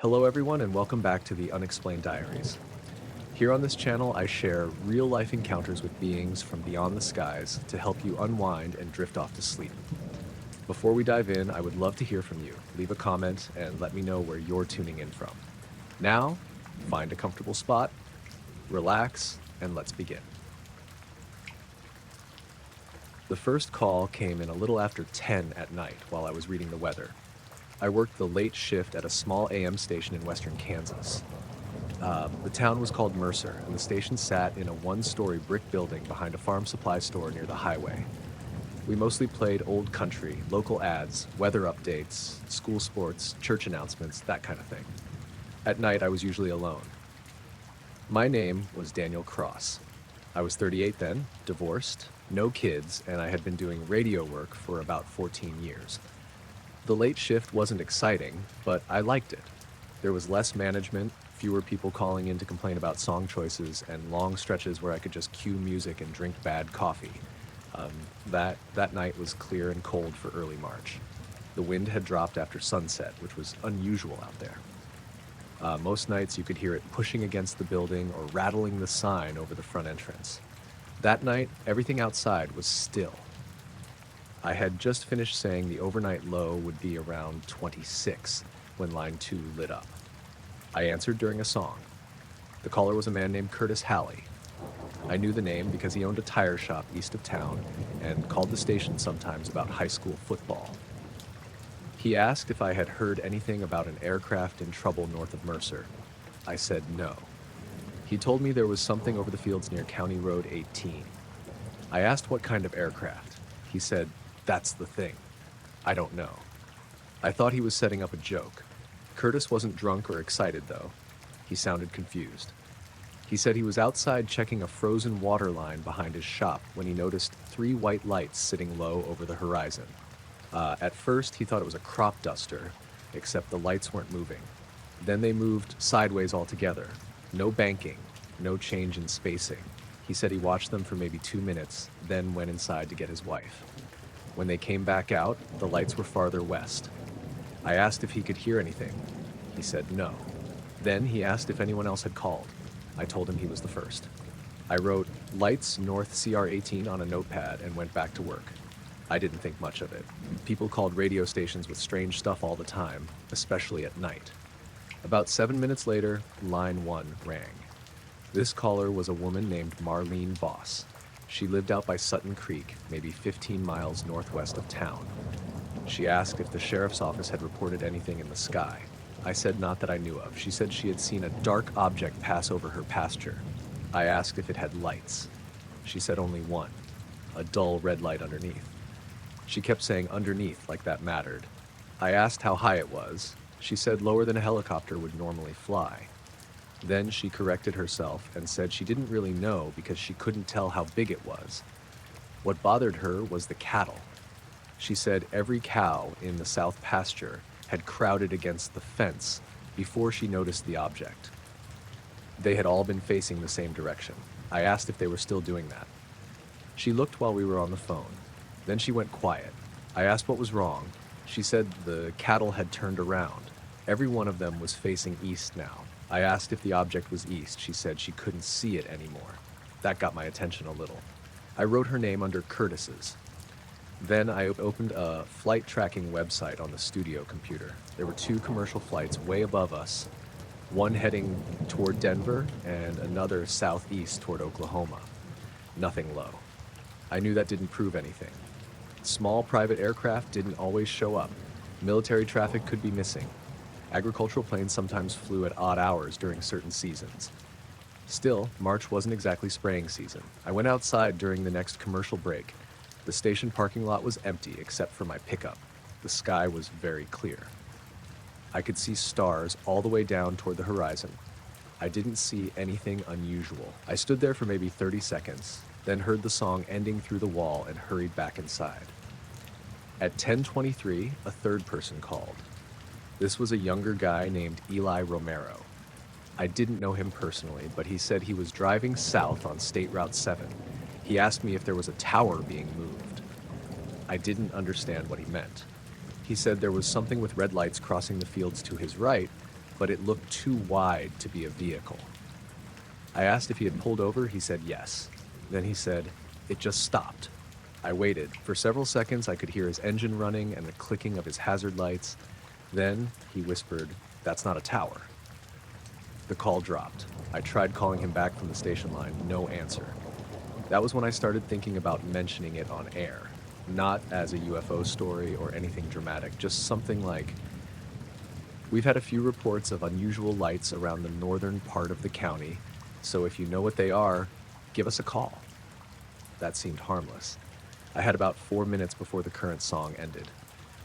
Hello everyone and welcome back to the Unexplained Diaries. Here on this channel I share real-life encounters with beings from beyond the skies to help you unwind and drift off to sleep. Before we dive in, I would love to hear from you. Leave a comment and let me know where you're tuning in from. Now, find a comfortable spot, relax, and let's begin. The first call came in a little after 10 at night while I was reading the weather. I worked the late shift at a small AM station in western Kansas. The town was called Mercer, and the station sat in a one-story brick building behind a farm supply store near the highway. We mostly played old country, local ads, weather updates, school sports, church announcements, that kind of thing. At night, I was usually alone. My name was Daniel Cross. I was 38 then, divorced, no kids, and I had been doing radio work for about 14 years. The late shift wasn't exciting, but I liked it. There was less management, fewer people calling in to complain about song choices, and long stretches where I could just cue music and drink bad coffee. That night was clear and cold for early March. The wind had dropped after sunset, which was unusual out there. Most nights you could hear it pushing against the building or rattling the sign over the front entrance. That night, everything outside was still. I had just finished saying the overnight low would be around 26 when line 2 lit up. I answered during a song. The caller was a man named Curtis Halley. I knew the name because he owned a tire shop east of town and called the station sometimes about high school football. He asked if I had heard anything about an aircraft in trouble north of Mercer. I said no. He told me there was something over the fields near County Road 18. I asked what kind of aircraft. He said, "That's the thing. I don't know." I thought he was setting up a joke. Curtis wasn't drunk or excited, though. He sounded confused. He said he was outside checking a frozen water line behind his shop when he noticed 3 white lights sitting low over the horizon. At first, he thought it was a crop duster, except the lights weren't moving. Then they moved sideways altogether. No banking, no change in spacing. He said he watched them for maybe 2 minutes, then went inside to get his wife. When they came back out, the lights were farther west. I asked if he could hear anything. He said no. Then he asked if anyone else had called. I told him he was the first. I wrote "Lights North CR18" on a notepad and went back to work. I didn't think much of it. People called radio stations with strange stuff all the time, especially at night. About 7 minutes later, line 1 rang. This caller was a woman named Marlene Voss. She lived out by Sutton Creek, maybe 15 miles northwest of town. She asked if the sheriff's office had reported anything in the sky. I said not that I knew of. She said she had seen a dark object pass over her pasture. I asked if it had lights. She said only one, a dull red light underneath. She kept saying underneath like that mattered. I asked how high it was. She said lower than a helicopter would normally fly. Then she corrected herself and said she didn't really know because she couldn't tell how big it was. What bothered her was the cattle. She said every cow in the south pasture had crowded against the fence before she noticed the object. They had all been facing the same direction. I asked if they were still doing that. She looked while we were on the phone. Then she went quiet. I asked what was wrong. She said the cattle had turned around. Every one of them was facing east now. I asked if the object was east. She said she couldn't see it anymore. That got my attention a little. I wrote her name under Curtis's. Then I opened a flight tracking website on the studio computer. There were 2 commercial flights way above us, one heading toward Denver and another southeast toward Oklahoma. Nothing low. I knew that didn't prove anything. Small private aircraft didn't always show up. Military traffic could be missing. Agricultural planes sometimes flew at odd hours during certain seasons. Still, March wasn't exactly spraying season. I went outside during the next commercial break. The station parking lot was empty except for my pickup. The sky was very clear. I could see stars all the way down toward the horizon. I didn't see anything unusual. I stood there for maybe 30 seconds, then heard the song ending through the wall and hurried back inside. At 10:23, a third person called. This was a younger guy named Eli Romero. I didn't know him personally, but he said he was driving south on State Route 7. He asked me if there was a tower being moved. I didn't understand what he meant. He said there was something with red lights crossing the fields to his right, but it looked too wide to be a vehicle. I asked if he had pulled over. He said yes. Then he said, "It just stopped." I waited. For several seconds, I could hear his engine running and the clicking of his hazard lights. Then he whispered, "That's not a tower." The call dropped. I tried calling him back from the station line. No answer. That was when I started thinking about mentioning it on air. Not as a UFO story or anything dramatic, just something like, "We've had a few reports of unusual lights around the northern part of the county, so if you know what they are, give us a call." That seemed harmless. I had about 4 minutes before the current song ended.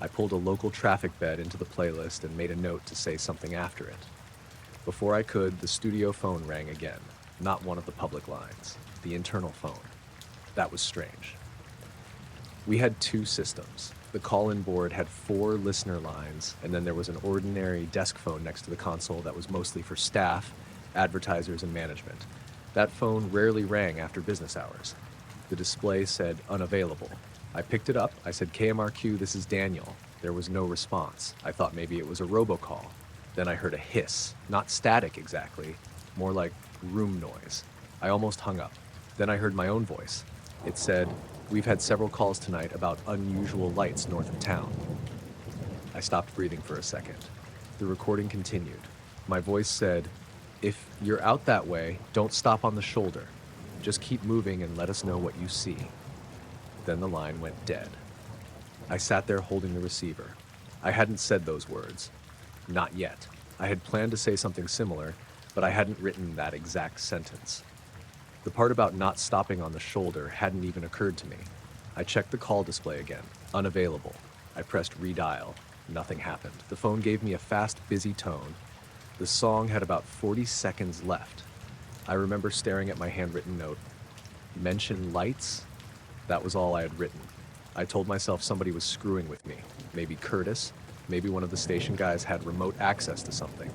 I pulled a local traffic bed into the playlist and made a note to say something after it. Before I could, the studio phone rang again. Not one of the public lines, the internal phone. That was strange. We had two systems. The call-in board had 4 listener lines, and then there was an ordinary desk phone next to the console that was mostly for staff, advertisers, and management. That phone rarely rang after business hours. The display said unavailable. I picked it up. I said, "KMRQ, this is Daniel." There was no response. I thought maybe it was a robocall. Then I heard a hiss. Not static exactly, more like room noise. I almost hung up. Then I heard my own voice. It said, "We've had several calls tonight about unusual lights north of town." I stopped breathing for a second. The recording continued. My voice said, "If you're out that way, don't stop on the shoulder. Just keep moving and let us know what you see." Then the line went dead. I sat there holding the receiver. I hadn't said those words. Not yet. I had planned to say something similar, but I hadn't written that exact sentence. The part about not stopping on the shoulder hadn't even occurred to me. I checked the call display again. Unavailable. I pressed redial. Nothing happened. The phone gave me a fast, busy tone. The song had about 40 seconds left. I remember staring at my handwritten note. Mention lights? That was all I had written. I told myself somebody was screwing with me. Maybe Curtis. Maybe one of the station guys had remote access to something.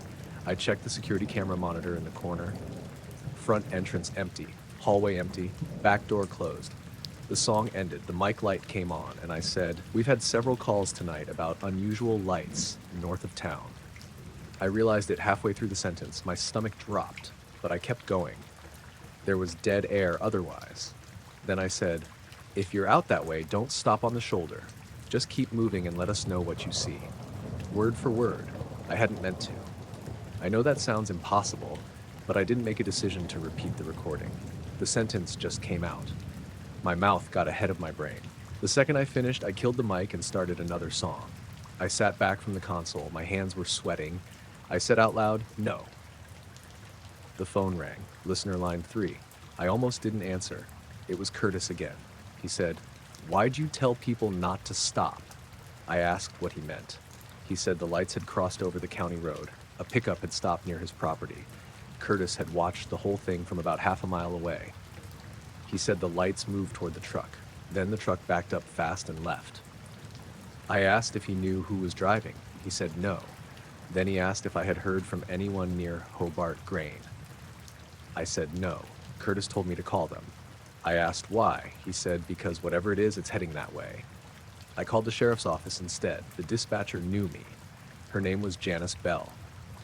I checked the security camera monitor in the corner. Front entrance empty. Hallway empty. Back door closed. The song ended. The mic light came on, and I said, "We've had several calls tonight about unusual lights north of town." I realized it halfway through the sentence. My stomach dropped, but I kept going. There was dead air otherwise. Then I said, "If you're out that way, don't stop on the shoulder. Just keep moving and let us know what you see." Word for word. I hadn't meant to. I know that sounds impossible, but I didn't make a decision to repeat the recording. The sentence just came out. My mouth got ahead of my brain. The second I finished, I killed the mic and started another song. I sat back from the console. My hands were sweating. I said out loud, "No." The phone rang. Listener line 3. I almost didn't answer. It was Curtis again. He said, "Why'd you tell people not to stop?" I asked what he meant. He said the lights had crossed over the county road. A pickup had stopped near his property. Curtis had watched the whole thing from about half a mile away. He said the lights moved toward the truck. Then the truck backed up fast and left. I asked if he knew who was driving. He said no. Then he asked if I had heard from anyone near Hobart Grain. I said no. Curtis told me to call them. I asked why. He said because whatever it is, it's heading that way. I called the sheriff's office instead. The dispatcher knew me. Her name was Janice Bell.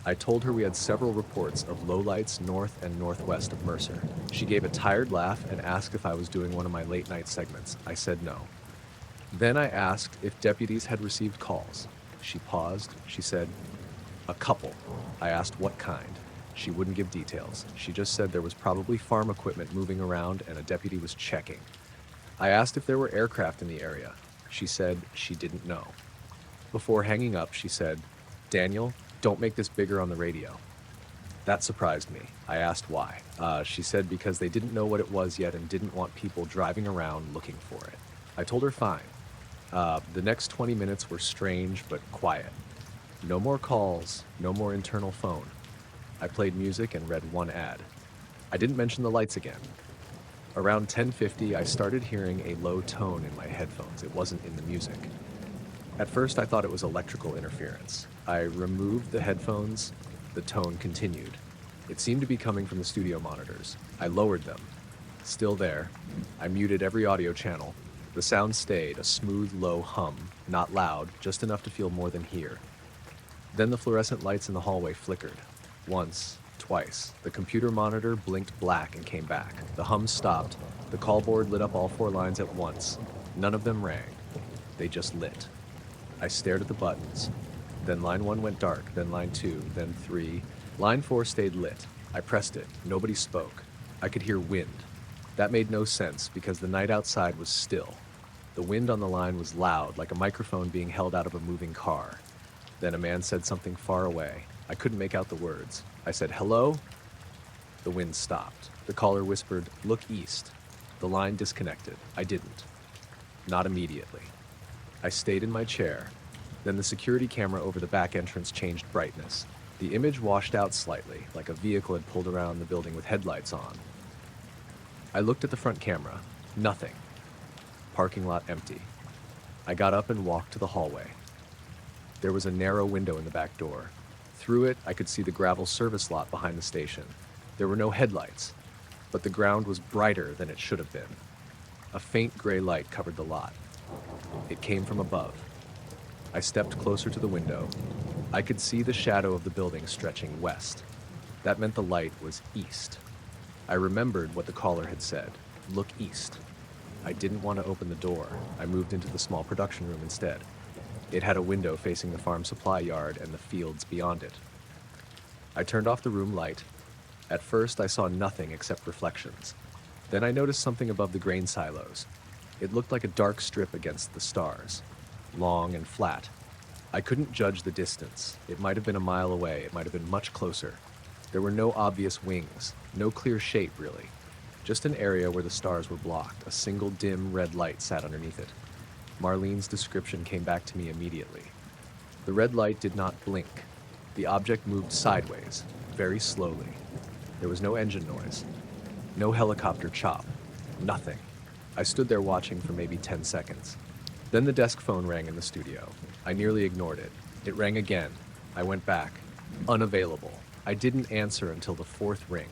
I told her we had several reports of lowlights north and northwest of Mercer. She gave a tired laugh and asked if I was doing one of my late night segments. I said no. Then I asked if deputies had received calls. She paused. She said, "A couple." I asked what kind. She wouldn't give details. She just said there was probably farm equipment moving around and a deputy was checking. I asked if there were aircraft in the area. She said she didn't know. Before hanging up, she said, "Daniel, don't make this bigger on the radio." That surprised me. I asked why. She said because they didn't know what it was yet and didn't want people driving around looking for it. I told her fine. The next 20 minutes were strange but quiet. No more calls, no more internal phone. I played music and read one ad. I didn't mention the lights again. Around 10:50, I started hearing a low tone in my headphones. It wasn't in the music. At first, I thought it was electrical interference. I removed the headphones. The tone continued. It seemed to be coming from the studio monitors. I lowered them. Still there. I muted every audio channel. The sound stayed, a smooth, low hum, not loud, just enough to feel more than hear. Then the fluorescent lights in the hallway flickered. Once, twice. The computer monitor blinked black and came back. The hum stopped. The call board lit up all 4 lines at once. None of them rang. They just lit. I stared at the buttons. Then line 1 went dark, then line 2, then 3. Line 4 stayed lit. I pressed it. Nobody spoke. I could hear wind. That made no sense because the night outside was still. The wind on the line was loud, like a microphone being held out of a moving car. Then a man said something far away. I couldn't make out the words. I said, "Hello?" The wind stopped. The caller whispered, "Look east." The line disconnected. I didn't. Not immediately. I stayed in my chair. Then the security camera over the back entrance changed brightness. The image washed out slightly, like a vehicle had pulled around the building with headlights on. I looked at the front camera. Nothing. Parking lot empty. I got up and walked to the hallway. There was a narrow window in the back door. Through it, I could see the gravel service lot behind the station. There were no headlights, but the ground was brighter than it should have been. A faint gray light covered the lot. It came from above. I stepped closer to the window. I could see the shadow of the building stretching west. That meant the light was east. I remembered what the caller had said, "Look east." I didn't want to open the door. I moved into the small production room instead. It had a window facing the farm supply yard and the fields beyond it. I turned off the room light. At first, I saw nothing except reflections. Then I noticed something above the grain silos. It looked like a dark strip against the stars, long and flat. I couldn't judge the distance. It might have been a mile away. It might have been much closer. There were no obvious wings, no clear shape, really. Just an area where the stars were blocked. A single dim red light sat underneath it. Marlene's description came back to me immediately. The red light did not blink. The object moved sideways, very slowly. There was no engine noise, no helicopter chop, nothing. I stood there watching for maybe 10 seconds. Then the desk phone rang in the studio. I nearly ignored it. It rang again. I went back. Unavailable. I didn't answer until the 4th ring.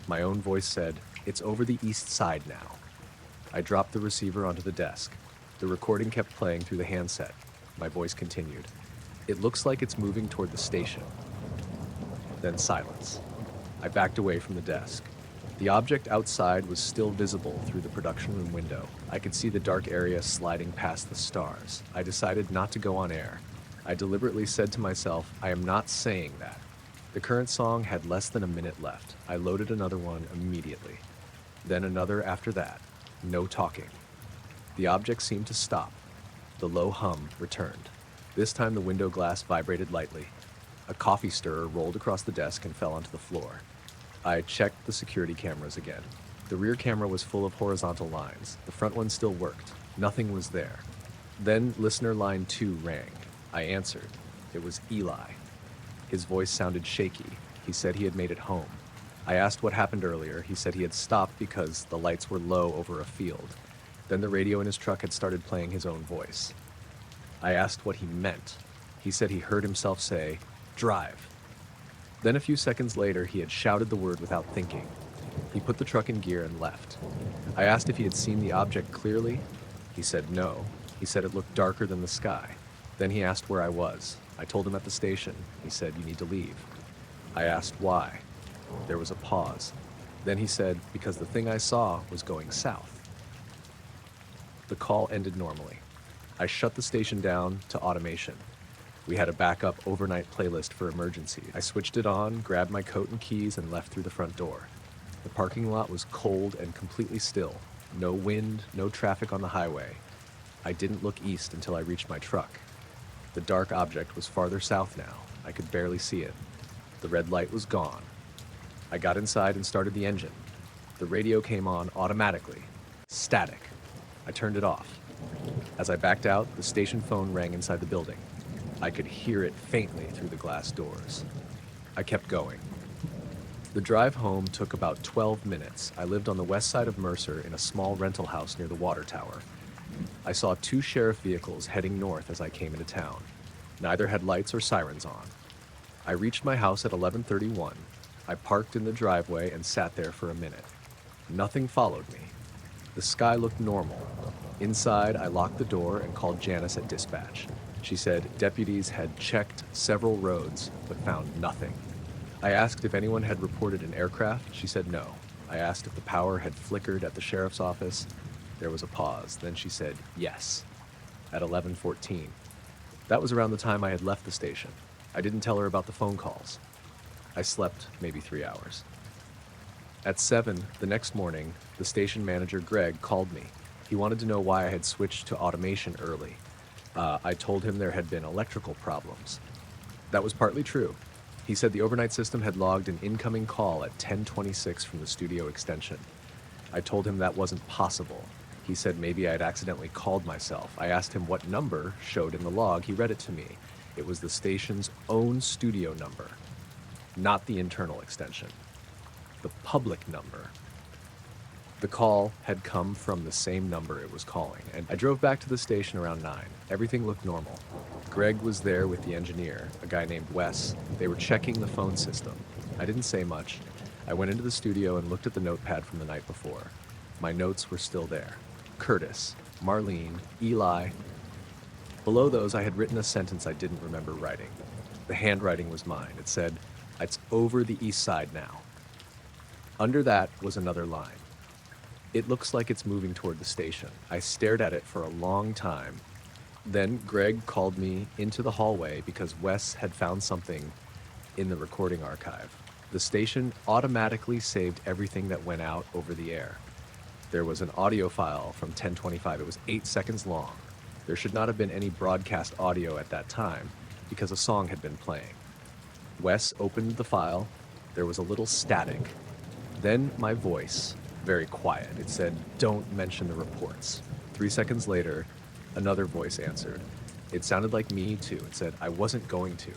My own voice said, "It's over the east side now." I dropped the receiver onto the desk. The recording kept playing through the handset. My voice continued. "It looks like it's moving toward the station." Then silence. I backed away from the desk. The object outside was still visible through the production room window. I could see the dark area sliding past the stars. I decided not to go on air. I deliberately said to myself, I am not saying that. The current song had less than a minute left. I loaded another one immediately. Then another after that. No talking. The object seemed to stop. The low hum returned. This time the window glass vibrated lightly. A coffee stirrer rolled across the desk and fell onto the floor. I checked the security cameras again. The rear camera was full of horizontal lines. The front one still worked. Nothing was there. Then listener line 2 rang. I answered. It was Eli. His voice sounded shaky. He said he had made it home. I asked what happened earlier. He said he had stopped because the lights were low over a field. Then the radio in his truck had started playing his own voice. I asked what he meant. He said he heard himself say, "Drive." Then a few seconds later, he had shouted the word without thinking. He put the truck in gear and left. I asked if he had seen the object clearly. He said no. He said it looked darker than the sky. Then he asked where I was. I told him at the station. He said, "You need to leave." I asked why. There was a pause. Then he said, because the thing I saw was going south. The call ended normally. I shut the station down to automation. We had a backup overnight playlist for emergency. I switched it on, grabbed my coat and keys, and left through the front door. The parking lot was cold and completely still. No wind, no traffic on the highway. I didn't look east until I reached my truck. The dark object was farther south now. I could barely see it. The red light was gone. I got inside and started the engine. The radio came on automatically. Static. I turned it off. As I backed out, the station phone rang inside the building. I could hear it faintly through the glass doors. I kept going. The drive home took about 12 minutes. I lived on the west side of Mercer in a small rental house near the water tower. I saw 2 sheriff vehicles heading north as I came into town. Neither had lights or sirens on. I reached my house at 11:31. I parked in the driveway and sat there for a minute. Nothing followed me. The sky looked normal. Inside, I locked the door and called Janice at dispatch. She said deputies had checked several roads but found nothing. I asked if anyone had reported an aircraft. She said no. I asked if the power had flickered at the sheriff's office. There was a pause. Then she said yes, at 11:14. That was around the time I had left the station. I didn't tell her about the phone calls. I slept maybe 3 hours. At 7 the next morning, the station manager, Greg, called me. He wanted to know why I had switched to automation early. I told him there had been electrical problems. That was partly true. He said the overnight system had logged an incoming call at 10:26 from the studio extension. I told him that wasn't possible. He said maybe I had accidentally called myself. I asked him what number showed in the log. He read it to me. It was the station's own studio number, not the internal extension, the public number. The call had come from the same number it was calling, and I drove back to the station around 9. Everything looked normal. Greg was there with the engineer, a guy named Wes. They were checking the phone system. I didn't say much. I went into the studio and looked at the notepad from the night before. My notes were still there. Curtis, Marlene, Eli. Below those, I had written a sentence I didn't remember writing. The handwriting was mine. It said, "It's over the east side now." Under that was another line. "It looks like it's moving toward the station." I stared at it for a long time. Then Greg called me into the hallway because Wes had found something in the recording archive. The station automatically saved everything that went out over the air. There was an audio file from 10:25. It was 8 seconds long. There should not have been any broadcast audio at that time because a song had been playing. Wes opened the file. There was a little static. Then my voice, very quiet. It said, "Don't mention the reports." 3 seconds later, another voice answered. It sounded like me too. It said, "I wasn't going to."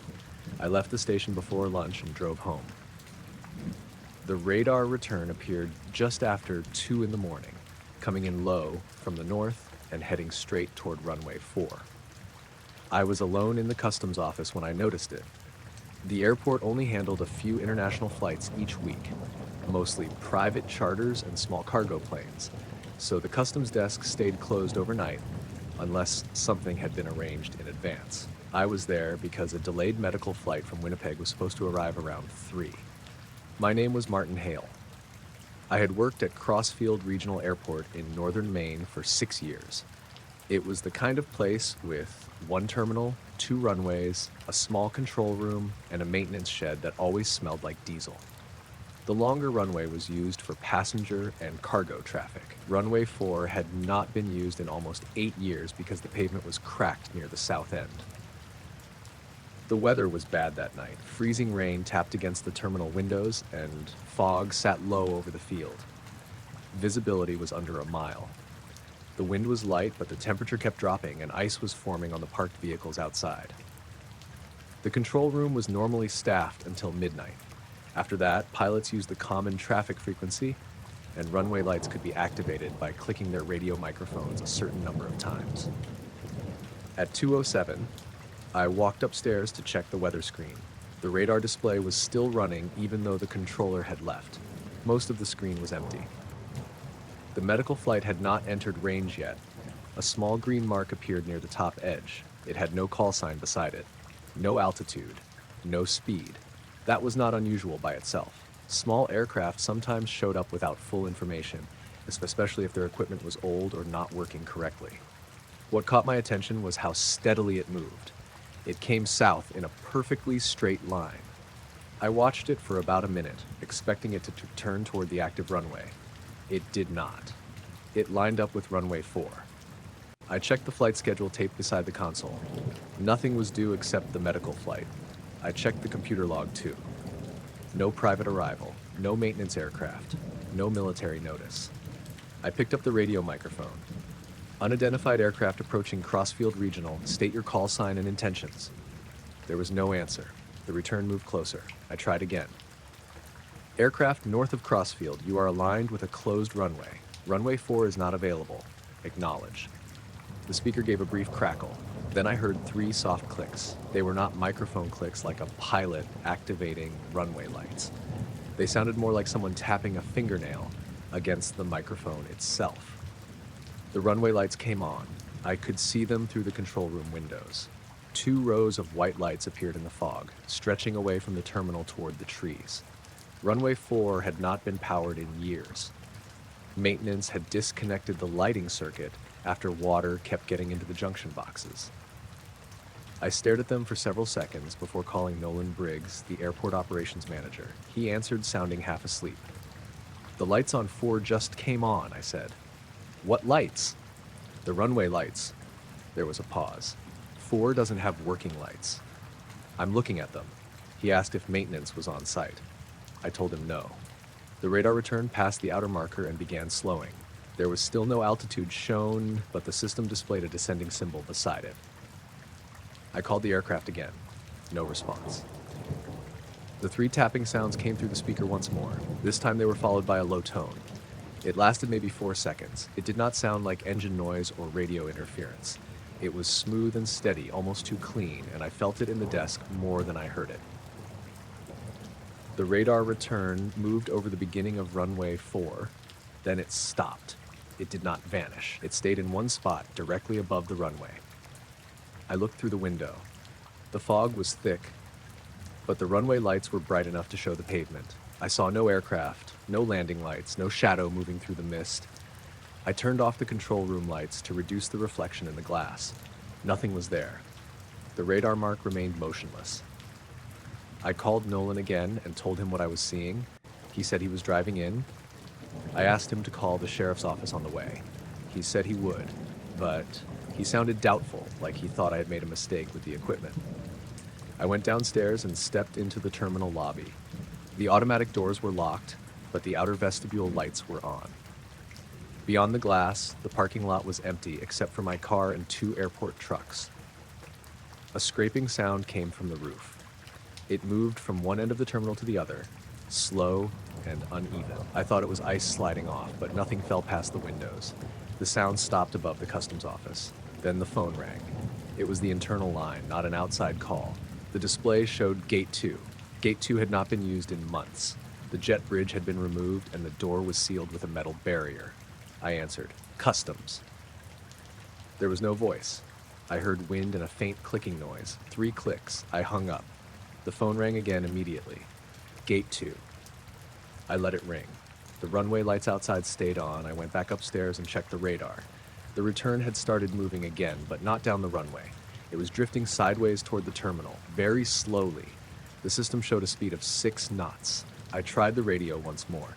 I left the station before lunch and drove home. The radar return appeared just after 2 in the morning, coming in low from the north and heading straight toward runway 4. I was alone in the customs office when I noticed it. The airport only handled a few international flights each week, mostly private charters and small cargo planes, so the customs desk stayed closed overnight unless something had been arranged in advance. I was there because a delayed medical flight from Winnipeg was supposed to arrive around 3. My name was Martin Hale. I had worked at Crossfield Regional Airport in northern Maine for 6 years. It was the kind of place with 1 terminal, 2 runways, a small control room, and a maintenance shed that always smelled like diesel. The longer runway was used for passenger and cargo traffic. Runway 4 had not been used in almost 8 years because the pavement was cracked near the south end. The weather was bad that night. Freezing rain tapped against the terminal windows, and fog sat low over the field. Visibility was under a mile. The wind was light, but the temperature kept dropping, and ice was forming on the parked vehicles outside. The control room was normally staffed until midnight. After that, pilots used the common traffic frequency, and runway lights could be activated by clicking their radio microphones a certain number of times. At 2:07, I walked upstairs to check the weather screen. The radar display was still running even though the controller had left. Most of the screen was empty. The medical flight had not entered range yet. A small green mark appeared near the top edge. It had no call sign beside it. No altitude. No speed. That was not unusual by itself. Small aircraft sometimes showed up without full information, especially if their equipment was old or not working correctly. What caught my attention was how steadily it moved. It came south in a perfectly straight line. I watched it for about a minute, expecting it to turn toward the active runway. It did not. It lined up with runway 4. I checked the flight schedule taped beside the console. Nothing was due except the medical flight. I checked the computer log too. No private arrival, no maintenance aircraft, no military notice. I picked up the radio microphone. "Unidentified aircraft approaching Crossfield Regional. State your call sign and intentions." There was no answer. The return moved closer. I tried again. "Aircraft north of Crossfield, you are aligned with a closed runway. Runway 4 is not available. Acknowledge." The speaker gave a brief crackle. Then I heard 3 soft clicks. They were not microphone clicks like a pilot activating runway lights. They sounded more like someone tapping a fingernail against the microphone itself. The runway lights came on. I could see them through the control room windows. 2 rows of white lights appeared in the fog, stretching away from the terminal toward the trees. Runway 4 had not been powered in years. Maintenance had disconnected the lighting circuit after water kept getting into the junction boxes. I stared at them for several seconds before calling Nolan Briggs, the airport operations manager. He answered, sounding half asleep. "The lights on 4 just came on," I said. "What lights?" "The runway lights." There was a pause. 4 doesn't have working lights. "I'm looking at them." He asked if maintenance was on site. I told him no. The radar returned past the outer marker and began slowing. There was still no altitude shown, but the system displayed a descending symbol beside it. I called the aircraft again. No response. The 3 tapping sounds came through the speaker once more. This time they were followed by a low tone. It lasted maybe 4 seconds. It did not sound like engine noise or radio interference. It was smooth and steady, almost too clean, and I felt it in the desk more than I heard it. The radar return moved over the beginning of runway 4, then it stopped. It did not vanish. It stayed in one spot, directly above the runway. I looked through the window. The fog was thick, but the runway lights were bright enough to show the pavement. I saw no aircraft, no landing lights, no shadow moving through the mist. I turned off the control room lights to reduce the reflection in the glass. Nothing was there. The radar mark remained motionless. I called Nolan again and told him what I was seeing. He said he was driving in. I asked him to call the sheriff's office on the way. He said he would, but he sounded doubtful, like he thought I had made a mistake with the equipment. I went downstairs and stepped into the terminal lobby. The automatic doors were locked, but the outer vestibule lights were on. Beyond the glass, the parking lot was empty except for my car and 2 airport trucks. A scraping sound came from the roof. It moved from one end of the terminal to the other, slow and uneven. I thought it was ice sliding off, but nothing fell past the windows. The sound stopped above the customs office. Then the phone rang. It was the internal line, not an outside call. The display showed Gate 2. Gate 2 had not been used in months. The jet bridge had been removed and the door was sealed with a metal barrier. I answered, "Customs." There was no voice. I heard wind and a faint clicking noise. 3 clicks. I hung up. The phone rang again immediately. Gate 2. I let it ring. The runway lights outside stayed on. I went back upstairs and checked the radar. The return had started moving again, but not down the runway. It was drifting sideways toward the terminal, very slowly. The system showed a speed of 6 knots. I tried the radio once more.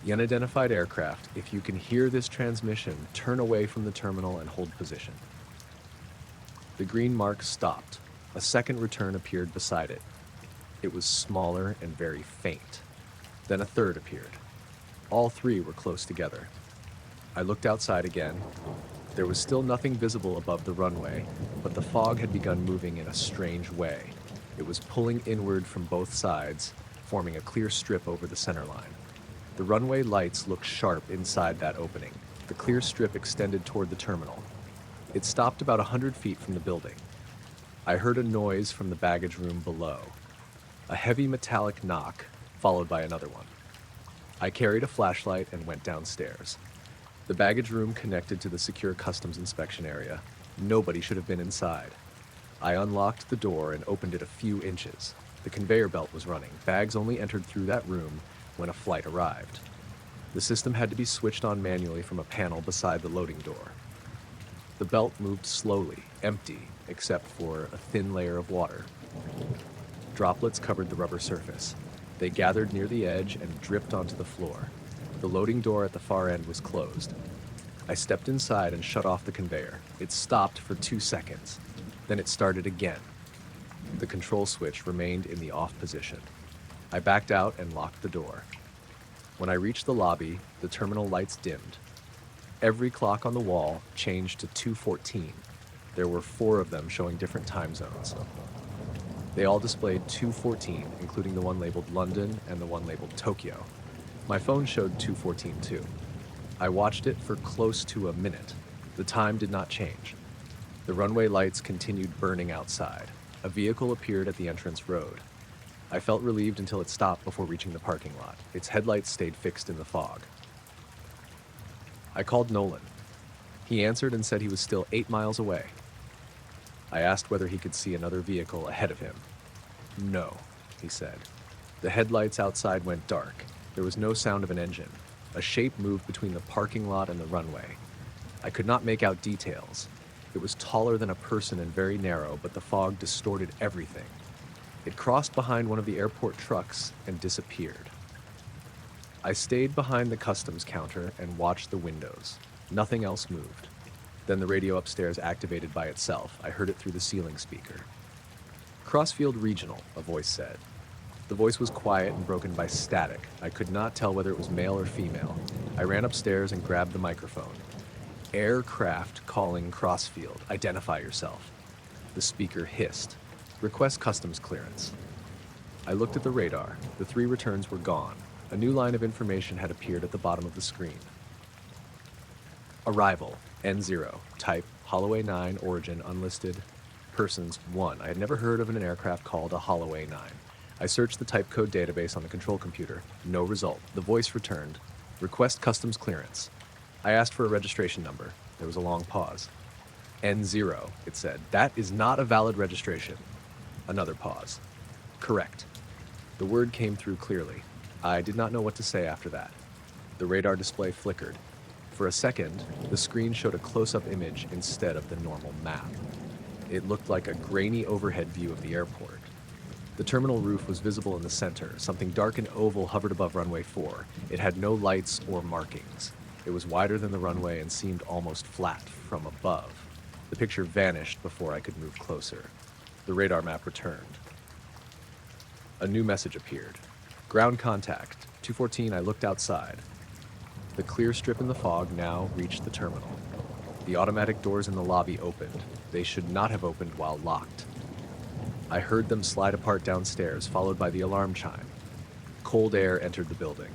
"The unidentified aircraft, if you can hear this transmission, turn away from the terminal and hold position." The green mark stopped. A second return appeared beside it. It was smaller and very faint. Then a third appeared. All 3 were close together. I looked outside again. There was still nothing visible above the runway, but the fog had begun moving in a strange way. It was pulling inward from both sides, forming a clear strip over the center line. The runway lights looked sharp inside that opening. The clear strip extended toward the terminal. It stopped about 100 feet from the building. I heard a noise from the baggage room below. A heavy metallic knock, followed by another one. I carried a flashlight and went downstairs. The baggage room connected to the secure customs inspection area. Nobody should have been inside. I unlocked the door and opened it a few inches. The conveyor belt was running. Bags only entered through that room when a flight arrived. The system had to be switched on manually from a panel beside the loading door. The belt moved slowly, empty, except for a thin layer of water. Droplets covered the rubber surface. They gathered near the edge and dripped onto the floor. The loading door at the far end was closed. I stepped inside and shut off the conveyor. It stopped for 2 seconds. Then it started again. The control switch remained in the off position. I backed out and locked the door. When I reached the lobby, the terminal lights dimmed. Every clock on the wall changed to 2:14. There were 4 of them showing different time zones. They all displayed 2:14, including the one labeled London and the one labeled Tokyo. My phone showed 2:14 too. I watched it for close to a minute. The time did not change. The runway lights continued burning outside. A vehicle appeared at the entrance road. I felt relieved until it stopped before reaching the parking lot. Its headlights stayed fixed in the fog. I called Nolan. He answered and said he was still 8 miles away. I asked whether he could see another vehicle ahead of him. No, he said. The headlights outside went dark. There was no sound of an engine. A shape moved between the parking lot and the runway. I could not make out details. It was taller than a person and very narrow, but the fog distorted everything. It crossed behind one of the airport trucks and disappeared. I stayed behind the customs counter and watched the windows. Nothing else moved. Then the radio upstairs activated by itself. I heard it through the ceiling speaker. Crossfield Regional, a voice said. The voice was quiet and broken by static. I could not tell whether it was male or female. I ran upstairs and grabbed the microphone. Aircraft calling Crossfield. Identify yourself. The speaker hissed. Request customs clearance. I looked at the radar. The 3 returns were gone. A new line of information had appeared at the bottom of the screen. Arrival, N0, type, Holloway 9, origin, unlisted, persons, 1. I had never heard of an aircraft called a Holloway 9. I searched the type code database on the control computer. No result. The voice returned. Request customs clearance. I asked for a registration number. There was a long pause. N0, it said. That is not a valid registration. Another pause. Correct. The word came through clearly. I did not know what to say after that. The radar display flickered. For a second, the screen showed a close-up image instead of the normal map. It looked like a grainy overhead view of the airport. The terminal roof was visible in the center. Something dark and oval hovered above runway 4. It had no lights or markings. It was wider than the runway and seemed almost flat from above. The picture vanished before I could move closer. The radar map returned. A new message appeared. Ground contact. 214, I looked outside. The clear strip in the fog now reached the terminal. The automatic doors in the lobby opened. They should not have opened while locked. I heard them slide apart downstairs, followed by the alarm chime. Cold air entered the building.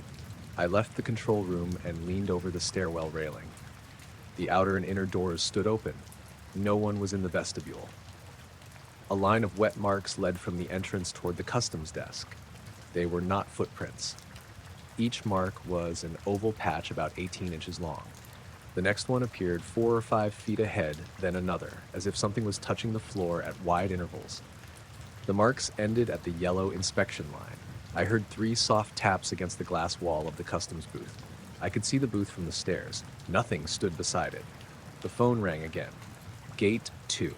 I left the control room and leaned over the stairwell railing. The outer and inner doors stood open. No one was in the vestibule. A line of wet marks led from the entrance toward the customs desk. They were not footprints. Each mark was an oval patch about 18 inches long. The next one appeared 4 or 5 feet ahead, then another, as if something was touching the floor at wide intervals. The marks ended at the yellow inspection line. I heard 3 soft taps against the glass wall of the customs booth. I could see the booth from the stairs. Nothing stood beside it. The phone rang again. Gate 2.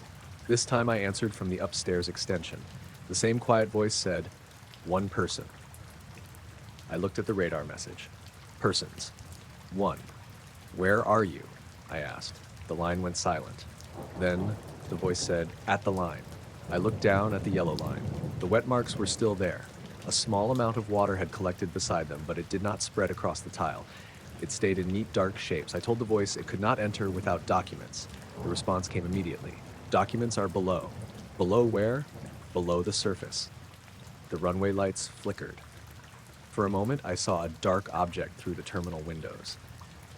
This time I answered from the upstairs extension. The same quiet voice said, 1 person. I looked at the radar message. Persons. 1. Where are you? I asked. The line went silent. Then the voice said, at the line. I looked down at the yellow line. The wet marks were still there. A small amount of water had collected beside them, but it did not spread across the tile. It stayed in neat, dark shapes. I told the voice it could not enter without documents. The response came immediately. Documents are below. Below where? Below the surface. The runway lights flickered. For a moment, I saw a dark object through the terminal windows.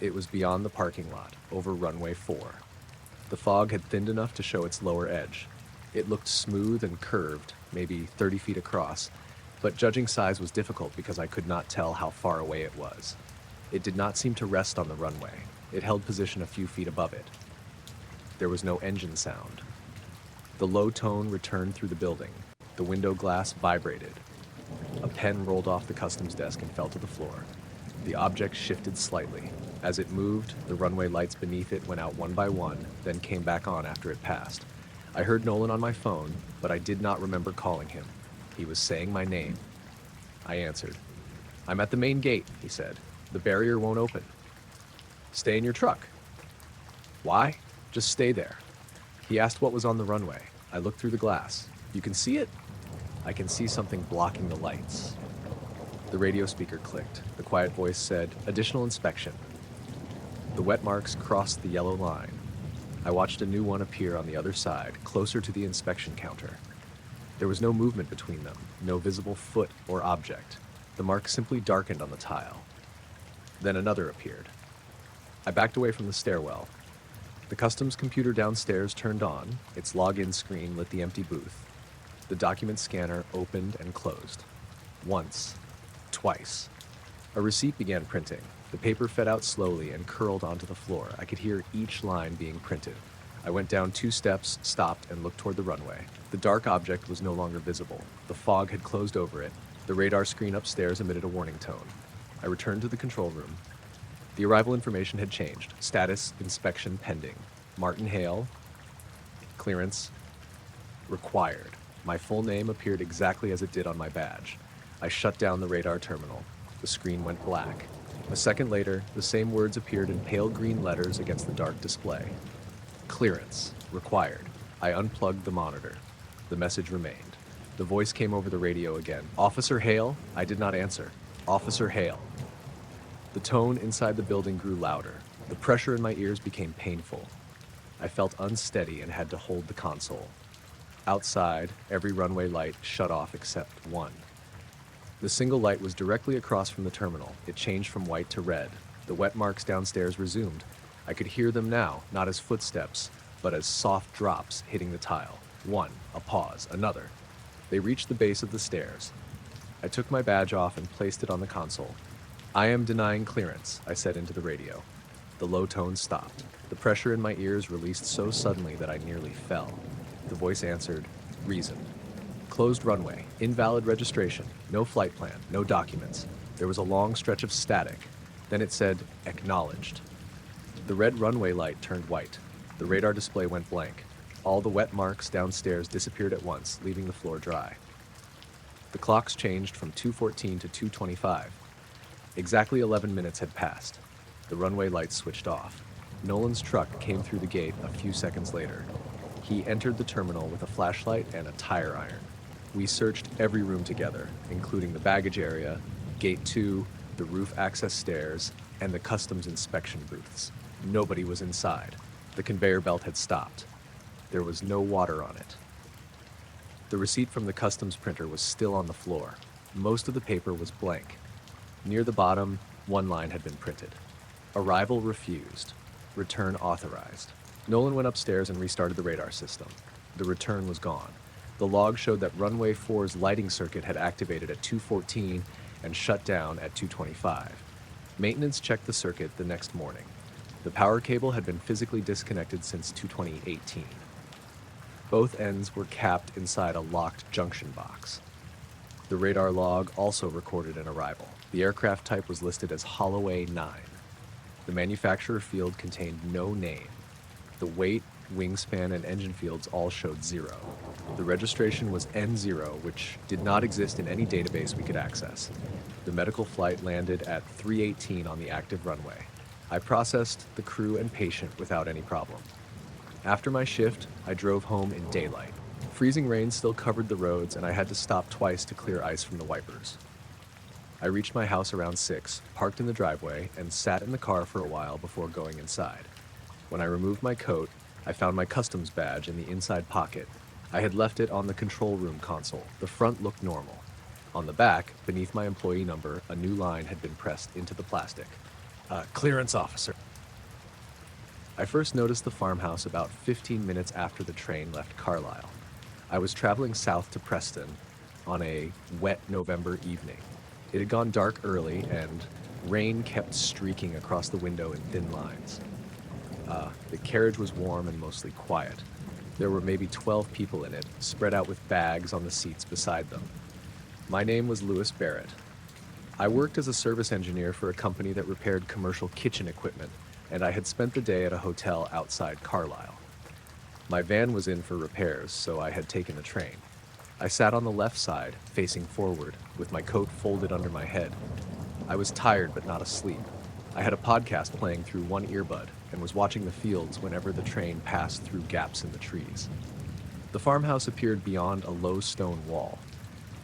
It was beyond the parking lot, over runway 4. The fog had thinned enough to show its lower edge. It looked smooth and curved, maybe 30 feet across, but judging size was difficult because I could not tell how far away it was. It did not seem to rest on the runway. It held position a few feet above it. There was no engine sound. The low tone returned through the building. The window glass vibrated. A pen rolled off the customs desk and fell to the floor. The object shifted slightly. As it moved, the runway lights beneath it went out one by one, then came back on after it passed. I heard Nolan on my phone, but I did not remember calling him. He was saying my name. I answered. I'm at the main gate, he said. The barrier won't open. Stay in your truck. Why? Just stay there. He asked what was on the runway. I looked through the glass. You can see it? I can see something blocking the lights. The radio speaker clicked. The quiet voice said, additional inspection. The wet marks crossed the yellow line. I watched a new one appear on the other side, closer to the inspection counter. There was no movement between them, no visible foot or object. The marks simply darkened on the tile. Then another appeared. I backed away from the stairwell. The customs computer downstairs turned on. Its login screen lit the empty booth. The document scanner opened and closed. Once. Twice. A receipt began printing. The paper fed out slowly and curled onto the floor. I could hear each line being printed. I went down 2 steps, stopped, and looked toward the runway. The dark object was no longer visible. The fog had closed over it. The radar screen upstairs emitted a warning tone. I returned to the control room. The arrival information had changed. Status, inspection pending. Martin Hale, clearance required. My full name appeared exactly as it did on my badge. I shut down the radar terminal. The screen went black. A second later, the same words appeared in pale green letters against the dark display. Clearance required. I unplugged the monitor. The message remained. The voice came over the radio again. Officer Hale? I did not answer. Officer Hale. The tone inside the building grew louder. The pressure in my ears became painful. I felt unsteady and had to hold the console. Outside, every runway light shut off except one. The single light was directly across from the terminal. It changed from white to red. The wet marks downstairs resumed. I could hear them now, not as footsteps, but as soft drops hitting the tile. One, a pause, another. They reached the base of the stairs. I took my badge off and placed it on the console. I am denying clearance, I said into the radio. The low tones stopped. The pressure in my ears released so suddenly that I nearly fell. The voice answered, reasoned. Closed runway, invalid registration, no flight plan, no documents. There was a long stretch of static. Then it said, acknowledged. The red runway light turned white. The radar display went blank. All the wet marks downstairs disappeared at once, leaving the floor dry. The clocks changed from 2:14 to 2:25. Exactly 11 minutes had passed. The runway lights switched off. Nolan's truck came through the gate a few seconds later. He entered the terminal with a flashlight and a tire iron. We searched every room together, including the baggage area, Gate 2, the roof access stairs, and the customs inspection booths. Nobody was inside. The conveyor belt had stopped. There was no water on it. The receipt from the customs printer was still on the floor. Most of the paper was blank. Near the bottom, one line had been printed. Arrival refused. Return authorized. Nolan went upstairs and restarted the radar system. The return was gone. The log showed that runway 4's lighting circuit had activated at 2:14 and shut down at 2:25. Maintenance checked the circuit the next morning. The power cable had been physically disconnected since 2/20/18. Both ends were capped inside a locked junction box. The radar log also recorded an arrival. The aircraft type was listed as Holloway 9. The manufacturer field contained no name. The weight, wingspan, and engine fields all showed 0. The registration was N0, which did not exist in any database we could access. The medical flight landed at 3:18 on the active runway. I processed the crew and patient without any problem. After my shift, I drove home in daylight. Freezing rain still covered the roads, and I had to stop twice to clear ice from the wipers. I reached my house around 6, parked in the driveway, and sat in the car for a while before going inside. When I removed my coat, I found my customs badge in the inside pocket. I had left it on the control room console. The front looked normal. On the back, beneath my employee number, a new line had been pressed into the plastic. Clearance officer. I first noticed the farmhouse about 15 minutes after the train left Carlisle. I was traveling south to Preston on a wet November evening. It had gone dark early, and rain kept streaking across the window in thin lines. The carriage was warm and mostly quiet. There were maybe 12 people in it, spread out with bags on the seats beside them. My name was Lewis Barrett. I worked as a service engineer for a company that repaired commercial kitchen equipment, and I had spent the day at a hotel outside Carlisle. My van was in for repairs, so I had taken the train. I sat on the left side, facing forward, with my coat folded under my head. I was tired but not asleep. I had a podcast playing through one earbud and was watching the fields whenever the train passed through gaps in the trees. The farmhouse appeared beyond a low stone wall.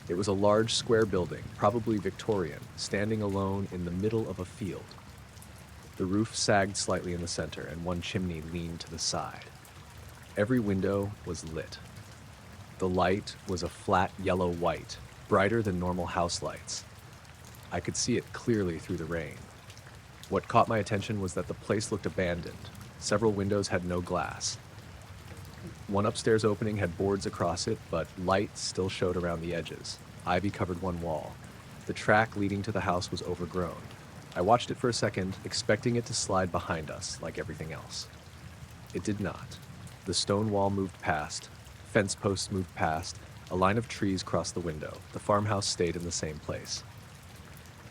It was a large square building, probably Victorian, standing alone in the middle of a field. The roof sagged slightly in the center, and one chimney leaned to the side. Every window was lit. The light was a flat yellow-white, brighter than normal house lights. I could see it clearly through the rain. What caught my attention was that the place looked abandoned. Several windows had no glass. One upstairs opening had boards across it, but light still showed around the edges. Ivy covered one wall. The track leading to the house was overgrown. I watched it for a second, expecting it to slide behind us, like everything else. It did not. The stone wall moved past, fence posts moved past, a line of trees crossed the window. The farmhouse stayed in the same place.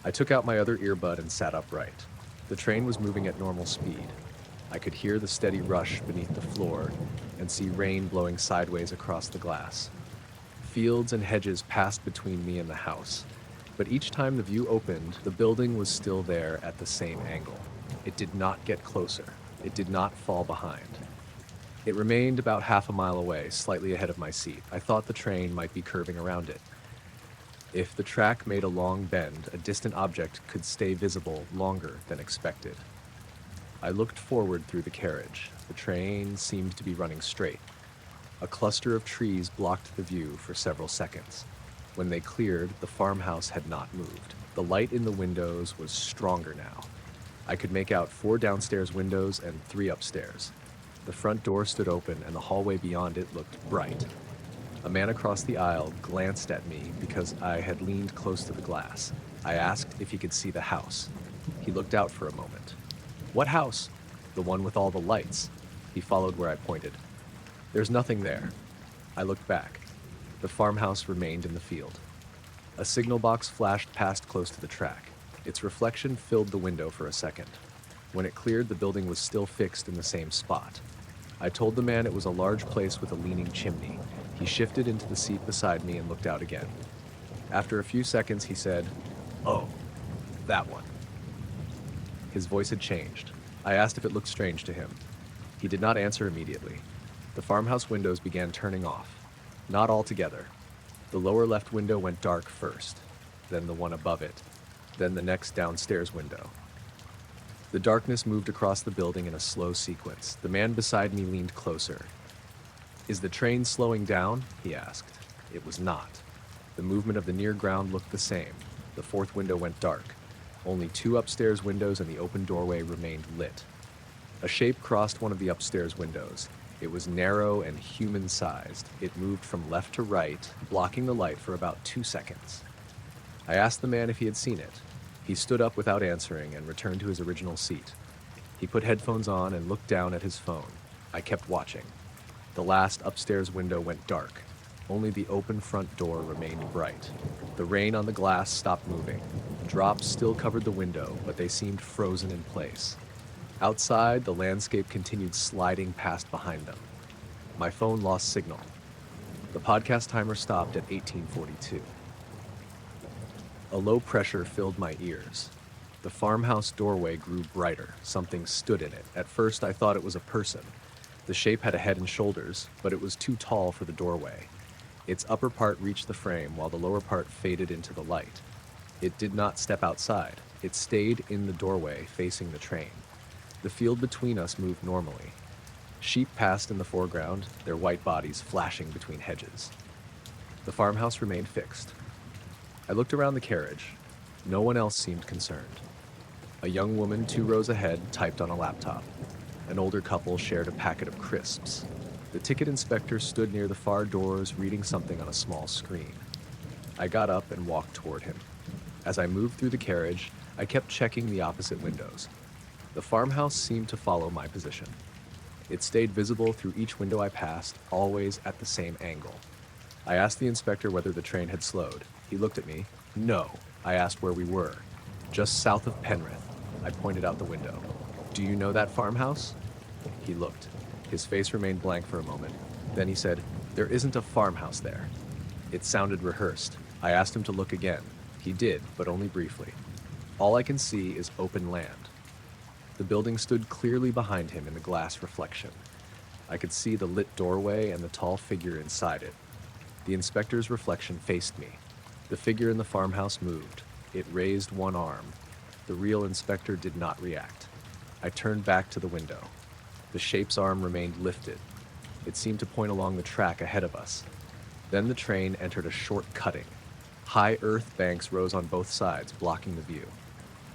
I took out my other earbud and sat upright. The train was moving at normal speed. I could hear the steady rush beneath the floor and see rain blowing sideways across the glass. Fields and hedges passed between me and the house, but each time the view opened, the building was still there at the same angle. It did not get closer. It did not fall behind. It remained about half a mile away, slightly ahead of my seat. I thought the train might be curving around it. If the track made a long bend, a distant object could stay visible longer than expected. I looked forward through the carriage. The train seemed to be running straight. A cluster of trees blocked the view for several seconds. When they cleared, the farmhouse had not moved. The light in the windows was stronger now. I could make out 4 downstairs windows and 3 upstairs. The front door stood open and the hallway beyond it looked bright. A man across the aisle glanced at me because I had leaned close to the glass. I asked if he could see the house. He looked out for a moment. "What house?" "The one with all the lights." He followed where I pointed. "There's nothing there." I looked back. The farmhouse remained in the field. A signal box flashed past close to the track. Its reflection filled the window for a second. When it cleared, the building was still fixed in the same spot. I told the man it was a large place with a leaning chimney. He shifted into the seat beside me and looked out again. After a few seconds, he said, "Oh, that one." His voice had changed. I asked if it looked strange to him. He did not answer immediately. The farmhouse windows began turning off. Not all together. The lower left window went dark first, then the one above it, then the next downstairs window. The darkness moved across the building in a slow sequence. The man beside me leaned closer. "Is the train slowing down?" he asked. It was not. The movement of the near ground looked the same. The 4th window went dark. Only 2 upstairs windows and the open doorway remained lit. A shape crossed one of the upstairs windows. It was narrow and human-sized. It moved from left to right, blocking the light for about 2 seconds. I asked the man if he had seen it. He stood up without answering and returned to his original seat. He put headphones on and looked down at his phone. I kept watching. The last upstairs window went dark. Only the open front door remained bright. The rain on the glass stopped moving. Drops still covered the window, but they seemed frozen in place. Outside, the landscape continued sliding past behind them. My phone lost signal. The podcast timer stopped at 1842. A low pressure filled my ears. The farmhouse doorway grew brighter. Something stood in it. At first, I thought it was a person. The shape had a head and shoulders, but it was too tall for the doorway. Its upper part reached the frame, while the lower part faded into the light. It did not step outside. It stayed in the doorway, facing the train. The field between us moved normally. Sheep passed in the foreground, their white bodies flashing between hedges. The farmhouse remained fixed. I looked around the carriage. No one else seemed concerned. A young woman 2 rows ahead typed on a laptop. An older couple shared a packet of crisps. The ticket inspector stood near the far doors reading something on a small screen. I got up and walked toward him. As I moved through the carriage, I kept checking the opposite windows. The farmhouse seemed to follow my position. It stayed visible through each window I passed, always at the same angle. I asked the inspector whether the train had slowed. He looked at me. "No." I asked where we were. "Just south of Penrith." I pointed out the window. "Do you know that farmhouse?" He looked. His face remained blank for a moment. Then he said, "There isn't a farmhouse there." It sounded rehearsed. I asked him to look again. He did, but only briefly. "All I can see is open land." The building stood clearly behind him in the glass reflection. I could see the lit doorway and the tall figure inside it. The inspector's reflection faced me. The figure in the farmhouse moved. It raised one arm. The real inspector did not react. I turned back to the window. The shape's arm remained lifted. It seemed to point along the track ahead of us. Then the train entered a short cutting. High earth banks rose on both sides, blocking the view.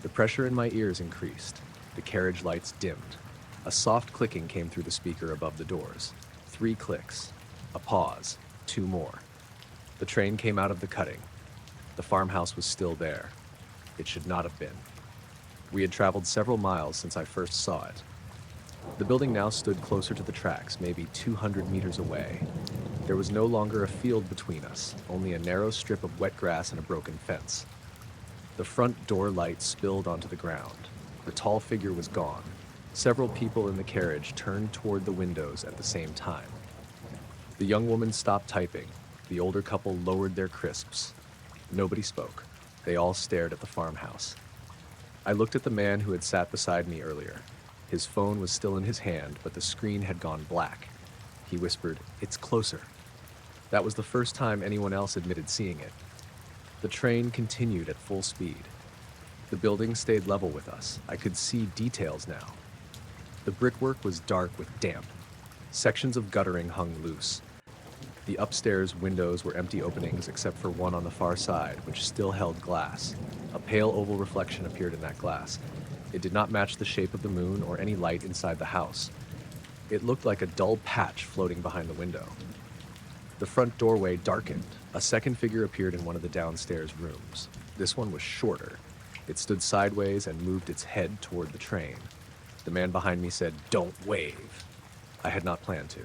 The pressure in my ears increased. The carriage lights dimmed. A soft clicking came through the speaker above the doors. 3 clicks. A pause. 2 more. The train came out of the cutting. The farmhouse was still there. It should not have been. We had traveled several miles since I first saw it. The building now stood closer to the tracks, maybe 200 meters away. There was no longer a field between us, only a narrow strip of wet grass and a broken fence. The front door light spilled onto the ground. The tall figure was gone. Several people in the carriage turned toward the windows at the same time. The young woman stopped typing. The older couple lowered their crisps. Nobody spoke. They all stared at the farmhouse. I looked at the man who had sat beside me earlier. His phone was still in his hand, but the screen had gone black. He whispered, "It's closer." That was the first time anyone else admitted seeing it. The train continued at full speed. The building stayed level with us. I could see details now. The brickwork was dark with damp. Sections of guttering hung loose. The upstairs windows were empty openings except for one on the far side, which still held glass. A pale oval reflection appeared in that glass. It did not match the shape of the moon or any light inside the house. It looked like a dull patch floating behind the window. The front doorway darkened. A second figure appeared in one of the downstairs rooms. This one was shorter. It stood sideways and moved its head toward the train. The man behind me said, "Don't wave." I had not planned to.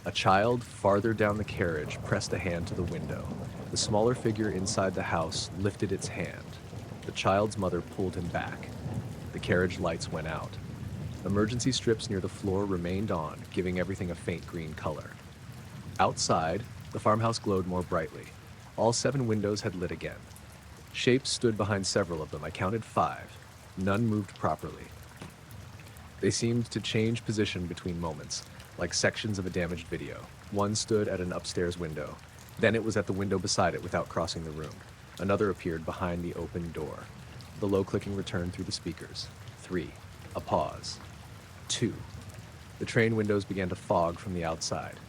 A child farther down the carriage pressed a hand to the window. The smaller figure inside the house lifted its hand. The child's mother pulled him back. The carriage lights went out. Emergency strips near the floor remained on, giving everything a faint green color. Outside, the farmhouse glowed more brightly. All 7 windows had lit again. Shapes stood behind several of them. I counted 5. None moved properly. They seemed to change position between moments, like sections of a damaged video. One stood at an upstairs window. Then it was at the window beside it without crossing the room. Another appeared behind the open door. The low clicking returned through the speakers. 3. A pause. 2. The train windows began to fog from the outside.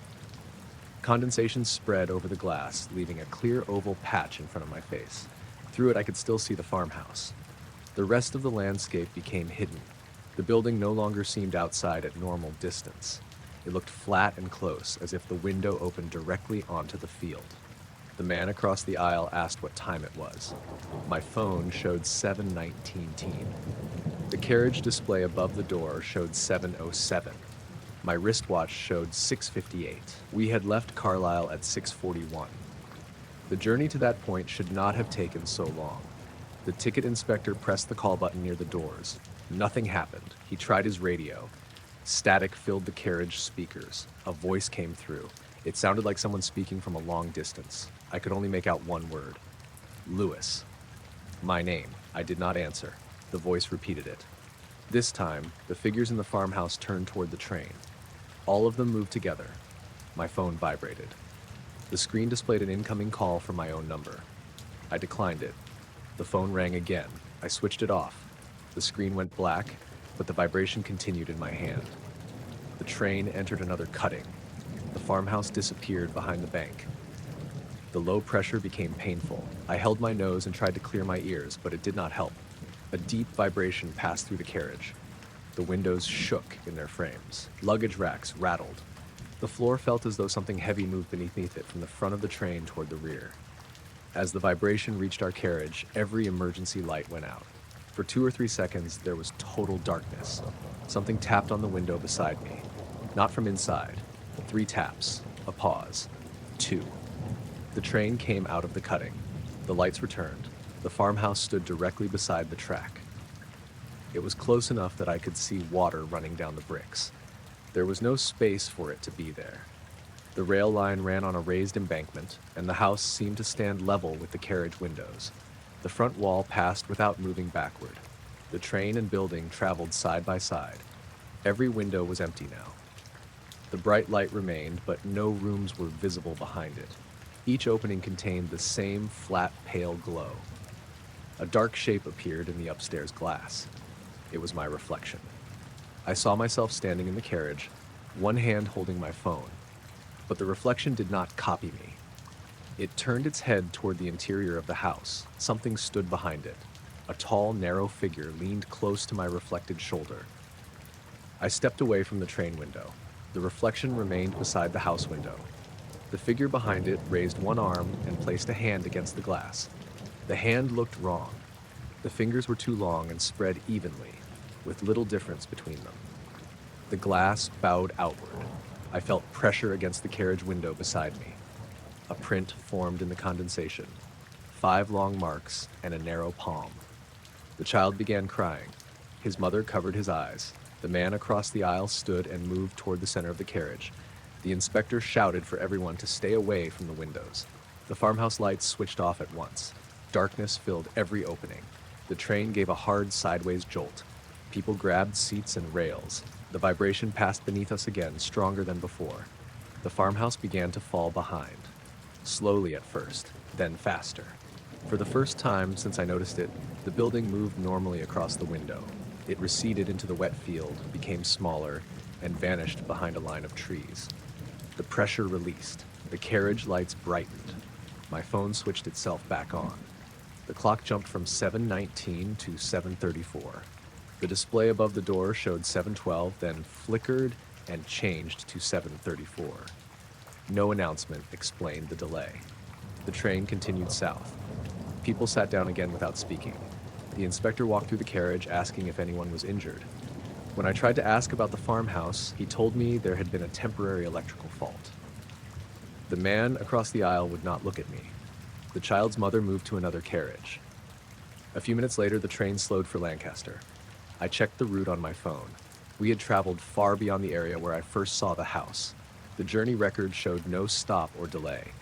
Condensation spread over the glass, leaving a clear oval patch in front of my face. Through it, I could still see the farmhouse. The rest of the landscape became hidden. The building no longer seemed outside at normal distance. It looked flat and close, as if the window opened directly onto the field. The man across the aisle asked what time it was. My phone showed 7:19. The carriage display above the door showed 7:07. My wristwatch showed 6:58. We had left Carlisle at 6:41. The journey to that point should not have taken so long. The ticket inspector pressed the call button near the doors. Nothing happened. He tried his radio. Static filled the carriage speakers. A voice came through. It sounded like someone speaking from a long distance. I could only make out one word. Lewis. My name. I did not answer. The voice repeated it. This time, the figures in the farmhouse turned toward the train. All of them moved together. My phone vibrated. The screen displayed an incoming call from my own number. I declined it. The phone rang again. I switched it off. The screen went black, but the vibration continued in my hand. The train entered another cutting. The farmhouse disappeared behind the bank. The low pressure became painful. I held my nose and tried to clear my ears, but it did not help. A deep vibration passed through the carriage. The windows shook in their frames. Luggage racks rattled. The floor felt as though something heavy moved beneath it from the front of the train toward the rear. As the vibration reached our carriage, every emergency light went out. For 2 or 3 seconds, there was total darkness. Something tapped on the window beside me. Not from inside. 3 taps. A pause. 2. The train came out of the cutting. The lights returned. The farmhouse stood directly beside the track. It was close enough that I could see water running down the bricks. There was no space for it to be there. The rail line ran on a raised embankment, and the house seemed to stand level with the carriage windows. The front wall passed without moving backward. The train and building traveled side by side. Every window was empty now. The bright light remained, but no rooms were visible behind it. Each opening contained the same flat, pale glow. A dark shape appeared in the upstairs glass. It was my reflection. I saw myself standing in the carriage, one hand holding my phone. But the reflection did not copy me. It turned its head toward the interior of the house. Something stood behind it. A tall, narrow figure leaned close to my reflected shoulder. I stepped away from the train window. The reflection remained beside the house window. The figure behind it raised one arm and placed a hand against the glass. The hand looked wrong. The fingers were too long and spread evenly, with little difference between them. The glass bowed outward. I felt pressure against the carriage window beside me. A print formed in the condensation, 5 long marks and a narrow palm. The child began crying. His mother covered his eyes. The man across the aisle stood and moved toward the center of the carriage. The inspector shouted for everyone to stay away from the windows. The farmhouse lights switched off at once. Darkness filled every opening. The train gave a hard sideways jolt. People grabbed seats and rails. The vibration passed beneath us again, stronger than before. The farmhouse began to fall behind. Slowly at first, then faster. For the first time since I noticed it, the building moved normally across the window. It receded into the wet field, became smaller, and vanished behind a line of trees. The pressure released. The carriage lights brightened. My phone switched itself back on. The clock jumped from 7:19 to 7:34. The display above the door showed 7:12, then flickered and changed to 7:34. No announcement explained the delay. The train continued south. People sat down again without speaking. The inspector walked through the carriage, asking if anyone was injured. When I tried to ask about the farmhouse, he told me there had been a temporary electrical fault. The man across the aisle would not look at me. The child's mother moved to another carriage. A few minutes later, the train slowed for Lancaster. I checked the route on my phone. We had traveled far beyond the area where I first saw the house. The journey record showed no stop or delay.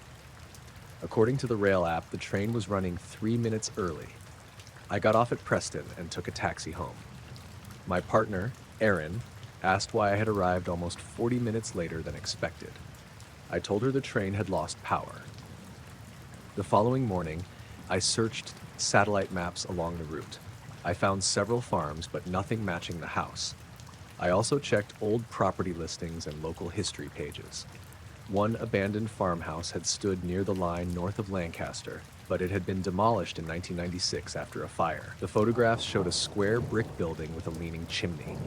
According to the rail app, the train was running 3 minutes early. I got off at Preston and took a taxi home. My partner, Erin, asked why I had arrived almost 40 minutes later than expected. I told her the train had lost power. The following morning, I searched satellite maps along the route. I found several farms, but nothing matching the house. I also checked old property listings and local history pages. One abandoned farmhouse had stood near the line north of Lancaster, but it had been demolished in 1996 after a fire. The photographs showed a square brick building with a leaning chimney.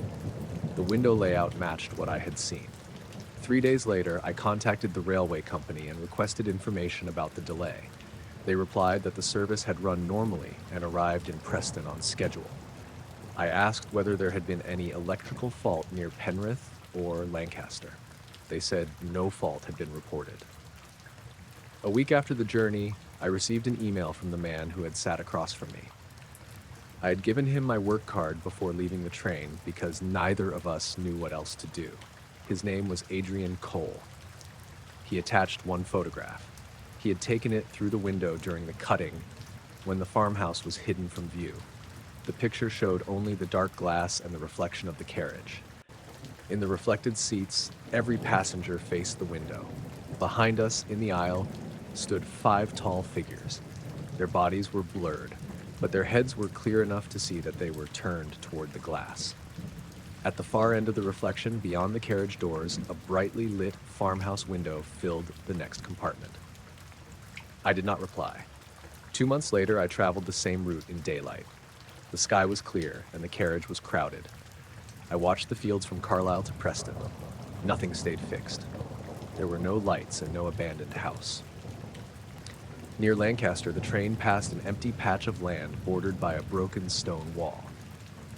The window layout matched what I had seen. 3 days later, I contacted the railway company and requested information about the delay. They replied that the service had run normally and arrived in Preston on schedule. I asked whether there had been any electrical fault near Penrith or Lancaster. They said no fault had been reported. A week after the journey, I received an email from the man who had sat across from me. I had given him my work card before leaving the train because neither of us knew what else to do. His name was Adrian Cole. He attached one photograph. He had taken it through the window during the cutting when the farmhouse was hidden from view. The picture showed only the dark glass and the reflection of the carriage. In the reflected seats, every passenger faced the window. Behind us, in the aisle, stood 5 tall figures. Their bodies were blurred, but their heads were clear enough to see that they were turned toward the glass. At the far end of the reflection, beyond the carriage doors, a brightly lit farmhouse window filled the next compartment. I did not reply. 2 months later, I traveled the same route in daylight. The sky was clear, and the carriage was crowded. I watched the fields from Carlisle to Preston. Nothing stayed fixed. There were no lights and no abandoned house. Near Lancaster, the train passed an empty patch of land bordered by a broken stone wall.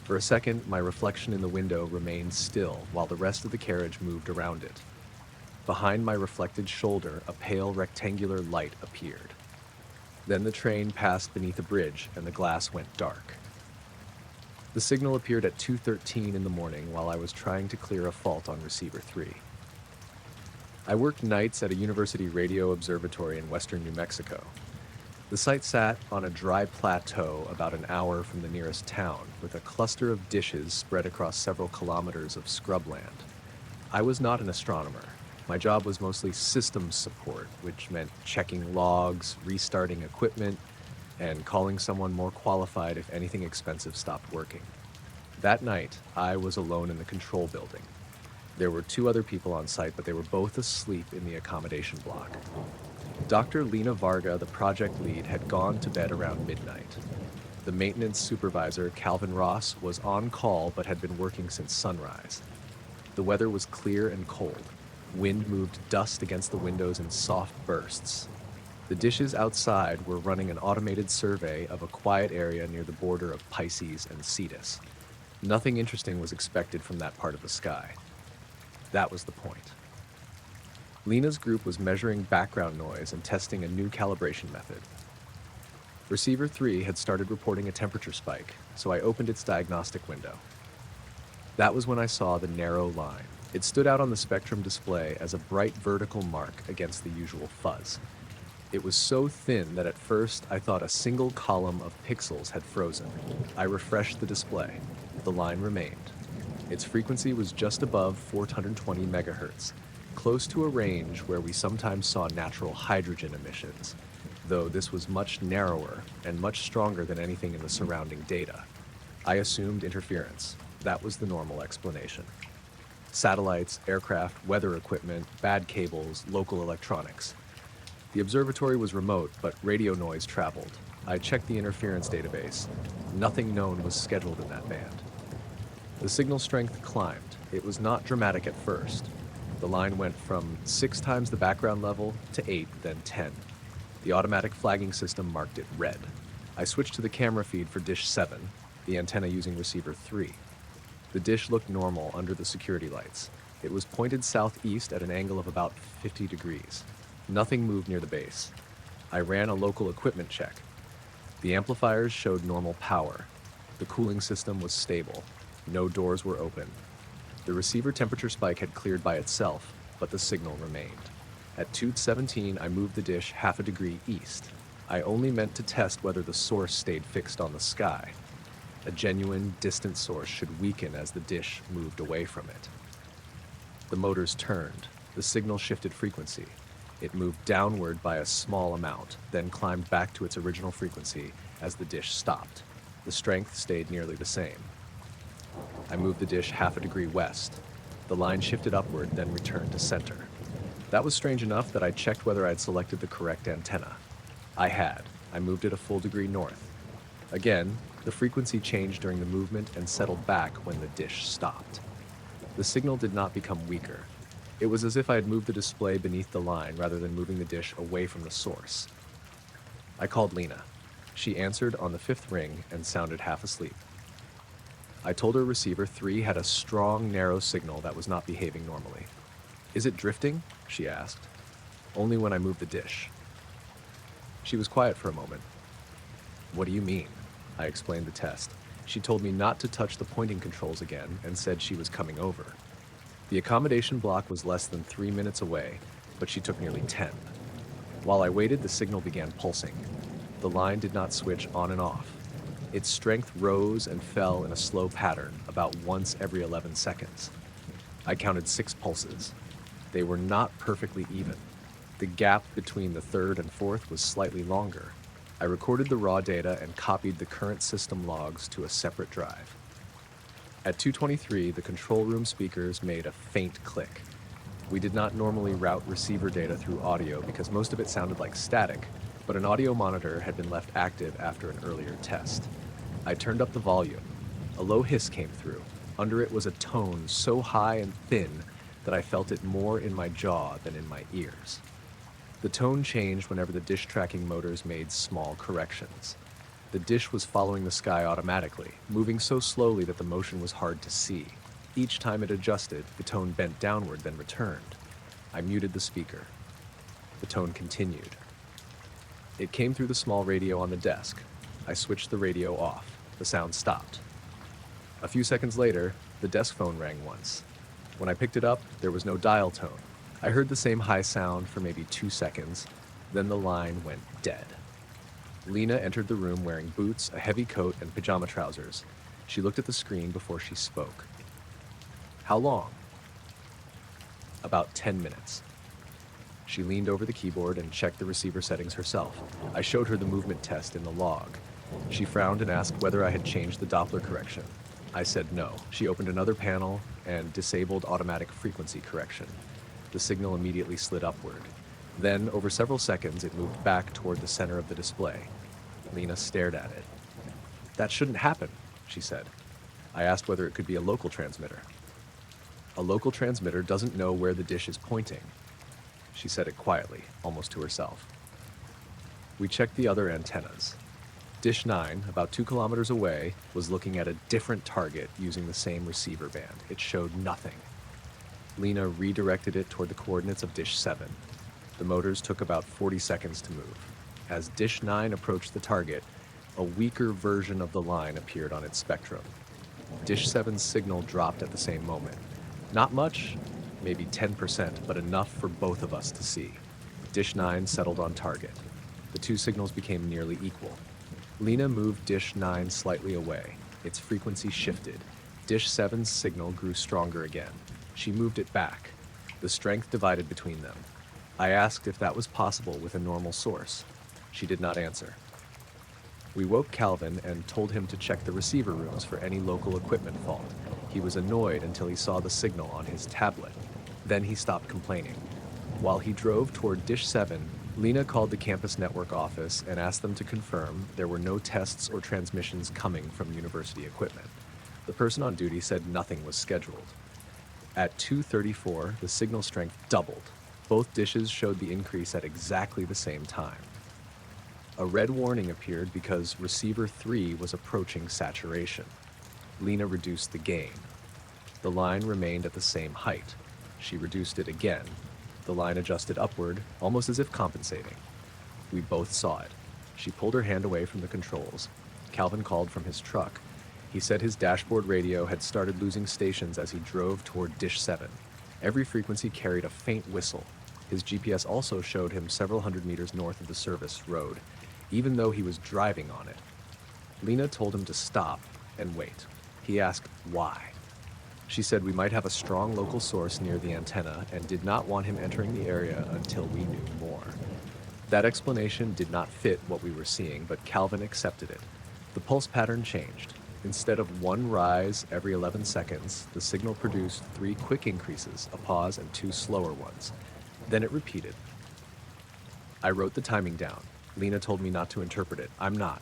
For a second, my reflection in the window remained still while the rest of the carriage moved around it. Behind my reflected shoulder, a pale rectangular light appeared. Then the train passed beneath a bridge and the glass went dark. The signal appeared at 2:13 in the morning while I was trying to clear a fault on receiver 3. I worked nights at a university radio observatory in western New Mexico. The site sat on a dry plateau about an hour from the nearest town, with a cluster of dishes spread across several kilometers of scrubland. I was not an astronomer. My job was mostly systems support, which meant checking logs, restarting equipment, and calling someone more qualified if anything expensive stopped working. That night, I was alone in the control building. There were 2 other people on site, but they were both asleep in the accommodation block. Dr. Lena Varga, the project lead, had gone to bed around midnight. The maintenance supervisor, Calvin Ross, was on call but had been working since sunrise. The weather was clear and cold. Wind moved dust against the windows in soft bursts. The dishes outside were running an automated survey of a quiet area near the border of Pisces and Cetus. Nothing interesting was expected from that part of the sky. That was the point. Lena's group was measuring background noise and testing a new calibration method. Receiver 3 had started reporting a temperature spike, so I opened its diagnostic window. That was when I saw the narrow line. It stood out on the spectrum display as a bright vertical mark against the usual fuzz. It was so thin that at first I thought a single column of pixels had frozen. I refreshed the display. The line remained. Its frequency was just above 420 megahertz, close to a range where we sometimes saw natural hydrogen emissions, though this was much narrower and much stronger than anything in the surrounding data. I assumed interference. That was the normal explanation. Satellites, aircraft, weather equipment, bad cables, local electronics. The observatory was remote, but radio noise traveled. I checked the interference database. Nothing known was scheduled in that band. The signal strength climbed. It was not dramatic at first. The line went from 6 times the background level to 8, then 10. The automatic flagging system marked it red. I switched to the camera feed for dish 7, the antenna using receiver 3. The dish looked normal under the security lights. It was pointed southeast at an angle of about 50 degrees. Nothing moved near the base. I ran a local equipment check. The amplifiers showed normal power. The cooling system was stable. No doors were open. The receiver temperature spike had cleared by itself, but the signal remained. At 2:17, I moved the dish half a degree east. I only meant to test whether the source stayed fixed on the sky. A genuine, distant source should weaken as the dish moved away from it. The motors turned. The signal shifted frequency. It moved downward by a small amount, then climbed back to its original frequency as the dish stopped. The strength stayed nearly the same. I moved the dish half a degree west. The line shifted upward, then returned to center. That was strange enough that I checked whether I had selected the correct antenna. I had. I moved it a full degree north. Again, the frequency changed during the movement and settled back when the dish stopped. The signal did not become weaker. It was as if I had moved the display beneath the line rather than moving the dish away from the source. I called Lena. She answered on the 5th ring and sounded half asleep. I told her receiver 3 had a strong, narrow signal that was not behaving normally. "Is it drifting?" she asked. "Only when I move the dish." She was quiet for a moment. "What do you mean?" I explained the test. She told me not to touch the pointing controls again and said she was coming over. The accommodation block was less than 3 minutes away, but she took nearly 10. While I waited, the signal began pulsing. The line did not switch on and off. Its strength rose and fell in a slow pattern, about once every 11 seconds. I counted 6 pulses. They were not perfectly even. The gap between the 3rd and 4th was slightly longer. I recorded the raw data and copied the current system logs to a separate drive. At 2:23, the control room speakers made a faint click. We did not normally route receiver data through audio because most of it sounded like static, but an audio monitor had been left active after an earlier test. I turned up the volume. A low hiss came through. Under it was a tone so high and thin that I felt it more in my jaw than in my ears. The tone changed whenever the dish tracking motors made small corrections. The dish was following the sky automatically, moving so slowly that the motion was hard to see. Each time it adjusted, the tone bent downward, then returned. I muted the speaker. The tone continued. It came through the small radio on the desk. I switched the radio off. The sound stopped. A few seconds later, the desk phone rang once. When I picked it up, there was no dial tone. I heard the same high sound for maybe 2 seconds, then the line went dead. Lena entered the room wearing boots, a heavy coat, and pajama trousers. She looked at the screen before she spoke. "How long?" "About 10 minutes. She leaned over the keyboard and checked the receiver settings herself. I showed her the movement test in the log. She frowned and asked whether I had changed the Doppler correction. I said no. She opened another panel and disabled automatic frequency correction. The signal immediately slid upward. Then, over several seconds, it moved back toward the center of the display. Lena stared at it. "That shouldn't happen," she said. I asked whether it could be a local transmitter. "A local transmitter doesn't know where the dish is pointing." She said it quietly, almost to herself. We checked the other antennas. Dish 9, about 2 kilometers away, was looking at a different target using the same receiver band. It showed nothing. Lena redirected it toward the coordinates of dish 7. The motors took about 40 seconds to move. As dish 9 approached the target, a weaker version of the line appeared on its spectrum. Dish 7's signal dropped at the same moment. Not much, maybe 10%, but enough for both of us to see. Dish 9 settled on target. The two signals became nearly equal. Lena moved dish 9 slightly away. Its frequency shifted. Dish 7's signal grew stronger again. She moved it back. The strength divided between them. I asked if that was possible with a normal source. She did not answer. We woke Calvin and told him to check the receiver rooms for any local equipment fault. He was annoyed until he saw the signal on his tablet. Then he stopped complaining. While he drove toward dish 7, Lena called the campus network office and asked them to confirm there were no tests or transmissions coming from university equipment. The person on duty said nothing was scheduled. At 2:34, the signal strength doubled. Both dishes showed the increase at exactly the same time. A red warning appeared because receiver 3 was approaching saturation. Lena reduced the gain. The line remained at the same height. She reduced it again. The line adjusted upward, almost as if compensating. We both saw it. She pulled her hand away from the controls. Calvin called from his truck. He said his dashboard radio had started losing stations as he drove toward dish 7. Every frequency carried a faint whistle. His GPS also showed him several hundred meters north of the service road, even though he was driving on it. Lena told him to stop and wait. He asked why. She said we might have a strong local source near the antenna and did not want him entering the area until we knew more. That explanation did not fit what we were seeing, but Calvin accepted it. The pulse pattern changed. Instead of one rise every 11 seconds, the signal produced 3 quick increases, a pause, and 2 slower ones. Then it repeated. I wrote the timing down. Lena told me not to interpret it. I'm not.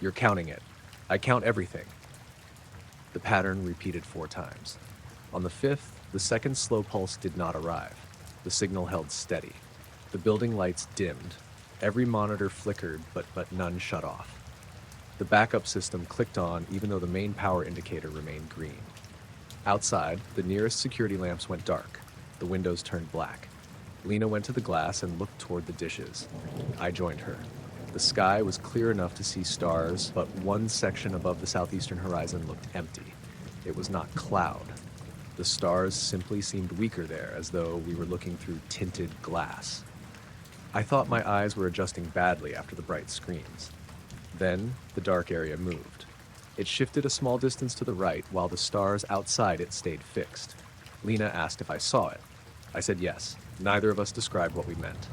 You're counting it. I count everything. The pattern repeated 4 times. On the 5th, the second slow pulse did not arrive. The signal held steady. The building lights dimmed. Every monitor flickered, but none shut off. The backup system clicked on even though the main power indicator remained green. Outside, the nearest security lamps went dark. The windows turned black. Lena went to the glass and looked toward the dishes. I joined her. The sky was clear enough to see stars, but one section above the southeastern horizon looked empty. It was not cloud. The stars simply seemed weaker there, as though we were looking through tinted glass. I thought my eyes were adjusting badly after the bright screens. Then, the dark area moved. It shifted a small distance to the right, while the stars outside it stayed fixed. Lena asked if I saw it. I said yes. Neither of us described what we meant.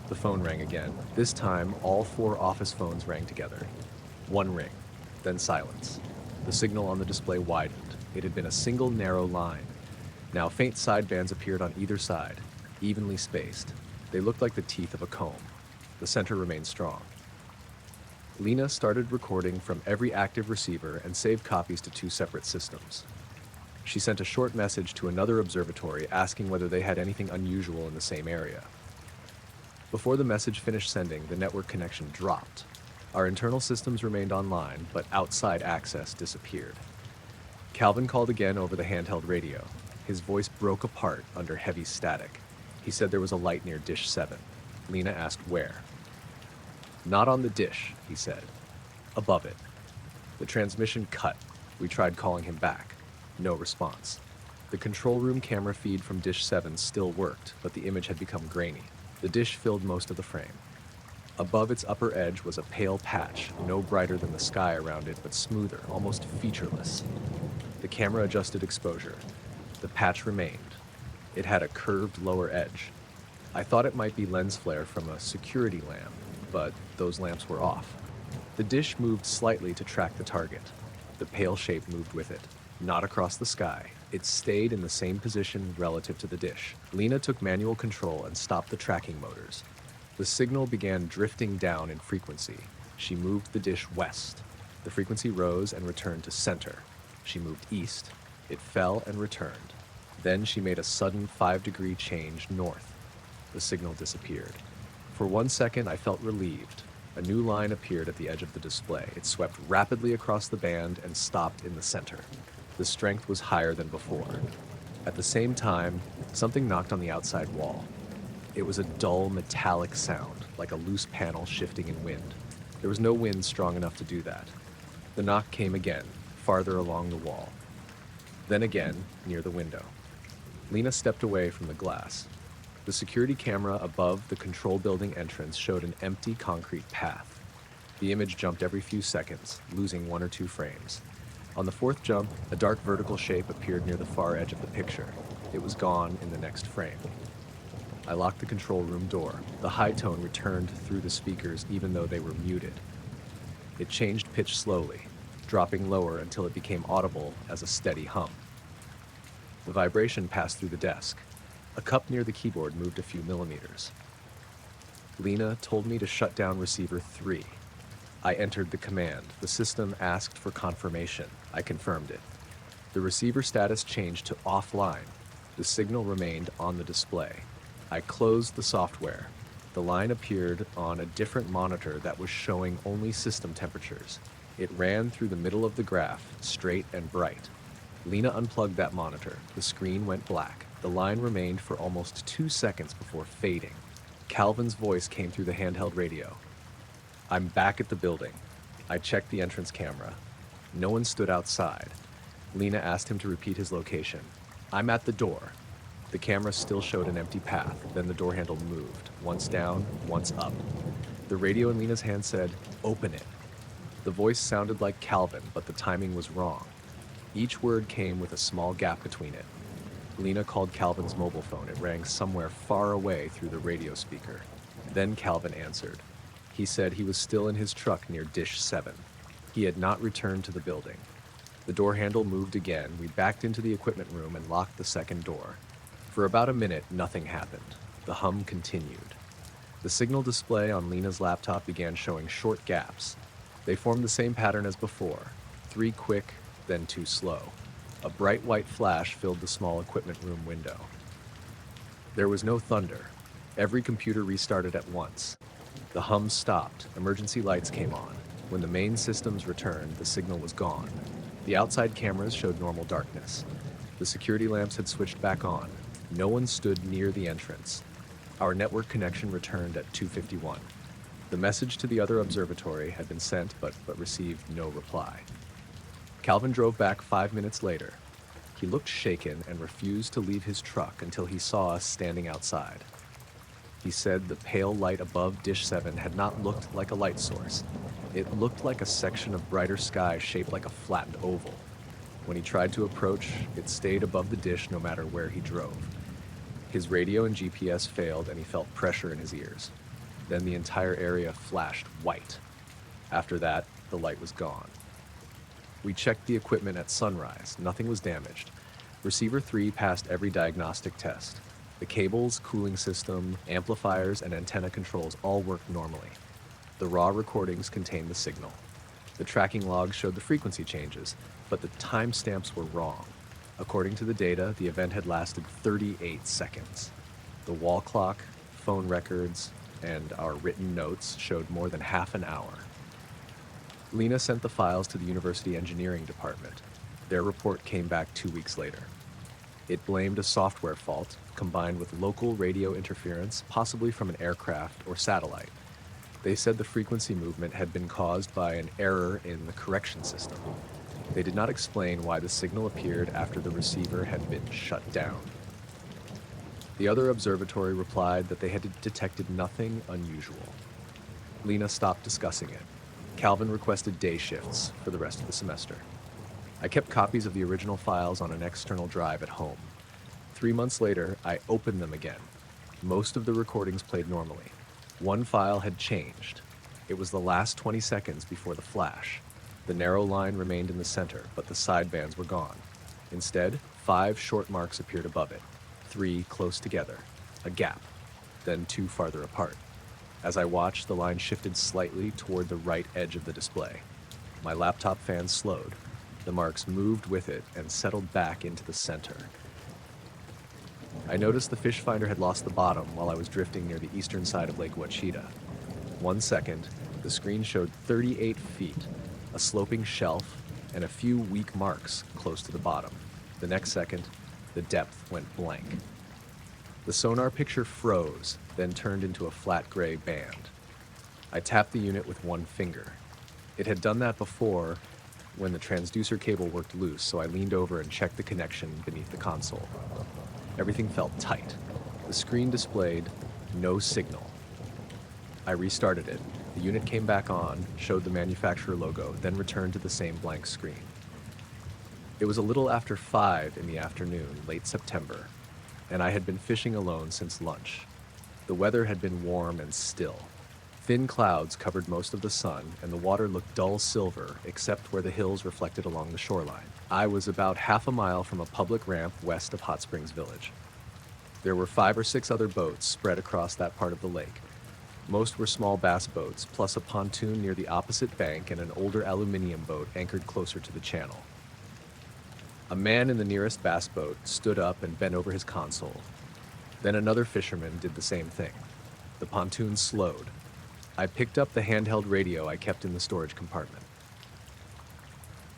The phone rang again. This time, all 4 office phones rang together. One ring, then silence. The signal on the display widened. It had been a single narrow line. Now faint sidebands appeared on either side, evenly spaced. They looked like the teeth of a comb. The center remained strong. Lena started recording from every active receiver and saved copies to 2 separate systems. She sent a short message to another observatory asking whether they had anything unusual in the same area. Before the message finished sending, the network connection dropped. Our internal systems remained online, but outside access disappeared. Calvin called again over the handheld radio. His voice broke apart under heavy static. He said there was a light near dish 7. Lena asked where. Not on the dish, he said. Above it. The transmission cut. We tried calling him back. No response. The control room camera feed from dish 7 still worked, but the image had become grainy. The dish filled most of the frame. Above its upper edge was a pale patch, no brighter than the sky around it, but smoother, almost featureless. The camera adjusted exposure. The patch remained. It had a curved lower edge. I thought it might be lens flare from a security lamp, but those lamps were off. The dish moved slightly to track the target. The pale shape moved with it, not across the sky. It stayed in the same position relative to the dish. Lena took manual control and stopped the tracking motors. The signal began drifting down in frequency. She moved the dish west. The frequency rose and returned to center. She moved east. It fell and returned. Then she made a sudden 5-degree change north. The signal disappeared. For 1 second, I felt relieved. A new line appeared at the edge of the display. It swept rapidly across the band and stopped in the center. The strength was higher than before. At the same time, something knocked on the outside wall. It was a dull metallic sound, like a loose panel shifting in wind. There was no wind strong enough to do that. The knock came again, farther along the wall. Then again, near the window. Lena stepped away from the glass. The security camera above the control building entrance showed an empty concrete path. The image jumped every few seconds, losing 1 or 2 frames. On the 4th jump, a dark vertical shape appeared near the far edge of the picture. It was gone in the next frame. I locked the control room door. The high tone returned through the speakers even though they were muted. It changed pitch slowly, dropping lower until it became audible as a steady hum. The vibration passed through the desk. A cup near the keyboard moved a few millimeters. Lena told me to shut down receiver 3. I entered the command. The system asked for confirmation. I confirmed it. The receiver status changed to offline. The signal remained on the display. I closed the software. The line appeared on a different monitor that was showing only system temperatures. It ran through the middle of the graph, straight and bright. Lena unplugged that monitor. The screen went black. The line remained for almost 2 seconds before fading. Calvin's voice came through the handheld radio. "I'm back at the building." I checked the entrance camera. No one stood outside. Lena asked him to repeat his location. "I'm at the door." The camera still showed an empty path. Then the door handle moved, once down, once up. The radio in Lena's hand said, "Open it." The voice sounded like Calvin, but the timing was wrong. Each word came with a small gap between it. Lena called Calvin's mobile phone. It rang somewhere far away through the radio speaker. Then Calvin answered. He said he was still in his truck near Dish 7. He had not returned to the building. The door handle moved again. We backed into the equipment room and locked the second door. For about a minute, nothing happened. The hum continued. The signal display on Lena's laptop began showing short gaps. They formed the same pattern as before, 3 quick, then 2 slow. A bright white flash filled the small equipment room window. There was no thunder. Every computer restarted at once. The hum stopped. Emergency lights came on. When the main systems returned, the signal was gone. The outside cameras showed normal darkness. The security lamps had switched back on. No one stood near the entrance. Our network connection returned at 2:51. The message to the other observatory had been sent but received no reply. Calvin drove back 5 minutes later. He looked shaken and refused to leave his truck until he saw us standing outside. He said the pale light above Dish 7 had not looked like a light source. It looked like a section of brighter sky shaped like a flattened oval. When he tried to approach, it stayed above the dish no matter where he drove. His radio and GPS failed and he felt pressure in his ears. Then the entire area flashed white. After that, the light was gone. We checked the equipment at sunrise. Nothing was damaged. Receiver 3 passed every diagnostic test. The cables, cooling system, amplifiers, and antenna controls all worked normally. The raw recordings contained the signal. The tracking logs showed the frequency changes, but the timestamps were wrong. According to the data, the event had lasted 38 seconds. The wall clock, phone records, and our written notes showed more than half an hour. Lena sent the files to the university engineering department. Their report came back 2 weeks later. It blamed a software fault combined with local radio interference, possibly from an aircraft or satellite. They said the frequency movement had been caused by an error in the correction system. They did not explain why the signal appeared after the receiver had been shut down. The other observatory replied that they had detected nothing unusual. Lena stopped discussing it. Calvin requested day shifts for the rest of the semester. I kept copies of the original files on an external drive at home. 3 months later, I opened them again. Most of the recordings played normally. One file had changed. It was the last 20 seconds before the flash. The narrow line remained in the center, but the sidebands were gone. Instead, 5 short marks appeared above it, 3 close together, a gap, then 2 farther apart. As I watched, the line shifted slightly toward the right edge of the display. My laptop fan slowed. The marks moved with it and settled back into the center. I noticed the fish finder had lost the bottom while I was drifting near the eastern side of Lake Ouachita. 1 second, the screen showed 38 feet, a sloping shelf, and a few weak marks close to the bottom. The next second, The depth went blank. The sonar picture froze, then turned into a flat gray band. I tapped the unit with one finger. It had done that before when the transducer cable worked loose, so I leaned over and checked the connection beneath the console. Everything felt tight. The screen displayed no signal. I restarted it. The unit came back on, showed the manufacturer logo, then returned to the same blank screen. It was a little after 5 in the afternoon, late September, and I had been fishing alone since lunch. The weather had been warm and still. Thin clouds covered most of the sun, and the water looked dull silver except where the hills reflected along the shoreline. I was about half a mile from a public ramp west of Hot Springs Village. There were 5 or 6 other boats spread across that part of the lake. Most were small bass boats, plus a pontoon near the opposite bank and an older aluminum boat anchored closer to the channel. A man in the nearest bass boat stood up and bent over his console. Then another fisherman did the same thing. The pontoon slowed. I picked up the handheld radio I kept in the storage compartment.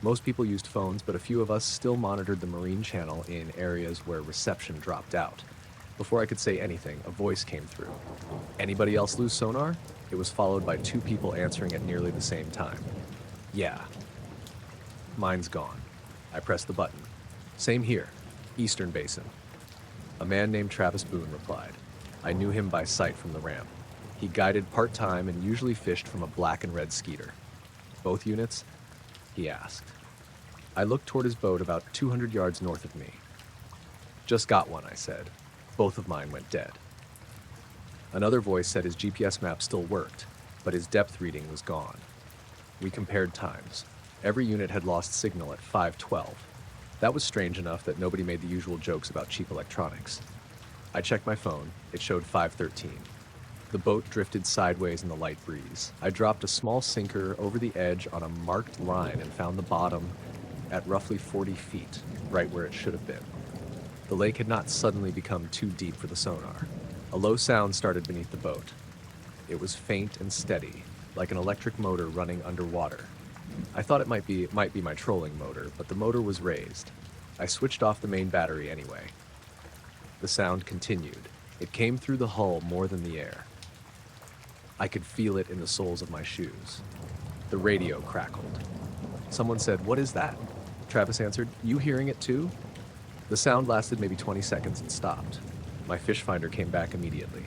Most people used phones, but a few of us still monitored the marine channel in areas where reception dropped out. Before I could say anything, a voice came through. "Anybody else lose sonar?" It was followed by 2 people answering at nearly the same time. "Yeah." "Mine's gone." I pressed the button. "Same here. Eastern Basin." A man named Travis Boone replied. I knew him by sight from the ramp. He guided part-time and usually fished from a black and red skeeter. "Both units?" he asked. I looked toward his boat about 200 yards north of me. "Just got one," I said. "Both of mine went dead." Another voice said his GPS map still worked, but his depth reading was gone. We compared times. Every unit had lost signal at 5:12. That was strange enough that nobody made the usual jokes about cheap electronics. I checked my phone. It showed 5:13. The boat drifted sideways in the light breeze. I dropped a small sinker over the edge on a marked line and found the bottom at roughly 40 feet, right where it should have been. The lake had not suddenly become too deep for the sonar. A low sound started beneath the boat. It was faint and steady, like an electric motor running underwater. I thought it might be my trolling motor, but the motor was raised. I switched off the main battery anyway. The sound continued. It came through the hull more than the air. I could feel it in the soles of my shoes. The radio crackled. Someone said, "What is that?" Travis answered, "You hearing it too?" The sound lasted maybe 20 seconds and stopped. My fish finder came back immediately.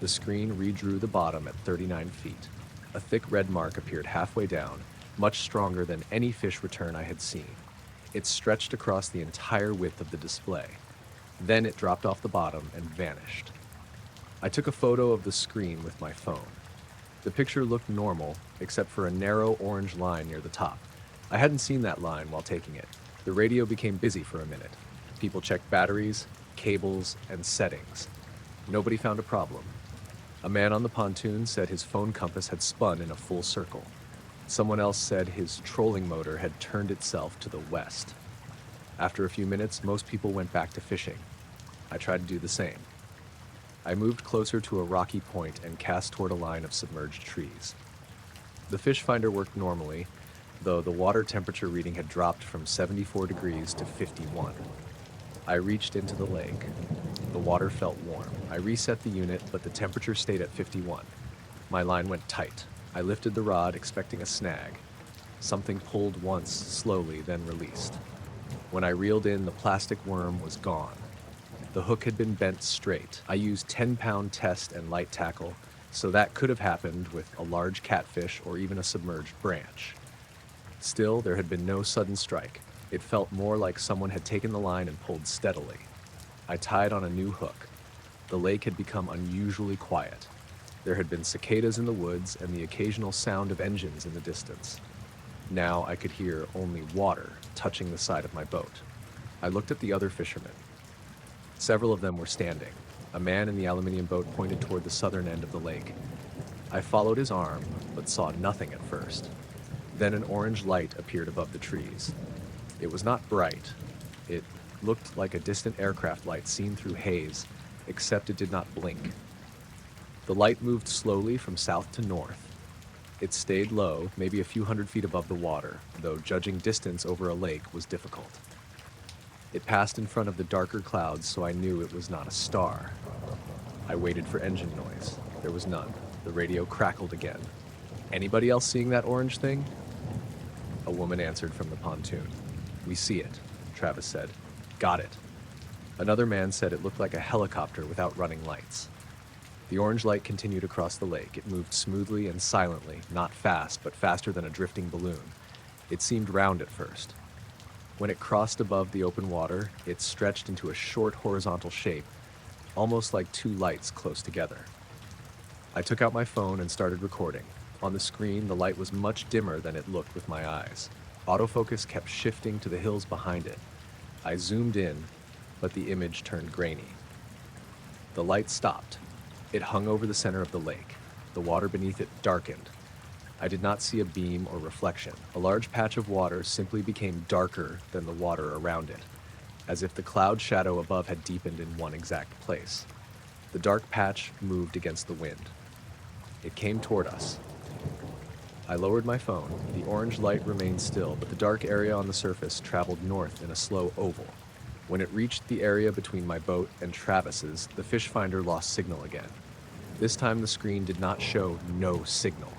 The screen redrew the bottom at 39 feet. A thick red mark appeared halfway down, much stronger than any fish return I had seen. It stretched across the entire width of the display. Then it dropped off the bottom and vanished. I took a photo of the screen with my phone. The picture looked normal, except for a narrow orange line near the top. I hadn't seen that line while taking it. The radio became busy for a minute. People checked batteries, cables, and settings. Nobody found a problem. A man on the pontoon said his phone compass had spun in a full circle. Someone else said his trolling motor had turned itself to the west. After a few minutes, most people went back to fishing. I tried to do the same. I moved closer to a rocky point and cast toward a line of submerged trees. The fish finder worked normally, though the water temperature reading had dropped from 74 degrees to 51. I reached into the lake. The water felt warm. I reset the unit, but the temperature stayed at 51. My line went tight. I lifted the rod, expecting a snag. Something pulled once, slowly, then released. When I reeled in, the plastic worm was gone. The hook had been bent straight. I used 10-pound test and light tackle, so that could have happened with a large catfish or even a submerged branch. Still, there had been no sudden strike. It felt more like someone had taken the line and pulled steadily. I tied on a new hook. The lake had become unusually quiet. There had been cicadas in the woods and the occasional sound of engines in the distance. Now I could hear only water touching the side of my boat. I looked at the other fishermen. Several of them were standing. A man in the aluminum boat pointed toward the southern end of the lake. I followed his arm, but saw nothing at first. Then an orange light appeared above the trees. It was not bright. It looked like a distant aircraft light seen through haze, except it did not blink. The light moved slowly from south to north. It stayed low, maybe a few hundred feet above the water, though judging distance over a lake was difficult. It passed in front of the darker clouds, so I knew it was not a star. I waited for engine noise. There was none. The radio crackled again. Anybody else seeing that orange thing? A woman answered from the pontoon. We see it, Travis said. Got it. Another man said it looked like a helicopter without running lights. The orange light continued across the lake. It moved smoothly and silently, not fast, but faster than a drifting balloon. It seemed round at first. When it crossed above the open water, it stretched into a short horizontal shape, almost like two lights close together. I took out my phone and started recording. On the screen, the light was much dimmer than it looked with my eyes. Autofocus kept shifting to the hills behind it. I zoomed in, but the image turned grainy. The light stopped. It hung over the center of the lake. The water beneath it darkened. I did not see a beam or reflection. A large patch of water simply became darker than the water around it, as if the cloud shadow above had deepened in one exact place. The dark patch moved against the wind. It came toward us. I lowered my phone. The orange light remained still, but the dark area on the surface traveled north in a slow oval. When it reached the area between my boat and Travis's, the fish finder lost signal again. This time the screen did not show no signal.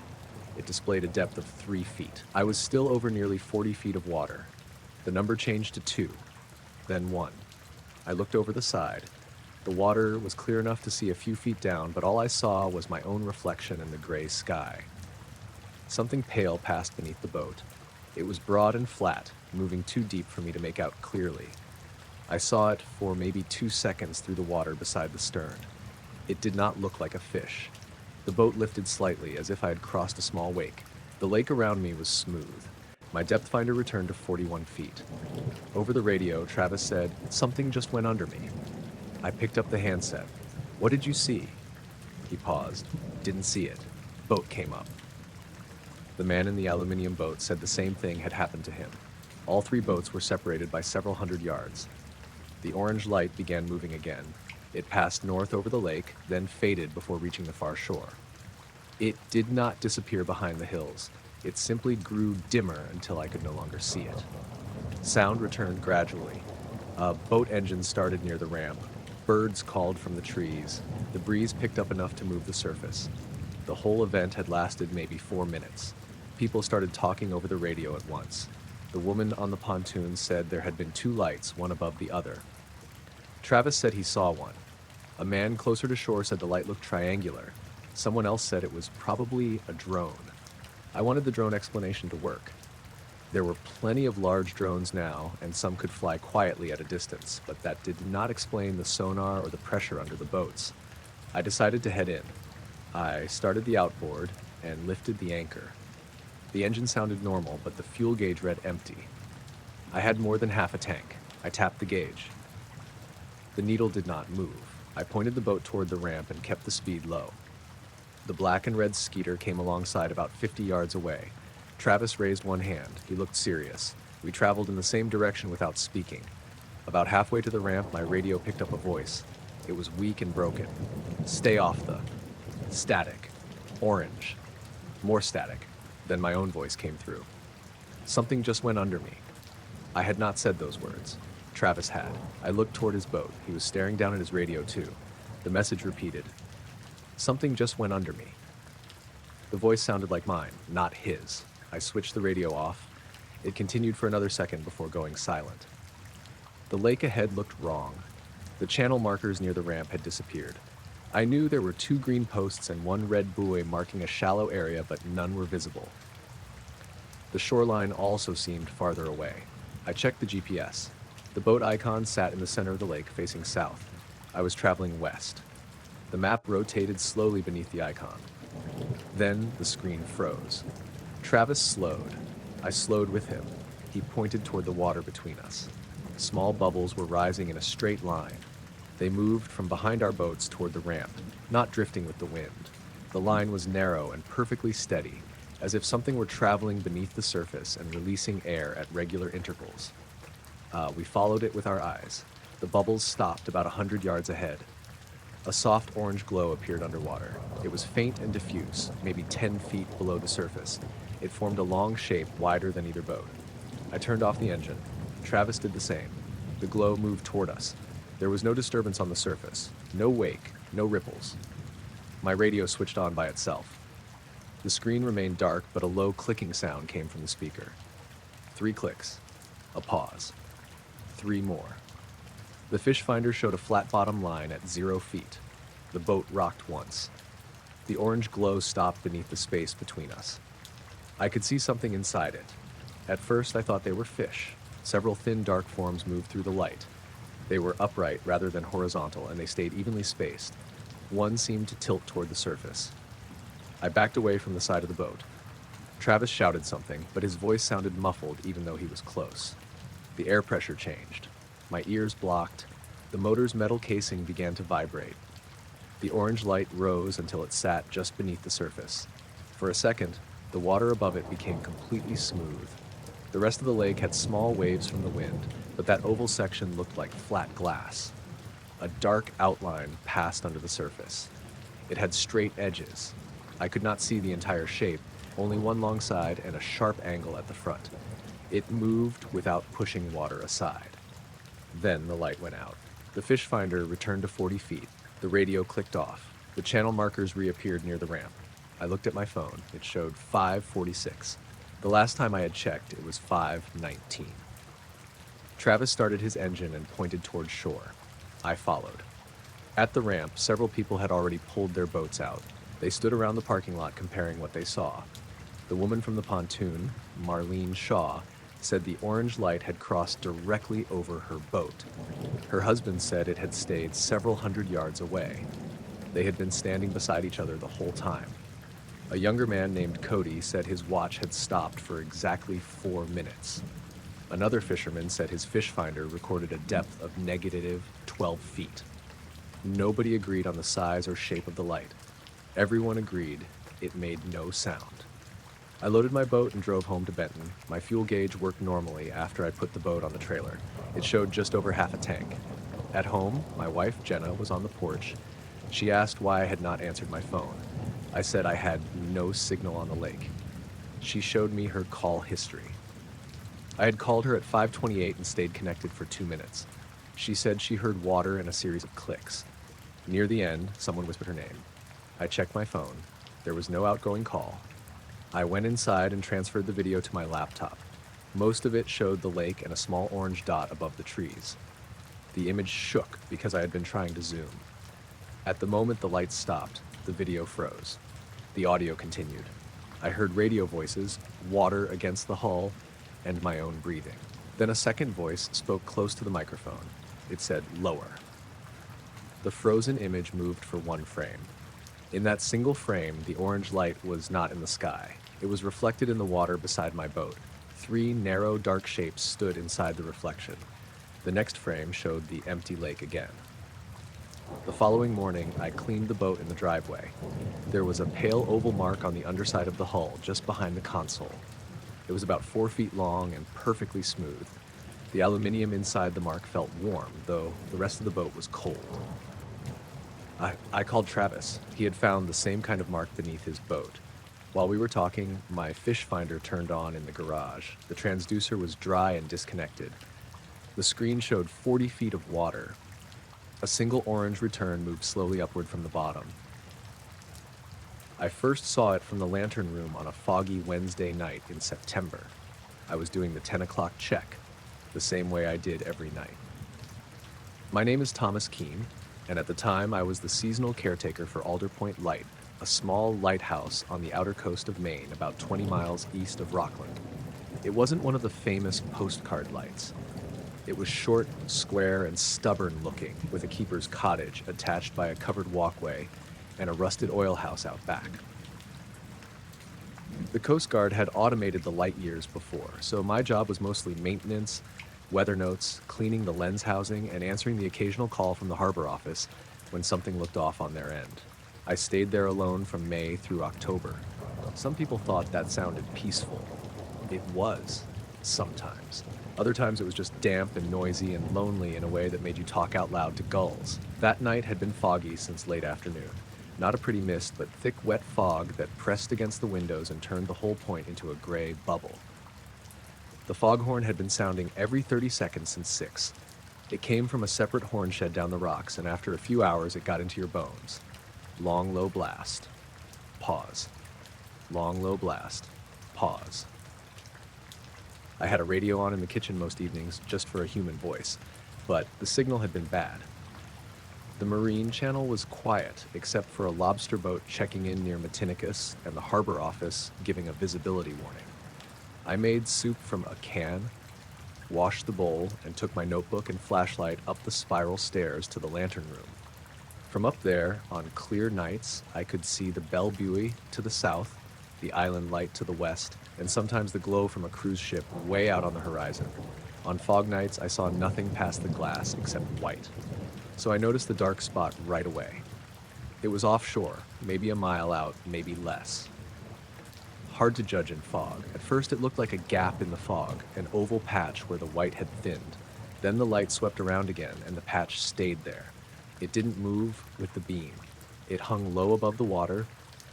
It displayed a depth of 3 feet. I was still over nearly 40 feet of water. The number changed to 2, then 1. I looked over the side. The water was clear enough to see a few feet down, but all I saw was my own reflection in the gray sky. Something pale passed beneath the boat. It was broad and flat, moving too deep for me to make out clearly. I saw it for maybe 2 seconds through the water beside the stern. It did not look like a fish. The boat lifted slightly, as if I had crossed a small wake. The lake around me was smooth. My depth finder returned to 41 feet. Over the radio, Travis said, "Something just went under me." I picked up the handset. "What did you see?" He paused. "Didn't see it. Boat came up." The man in the aluminum boat said the same thing had happened to him. All 3 boats were separated by several hundred yards. The orange light began moving again. It passed north over the lake, then faded before reaching the far shore. It did not disappear behind the hills. It simply grew dimmer until I could no longer see it. Sound returned gradually. A boat engine started near the ramp. Birds called from the trees. The breeze picked up enough to move the surface. The whole event had lasted maybe 4 minutes. People started talking over the radio at once. The woman on the pontoon said there had been 2 lights, one above the other. Travis said he saw one. A man closer to shore said the light looked triangular. Someone else said it was probably a drone. I wanted the drone explanation to work. There were plenty of large drones now, and some could fly quietly at a distance, but that did not explain the sonar or the pressure under the boats. I decided to head in. I started the outboard and lifted the anchor. The engine sounded normal, but the fuel gauge read empty. I had more than half a tank. I tapped the gauge. The needle did not move. I pointed the boat toward the ramp and kept the speed low. The black and red Skeeter came alongside about 50 yards away. Travis raised one hand. He looked serious. We traveled in the same direction without speaking. About halfway to the ramp, my radio picked up a voice. It was weak and broken. "Stay off the..." Static. Orange. More static. Then my own voice came through. "Something just went under me." I had not said those words. Travis had. I looked toward his boat. He was staring down at his radio too. The message repeated. "Something just went under me." The voice sounded like mine, not his. I switched the radio off. It continued for another second before going silent. The lake ahead looked wrong. The channel markers near the ramp had disappeared. I knew there were 2 green posts and 1 red buoy marking a shallow area, but none were visible. The shoreline also seemed farther away. I checked the GPS. The boat icon sat in the center of the lake, facing south. I was traveling west. The map rotated slowly beneath the icon. Then the screen froze. Travis slowed. I slowed with him. He pointed toward the water between us. Small bubbles were rising in a straight line. They moved from behind our boats toward the ramp, not drifting with the wind. The line was narrow and perfectly steady, as if something were traveling beneath the surface and releasing air at regular intervals. We followed it with our eyes. The bubbles stopped about 100 yards ahead. A soft orange glow appeared underwater. It was faint and diffuse, maybe 10 feet below the surface. It formed a long shape wider than either boat. I turned off the engine. Travis did the same. The glow moved toward us. There was no disturbance on the surface, no wake, no ripples. My radio switched on by itself. The screen remained dark, but a low clicking sound came from the speaker. 3 clicks. A pause. 3 more. The fish finder showed a flat bottom line at 0 feet. The boat rocked once. The orange glow stopped beneath the space between us. I could see something inside it. At first, I thought they were fish. Several thin, dark forms moved through the light. They were upright rather than horizontal, and they stayed evenly spaced. One seemed to tilt toward the surface. I backed away from the side of the boat. Travis shouted something, but his voice sounded muffled even though he was close. The air pressure changed. My ears blocked. The motor's metal casing began to vibrate. The orange light rose until it sat just beneath the surface. For a second, the water above it became completely smooth. The rest of the lake had small waves from the wind, but that oval section looked like flat glass. A dark outline passed under the surface. It had straight edges. I could not see the entire shape, only one long side and a sharp angle at the front. It moved without pushing water aside. Then the light went out. The fish finder returned to 40 feet. The radio clicked off. The channel markers reappeared near the ramp. I looked at my phone. It showed 5:46. The last time I had checked, it was 5:19. Travis started his engine and pointed toward shore. I followed. At the ramp, several people had already pulled their boats out. They stood around the parking lot comparing what they saw. The woman from the pontoon, Marlene Shaw, said the orange light had crossed directly over her boat. Her husband said it had stayed several hundred yards away. They had been standing beside each other the whole time. A younger man named Cody said his watch had stopped for exactly 4 minutes. Another fisherman said his fish finder recorded a depth of negative 12 feet. Nobody agreed on the size or shape of the light. Everyone agreed it made no sound. I loaded my boat and drove home to Benton. My fuel gauge worked normally after I put the boat on the trailer. It showed just over half a tank. At home, my wife, Jenna, was on the porch. She asked why I had not answered my phone. I said I had no signal on the lake. She showed me her call history. I had called her at 5:28 and stayed connected for 2 minutes. She said she heard water and a series of clicks. Near the end, someone whispered her name. I checked my phone. There was no outgoing call. I went inside and transferred the video to my laptop. Most of it showed the lake and a small orange dot above the trees. The image shook because I had been trying to zoom. At the moment the lights stopped, the video froze. The audio continued. I heard radio voices, water against the hull, and my own breathing. Then a second voice spoke close to the microphone. It said, "Lower." The frozen image moved for 1 frame. In that single frame, the orange light was not in the sky. It was reflected in the water beside my boat. 3 narrow, dark shapes stood inside the reflection. The next frame showed the empty lake again. The following morning, I cleaned the boat in the driveway. There was a pale oval mark on the underside of the hull, just behind the console. It was about 4 feet long and perfectly smooth. The aluminium inside the mark felt warm, though the rest of the boat was cold. I called Travis. He had found the same kind of mark beneath his boat. While we were talking, my fish finder turned on in the garage. The transducer was dry and disconnected. The screen showed 40 feet of water. A single orange return moved slowly upward from the bottom. I first saw it from the lantern room on a foggy Wednesday night in September. I was doing the 10 o'clock check, the same way I did every night. My name is Thomas Keene, and at the time I was the seasonal caretaker for Alder Point Light, a small lighthouse on the outer coast of Maine, about 20 miles east of Rockland. It wasn't one of the famous postcard lights. It was short, square, and stubborn looking, with a keeper's cottage attached by a covered walkway and a rusted oil house out back. The Coast Guard had automated the light years before, so my job was mostly maintenance, weather notes, cleaning the lens housing, and answering the occasional call from the harbor office when something looked off on their end. I stayed there alone from May through October. Some people thought that sounded peaceful. It was, sometimes. Other times it was just damp and noisy and lonely in a way that made you talk out loud to gulls. That night had been foggy since late afternoon. Not a pretty mist, but thick, wet fog that pressed against the windows and turned the whole point into a gray bubble. The foghorn had been sounding every 30 seconds since 6. It came from a separate horn shed down the rocks, and after a few hours, it got into your bones. Long, low blast. Pause. Long, low blast. Pause. I had a radio on in the kitchen most evenings, just for a human voice, but the signal had been bad. The marine channel was quiet, except for a lobster boat checking in near Matinicus and the harbor office giving a visibility warning. I made soup from a can, washed the bowl, and took my notebook and flashlight up the spiral stairs to the lantern room. From up there, on clear nights, I could see the Belle Buoy to the south, the island light to the west, and sometimes the glow from a cruise ship way out on the horizon. On fog nights, I saw nothing past the glass except white. So I noticed the dark spot right away. It was offshore, maybe a mile out, maybe less. Hard to judge in fog. At first it looked like a gap in the fog, an oval patch where the white had thinned. Then the light swept around again, and the patch stayed there. It didn't move with the beam. It hung low above the water,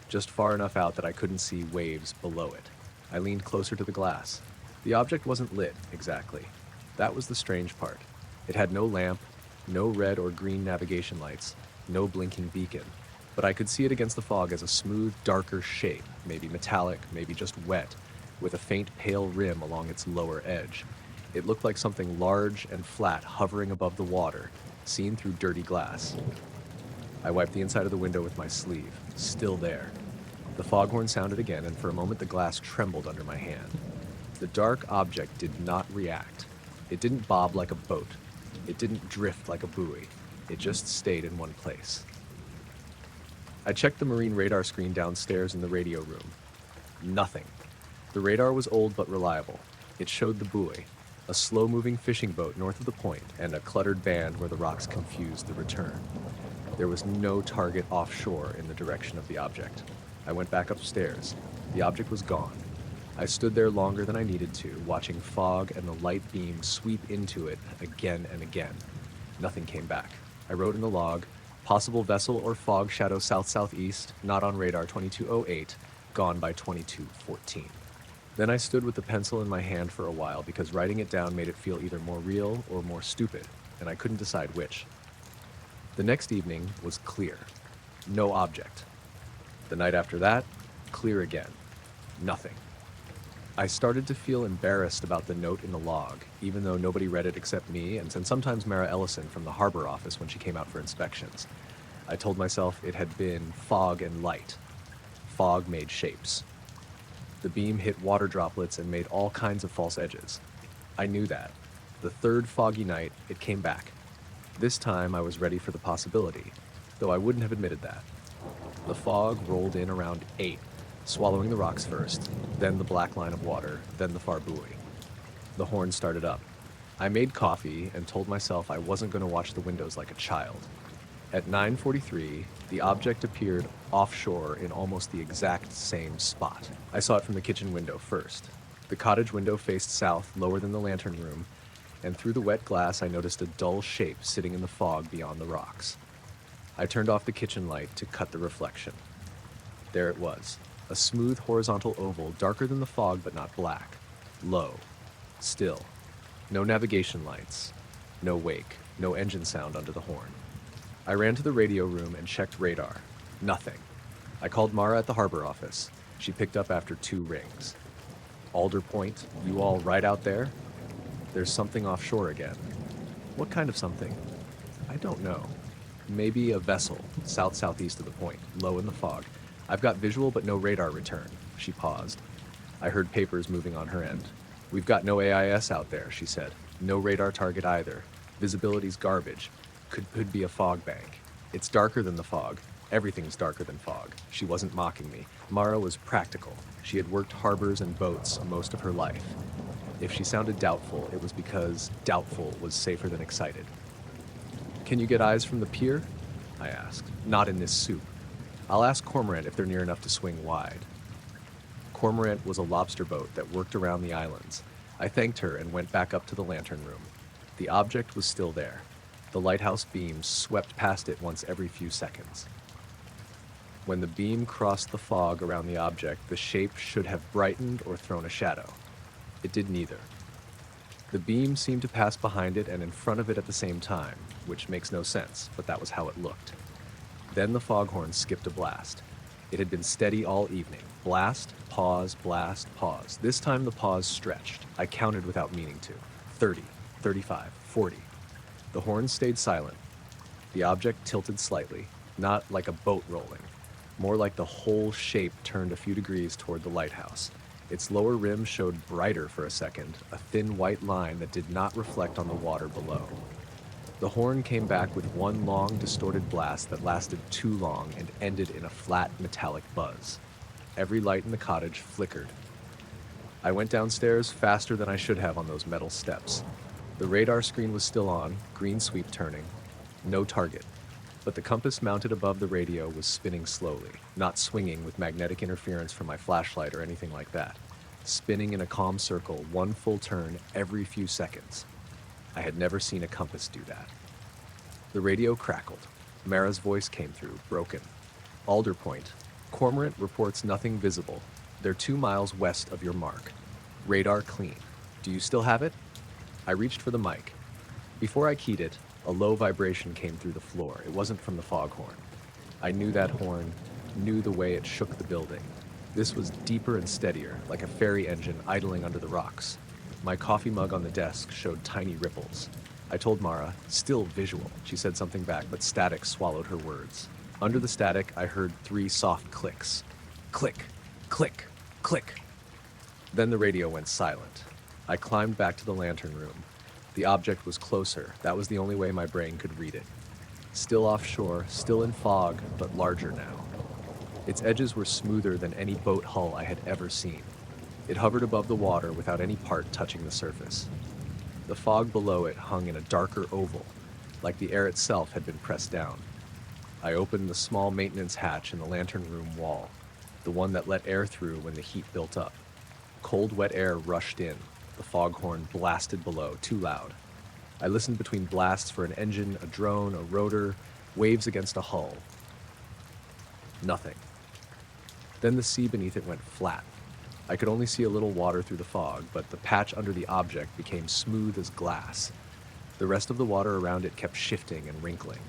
just far enough out that I couldn't see waves below it. I leaned closer to the glass. The object wasn't lit, exactly. That was the strange part. It had no lamp, no red or green navigation lights, no blinking beacon, but I could see it against the fog as a smooth, darker shape, maybe metallic, maybe just wet, with a faint pale rim along its lower edge. It looked like something large and flat hovering above the water, seen through dirty glass. I wiped the inside of the window with my sleeve, still there. The foghorn sounded again, and for a moment the glass trembled under my hand. The dark object did not react. It didn't bob like a boat. It didn't drift like a buoy. It just stayed in one place. I checked the marine radar screen downstairs in the radio room. Nothing. The radar was old but reliable. It showed the buoy, a slow-moving fishing boat north of the point, and a cluttered band where the rocks confused the return. There was no target offshore in the direction of the object. I went back upstairs. The object was gone. I stood there longer than I needed to, watching fog and the light beam sweep into it again and again. Nothing came back. I wrote in the log, possible vessel or fog shadow south-southeast, not on radar 2208, gone by 2214. Then I stood with the pencil in my hand for a while because writing it down made it feel either more real or more stupid, and I couldn't decide which. The next evening was clear. No object. The night after that, clear again. Nothing. I started to feel embarrassed about the note in the log, even though nobody read it except me and sometimes Mara Ellison from the harbor office when she came out for inspections. I told myself it had been fog and light. Fog made shapes. The beam hit water droplets and made all kinds of false edges. I knew that. The third foggy night, it came back. This time I was ready for the possibility, though I wouldn't have admitted that. The fog rolled in around 8, swallowing the rocks first, then the black line of water, then the far buoy. The horn started up. I made coffee and told myself I wasn't going to watch the windows like a child. At 9:43, the object appeared offshore in almost the exact same spot. I saw it from the kitchen window first. The cottage window faced south, lower than the lantern room, and through the wet glass I noticed a dull shape sitting in the fog beyond the rocks. I turned off the kitchen light to cut the reflection. There it was, a smooth horizontal oval, darker than the fog but not black. Low. Still. No navigation lights. No wake. No engine sound under the horn. I ran to the radio room and checked radar. Nothing. I called Mara at the harbor office. She picked up after 2 rings. Alder Point, you all right out there? There's something offshore again. What kind of something? I don't know. Maybe a vessel, south-southeast of the point, low in the fog. I've got visual but no radar return. She paused. I heard papers moving on her end. We've got no AIS out there, she said. No radar target either. Visibility's garbage. Could be a fog bank. It's darker than the fog. Everything's darker than fog. She wasn't mocking me. Mara was practical. She had worked harbors and boats most of her life. If she sounded doubtful, it was because doubtful was safer than excited. Can you get eyes from the pier? I asked. Not in this soup. I'll ask Cormorant if they're near enough to swing wide. Cormorant was a lobster boat that worked around the islands. I thanked her and went back up to the lantern room. The object was still there. The lighthouse beams swept past it once every few seconds. When the beam crossed the fog around the object, the shape should have brightened or thrown a shadow. It did neither. The beam seemed to pass behind it and in front of it at the same time, which makes no sense, but that was how it looked. Then the foghorn skipped a blast. It had been steady all evening. Blast, pause, blast, pause. This time the pause stretched. I counted without meaning to. 30, 35, 40. The horn stayed silent. The object tilted slightly, not like a boat rolling, more like the whole shape turned a few degrees toward the lighthouse. Its lower rim showed brighter for a second, a thin white line that did not reflect on the water below. The horn came back with one long, distorted blast that lasted too long and ended in a flat, metallic buzz. Every light in the cottage flickered. I went downstairs faster than I should have on those metal steps. The radar screen was still on, green sweep turning. No target. But the compass mounted above the radio was spinning slowly, not swinging with magnetic interference from my flashlight or anything like that. Spinning in a calm circle, one full turn every few seconds. I had never seen a compass do that. The radio crackled. Mara's voice came through, broken. Alder Point. Cormorant reports nothing visible. They're 2 miles west of your mark. Radar clean. Do you still have it? I reached for the mic. Before I keyed it, a low vibration came through the floor. It wasn't from the foghorn. I knew that horn, knew the way it shook the building. This was deeper and steadier, like a ferry engine idling under the rocks. My coffee mug on the desk showed tiny ripples. I told Mara, still visual. She said something back, but static swallowed her words. Under the static, I heard 3 soft clicks. Click, click, click. Then the radio went silent. I climbed back to the lantern room. The object was closer. That was the only way my brain could read it. Still offshore, still in fog, but larger now. Its edges were smoother than any boat hull I had ever seen. It hovered above the water without any part touching the surface. The fog below it hung in a darker oval, like the air itself had been pressed down. I opened the small maintenance hatch in the lantern room wall, the one that let air through when the heat built up. Cold, wet air rushed in. The foghorn blasted below, too loud. I listened between blasts for an engine, a drone, a rotor, waves against a hull. Nothing. Then the sea beneath it went flat. I could only see a little water through the fog, but the patch under the object became smooth as glass. The rest of the water around it kept shifting and wrinkling.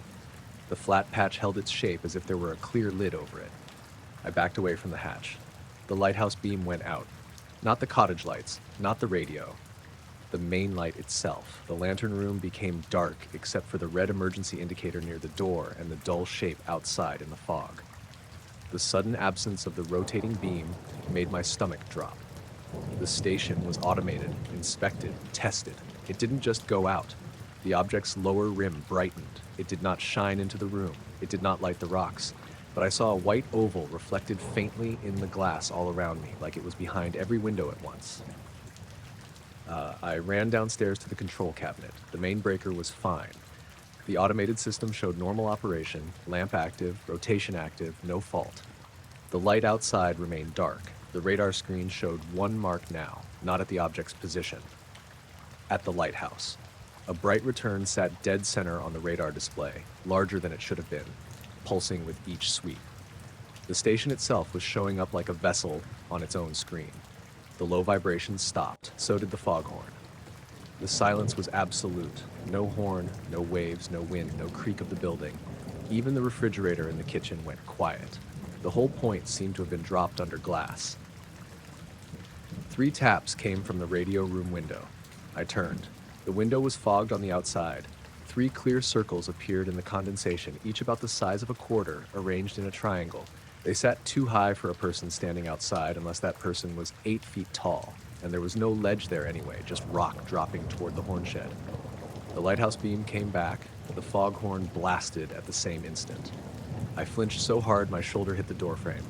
The flat patch held its shape as if there were a clear lid over it. I backed away from the hatch. The lighthouse beam went out. Not the cottage lights, not the radio. The main light itself. The lantern room became dark except for the red emergency indicator near the door and the dull shape outside in the fog. The sudden absence of the rotating beam made my stomach drop. The station was automated, inspected, tested. It didn't just go out. The object's lower rim brightened. It did not shine into the room. It did not light the rocks. But I saw a white oval reflected faintly in the glass all around me, like it was behind every window at once. I ran downstairs to the control cabinet. The main breaker was fine. The automated system showed normal operation, lamp active, rotation active, no fault. The light outside remained dark. The radar screen showed one mark now, not at the object's position. At the lighthouse. A bright return sat dead center on the radar display, larger than it should have been, pulsing with each sweep. The station itself was showing up like a vessel on its own screen. The low vibrations stopped, so did the foghorn. The silence was absolute. No horn, no waves, no wind, no creak of the building. Even the refrigerator in the kitchen went quiet. The whole point seemed to have been dropped under glass. 3 taps came from the radio room window. I turned. The window was fogged on the outside. 3 clear circles appeared in the condensation, each about the size of a quarter, arranged in a triangle. They sat too high for a person standing outside unless that person was 8 feet tall, and there was no ledge there anyway, just rock dropping toward the horn shed. The lighthouse beam came back. The foghorn blasted at the same instant. I flinched so hard my shoulder hit the doorframe.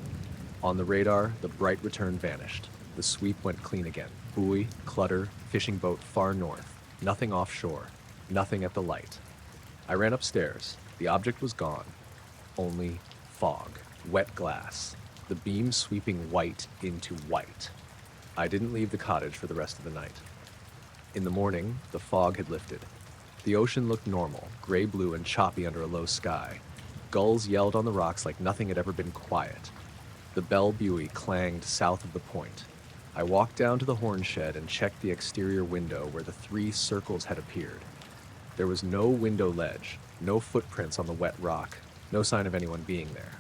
On the radar, the bright return vanished. The sweep went clean again. Buoy, clutter, fishing boat far north. Nothing offshore. Nothing at the light. I ran upstairs. The object was gone. Only fog. Wet glass. The beam sweeping white into white. I didn't leave the cottage for the rest of the night. In the morning, the fog had lifted. The ocean looked normal, gray-blue and choppy under a low sky. Gulls yelled on the rocks like nothing had ever been quiet. The bell buoy clanged south of the point. I walked down to the horn shed and checked the exterior window where the 3 circles had appeared. There was no window ledge, no footprints on the wet rock, no sign of anyone being there.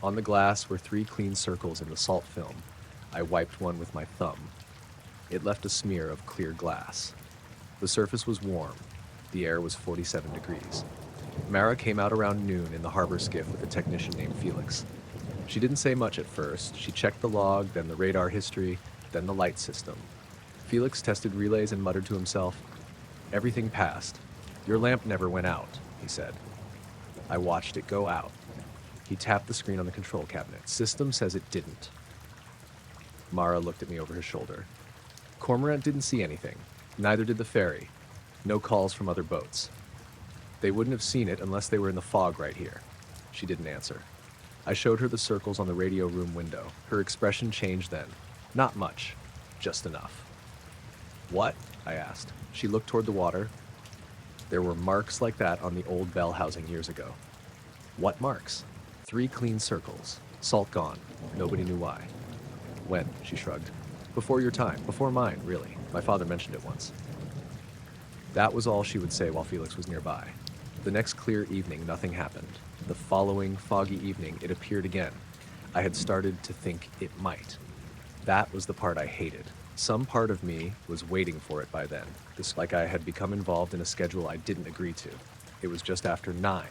On the glass were 3 clean circles in the salt film. I wiped one with my thumb. It left a smear of clear glass. The surface was warm. The air was 47 degrees. Mara came out around noon in the harbor skiff with a technician named Felix. She didn't say much at first. She checked the log, then the radar history, then the light system. Felix tested relays and muttered to himself, "Everything passed. Your lamp never went out," he said. I watched it go out. He tapped the screen on the control cabinet. "System says it didn't." Mara looked at me over his shoulder. "Cormorant didn't see anything. Neither did the ferry. No calls from other boats. They wouldn't have seen it unless they were in the fog right here." She didn't answer. I showed her the circles on the radio room window. Her expression changed then. Not much. Just enough. "What?" I asked. She looked toward the water. There were marks like that on the old bell housing years ago. "What marks?" 3 clean circles. Salt gone. Nobody knew why. "When?" She shrugged. "Before your time. Before mine, really. My father mentioned it once." That was all she would say while Felix was nearby. The next clear evening, nothing happened. The following foggy evening, it appeared again. I had started to think it might. That was the part I hated. Some part of me was waiting for it by then. It's like I had become involved in a schedule I didn't agree to. It was just after 9.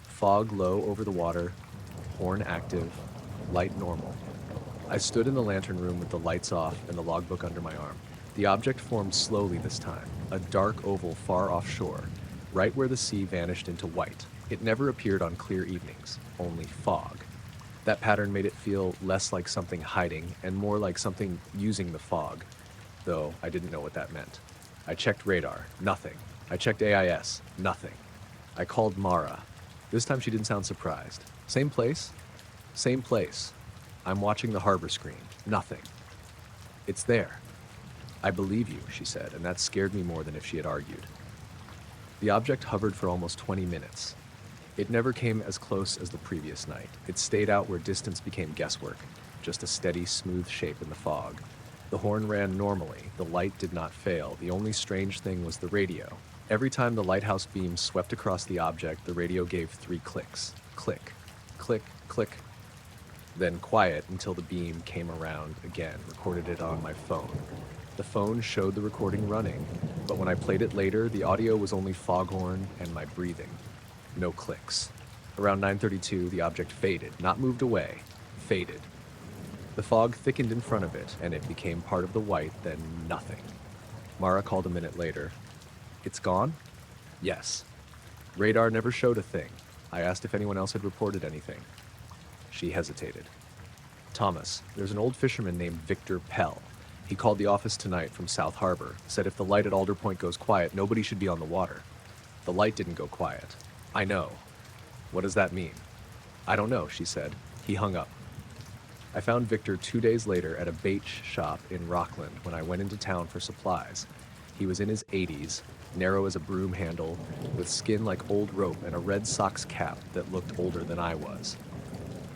Fog low over the water, horn active, light normal. I stood in the lantern room with the lights off and the logbook under my arm. The object formed slowly this time, a dark oval far offshore, right where the sea vanished into white. It never appeared on clear evenings, only fog. That pattern made it feel less like something hiding and more like something using the fog, though I didn't know what that meant. I checked radar, nothing. I checked AIS, nothing. I called Mara. This time she didn't sound surprised. "Same place?" "Same place. I'm watching the harbor screen. Nothing." "It's there." "I believe you," she said, and that scared me more than if she had argued. The object hovered for almost 20 minutes. It never came as close as the previous night. It stayed out where distance became guesswork, just a steady, smooth shape in the fog. The horn ran normally. The light did not fail. The only strange thing was the radio. Every time the lighthouse beam swept across the object, the radio gave 3 clicks. Click, click, click. Then quiet until the beam came around again, recorded it on my phone. The phone showed the recording running, but when I played it later, the audio was only foghorn and my breathing. No clicks. Around 9:32, the object faded, not moved away, faded. The fog thickened in front of it, and it became part of the white, then nothing. Mara called a minute later. "It's gone?" "Yes." "Radar never showed a thing." I asked if anyone else had reported anything. She hesitated. "Thomas, there's an old fisherman named Victor Pell. He called the office tonight from South Harbor, said if the light at Alder Point goes quiet, nobody should be on the water. The light didn't go quiet." "I know." "What does that mean?" "I don't know," she said. He hung up. I found Victor 2 days later at a bait shop in Rockland when I went into town for supplies. He was in his 80s, narrow as a broom handle, with skin like old rope and a red Sox cap that looked older than I was.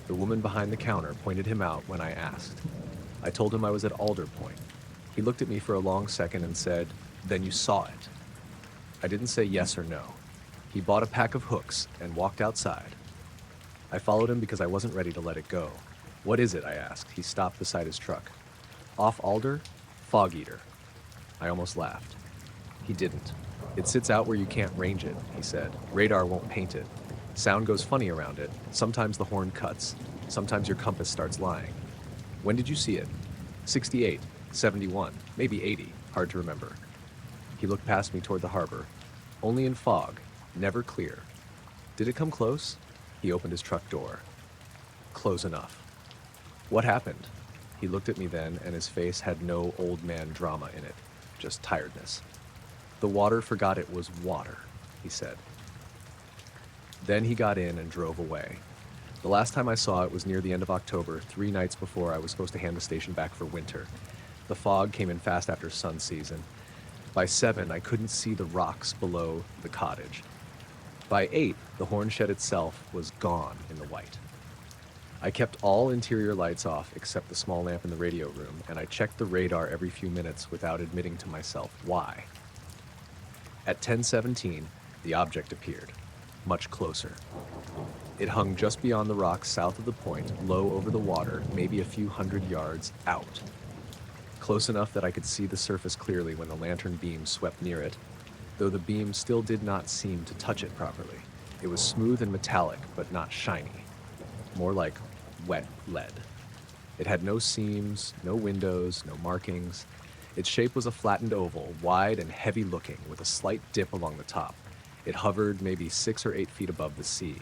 The woman behind the counter pointed him out when I asked. I told him I was at Alder Point. He looked at me for a long second and said, "Then you saw it." I didn't say yes or no. He bought a pack of hooks and walked outside. I followed him because I wasn't ready to let it go. "What is it?" I asked. He stopped beside his truck. "Off Alder? Fog eater." I almost laughed. He didn't. "It sits out where you can't range it," he said. "Radar won't paint it. Sound goes funny around it. Sometimes the horn cuts. Sometimes your compass starts lying." "When did you see it?" 68, 71, maybe 80. Hard to remember. He looked past me toward the harbor. "Only in fog. Never clear." "Did it come close?" He opened his truck door. "Close enough." "What happened?" He looked at me then, and his face had no old man drama in it, just tiredness. "The water forgot it was water," he said. Then he got in and drove away. The last time I saw it was near the end of October, 3 nights before I was supposed to hand the station back for winter. The fog came in fast after sun season. By 7, I couldn't see the rocks below the cottage. By 8, the horn shed itself was gone in the white. I kept all interior lights off except the small lamp in the radio room, and I checked the radar every few minutes without admitting to myself why. At 10:17, the object appeared, much closer. It hung just beyond the rocks south of the point, low over the water, maybe a few hundred yards out. Close enough that I could see the surface clearly when the lantern beam swept near it, though the beam still did not seem to touch it properly. It was smooth and metallic, but not shiny. More like wet lead. It had no seams, no windows, no markings. Its shape was a flattened oval, wide and heavy-looking, with a slight dip along the top. It hovered maybe 6 or 8 feet above the sea.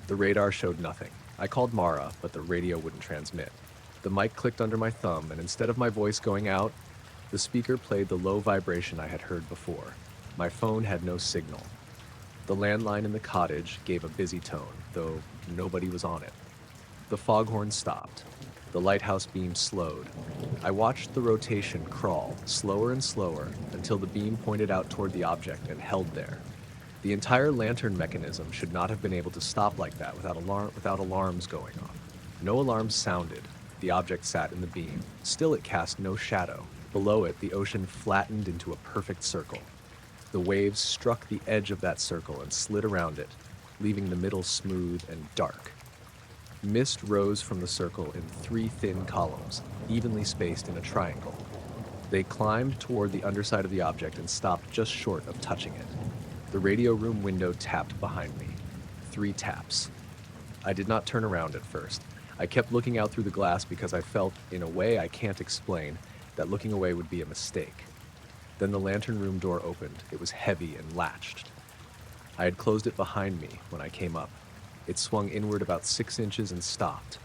The radar showed nothing. I called Mara, but the radio wouldn't transmit. The mic clicked under my thumb, and instead of my voice going out, the speaker played the low vibration I had heard before. My phone had no signal. The landline in the cottage gave a busy tone, though nobody was on it. The foghorn stopped. The lighthouse beam slowed. I watched the rotation crawl, slower and slower, until the beam pointed out toward the object and held there. The entire lantern mechanism should not have been able to stop like that without alarms going off. No alarms sounded. The object sat in the beam. Still it cast no shadow. Below it, the ocean flattened into a perfect circle. The waves struck the edge of that circle and slid around it, leaving the middle smooth and dark. Mist rose from the circle in 3 thin columns, evenly spaced in a triangle. They climbed toward the underside of the object and stopped just short of touching it. The radio room window tapped behind me. 3 taps. I did not turn around at first. I kept looking out through the glass because I felt, in a way I can't explain, that looking away would be a mistake. Then the lantern room door opened. It was heavy and latched. I had closed it behind me when I came up. It swung inward about 6 inches and stopped.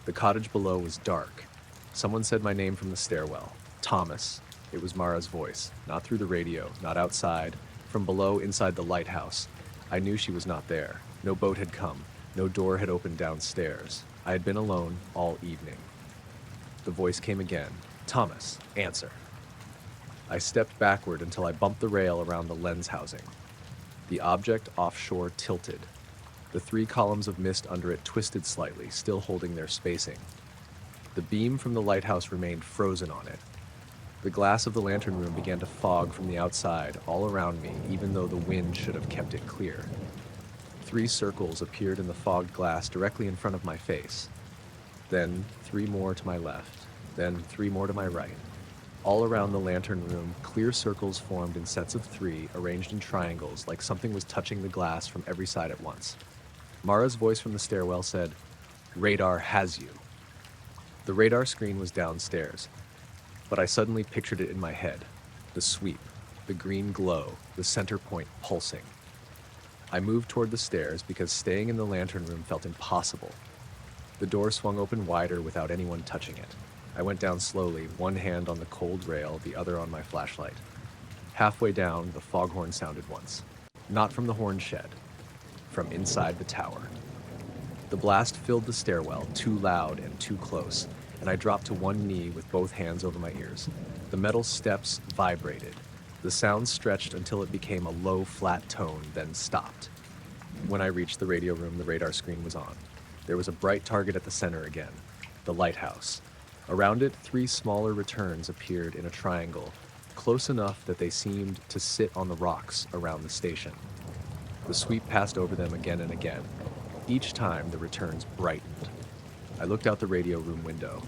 The cottage below was dark. Someone said my name from the stairwell. Thomas. It was Mara's voice. Not through the radio, not outside. From below, inside the lighthouse. I knew she was not there. No boat had come. No door had opened downstairs. I had been alone all evening. The voice came again. Thomas, answer. I stepped backward until I bumped the rail around the lens housing. The object offshore tilted. The 3 columns of mist under it twisted slightly, still holding their spacing. The beam from the lighthouse remained frozen on it. The glass of the lantern room began to fog from the outside, all around me, even though the wind should have kept it clear. 3 circles appeared in the fogged glass directly in front of my face. Then 3 more to my left. Then 3 more to my right. All around the lantern room, clear circles formed in sets of 3, arranged in triangles, like something was touching the glass from every side at once. Mara's voice from the stairwell said, "Radar has you." The radar screen was downstairs, but I suddenly pictured it in my head. The sweep, the green glow, the center point pulsing. I moved toward the stairs because staying in the lantern room felt impossible. The door swung open wider without anyone touching it. I went down slowly, one hand on the cold rail, the other on my flashlight. Halfway down, the foghorn sounded once. Not from the horn shed, from inside the tower. The blast filled the stairwell, too loud and too close, and I dropped to one knee with both hands over my ears. The metal steps vibrated. The sound stretched until it became a low, flat tone, then stopped. When I reached the radio room, the radar screen was on. There was a bright target at the center again, the lighthouse. Around it, 3 smaller returns appeared in a triangle, close enough that they seemed to sit on the rocks around the station. The sweep passed over them again and again. Each time, the returns brightened. I looked out the radio room window.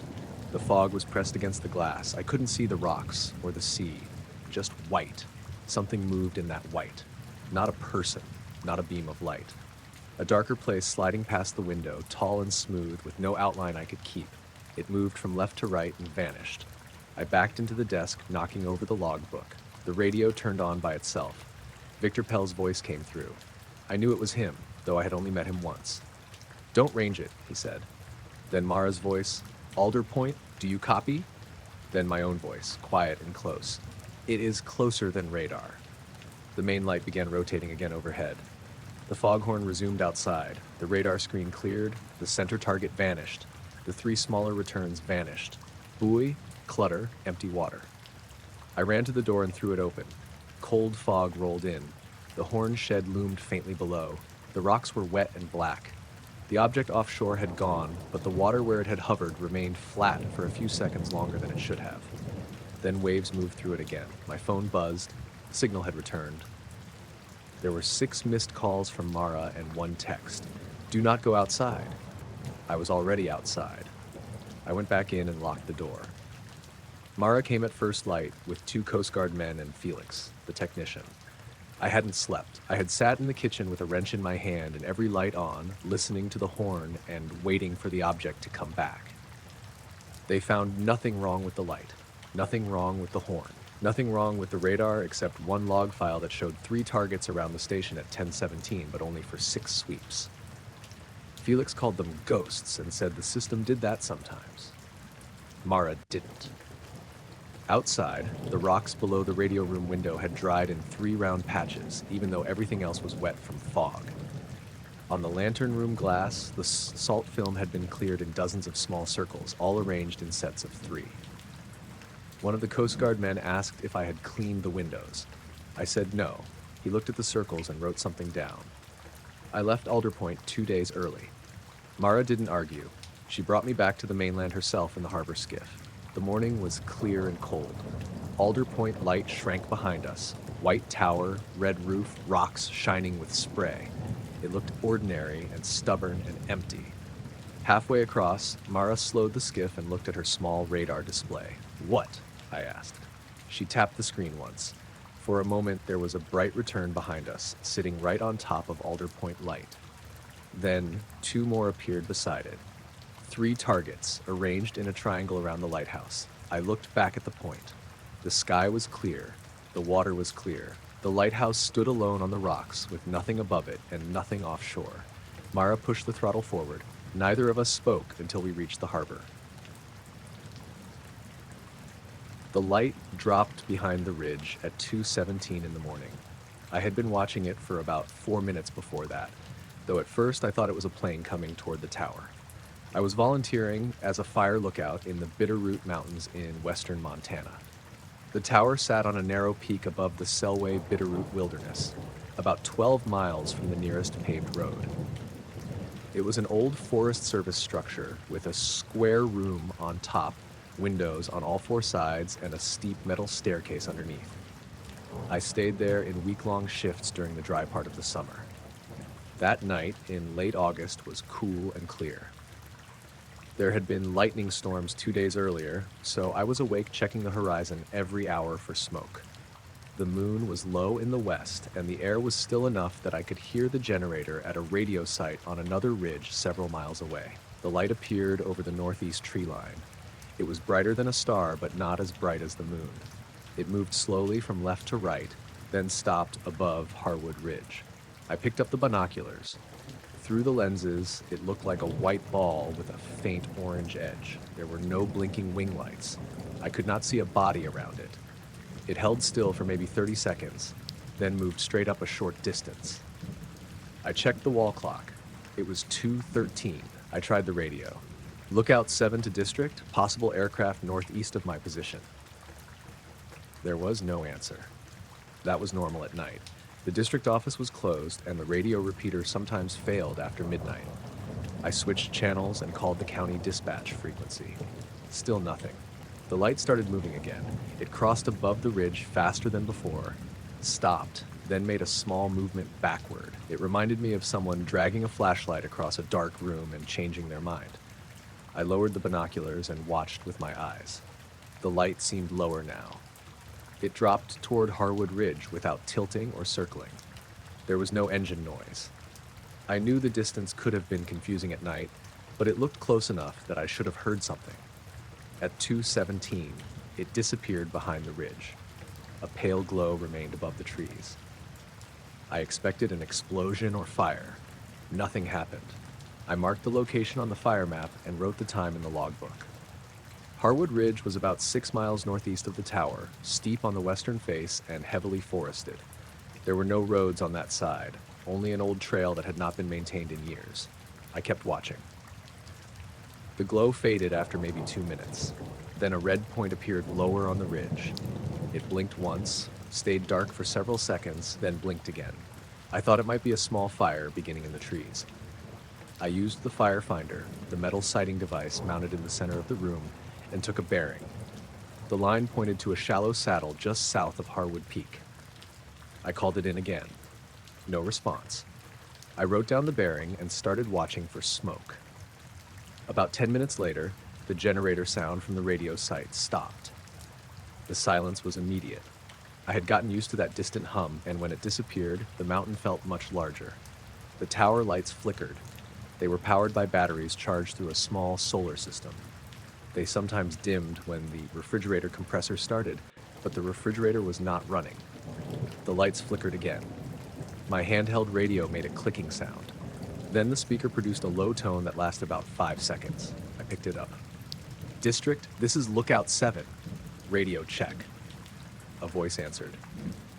The fog was pressed against the glass. I couldn't see the rocks or the sea, just white. Something moved in that white. Not a person, not a beam of light. A darker place sliding past the window, tall and smooth, with no outline I could keep. It moved from left to right and vanished. I backed into the desk, knocking over the logbook. The radio turned on by itself. Victor Pell's voice came through. I knew it was him, though I had only met him once. "Don't range it," he said. Then Mara's voice, "Alder Point, do you copy?" Then my own voice, quiet and close. "It is closer than radar." The main light began rotating again overhead. The foghorn resumed outside. The radar screen cleared. The center target vanished. The 3 smaller returns vanished. Buoy, clutter, empty water. I ran to the door and threw it open. Cold fog rolled in. The horn shed loomed faintly below. The rocks were wet and black. The object offshore had gone, but the water where it had hovered remained flat for a few seconds longer than it should have. Then waves moved through it again. My phone buzzed. The signal had returned. There were 6 missed calls from Mara and 1 text. Do not go outside. I was already outside. I went back in and locked the door. Mara came at first light with 2 Coast Guard men and Felix, the technician. I hadn't slept. I had sat in the kitchen with a wrench in my hand and every light on, listening to the horn and waiting for the object to come back. They found nothing wrong with the light, nothing wrong with the horn, nothing wrong with the radar except 1 log file that showed 3 targets around the station at 10:17, but only for 6 sweeps. Felix called them ghosts and said the system did that sometimes. Mara didn't. Outside, the rocks below the radio room window had dried in 3 round patches, even though everything else was wet from fog. On the lantern room glass, the salt film had been cleared in dozens of small circles, all arranged in sets of 3. One of the Coast Guard men asked if I had cleaned the windows. I said no. He looked at the circles and wrote something down. I left Alder Point 2 days early. Mara didn't argue. She brought me back to the mainland herself in the harbor skiff. The morning was clear and cold. Alder Point light shrank behind us. White tower, red roof, rocks shining with spray. It looked ordinary and stubborn and empty. Halfway across, Mara slowed the skiff and looked at her small radar display. What? I asked. She tapped the screen once. For a moment, there was a bright return behind us, sitting right on top of Alder Point light. Then, 2 more appeared beside it. 3 targets, arranged in a triangle around the lighthouse. I looked back at the point. The sky was clear. The water was clear. The lighthouse stood alone on the rocks, with nothing above it and nothing offshore. Mara pushed the throttle forward. Neither of us spoke until we reached the harbor. The light dropped behind the ridge at 2:17 in the morning. I had been watching it for about 4 minutes before that, though at first I thought it was a plane coming toward the tower. I was volunteering as a fire lookout in the Bitterroot Mountains in western Montana. The tower sat on a narrow peak above the Selway Bitterroot Wilderness, about 12 miles from the nearest paved road. It was an old Forest Service structure with a square room on top, windows on all 4 sides, and a steep metal staircase underneath. I stayed there in week-long shifts during the dry part of the summer. That night, in late August, was cool and clear. There had been lightning storms 2 days earlier, so I was awake checking the horizon every hour for smoke. The moon was low in the west, and the air was still enough that I could hear the generator at a radio site on another ridge several miles away. The light appeared over the northeast tree line. It was brighter than a star, but not as bright as the moon. It moved slowly from left to right, then stopped above Harwood Ridge. I picked up the binoculars. Through the lenses, it looked like a white ball with a faint orange edge. There were no blinking wing lights. I could not see a body around it. It held still for maybe 30 seconds, then moved straight up a short distance. I checked the wall clock. It was 2:13. I tried the radio. Lookout 7 to district, possible aircraft northeast of my position. There was no answer. That was normal at night. The district office was closed, and the radio repeater sometimes failed after midnight. I switched channels and called the county dispatch frequency. Still nothing. The light started moving again. It crossed above the ridge faster than before, stopped, then made a small movement backward. It reminded me of someone dragging a flashlight across a dark room and changing their mind. I lowered the binoculars and watched with my eyes. The light seemed lower now. It dropped toward Harwood Ridge without tilting or circling. There was no engine noise. I knew the distance could have been confusing at night, but it looked close enough that I should have heard something. At 2:17, it disappeared behind the ridge. A pale glow remained above the trees. I expected an explosion or fire. Nothing happened. I marked the location on the fire map and wrote the time in the logbook. Harwood Ridge was about 6 miles northeast of the tower, steep on the western face and heavily forested. There were no roads on that side, only an old trail that had not been maintained in years. I kept watching. The glow faded after maybe 2 minutes. Then a red point appeared lower on the ridge. It blinked once, stayed dark for several seconds, then blinked again. I thought it might be a small fire beginning in the trees. I used the firefinder, the metal sighting device mounted in the center of the room, and took a bearing. The line pointed to a shallow saddle just south of Harwood Peak. I called it in again. No response. I wrote down the bearing and started watching for smoke. About 10 minutes later, the generator sound from the radio site stopped. The silence was immediate. I had gotten used to that distant hum, and when it disappeared, the mountain felt much larger. The tower lights flickered. They were powered by batteries charged through a small solar system. They sometimes dimmed when the refrigerator compressor started, but the refrigerator was not running. The lights flickered again. My handheld radio made a clicking sound. Then the speaker produced a low tone that lasted about 5 seconds. I picked it up. "District, this is Lookout 7. Radio check." A voice answered.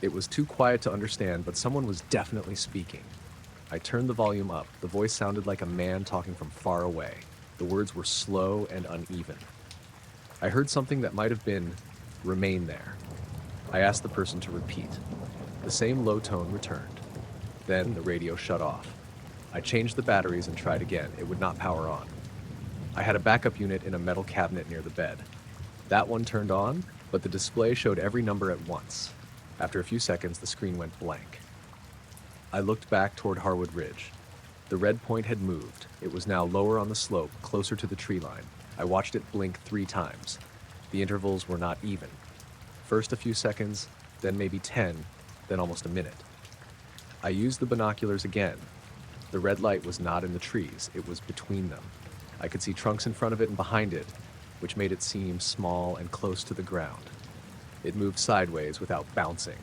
It was too quiet to understand, but someone was definitely speaking. I turned the volume up. The voice sounded like a man talking from far away. The words were slow and uneven. I heard something that might have been, "Remain there." I asked the person to repeat. The same low tone returned. Then the radio shut off. I changed the batteries and tried again. It would not power on. I had a backup unit in a metal cabinet near the bed. That one turned on, but the display showed every number at once. After a few seconds, the screen went blank. I looked back toward Harwood Ridge. The red point had moved. It was now lower on the slope, closer to the tree line. I watched it blink 3 times. The intervals were not even. First a few seconds, then maybe 10, then almost a minute. I used the binoculars again. The red light was not in the trees, it was between them. I could see trunks in front of it and behind it, which made it seem small and close to the ground. It moved sideways without bouncing.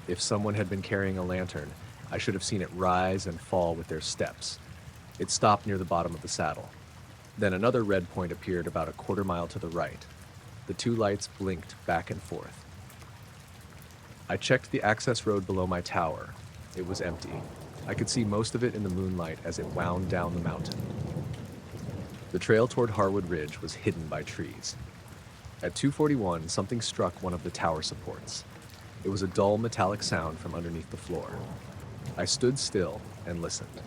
If someone had been carrying a lantern, I should have seen it rise and fall with their steps. It stopped near the bottom of the saddle. Then another red point appeared about a quarter mile to the right. The 2 lights blinked back and forth. I checked the access road below my tower. It was empty. I could see most of it in the moonlight as it wound down the mountain. The trail toward Harwood Ridge was hidden by trees. At 2:41, something struck one of the tower supports. It was a dull metallic sound from underneath the floor. I stood still and listened.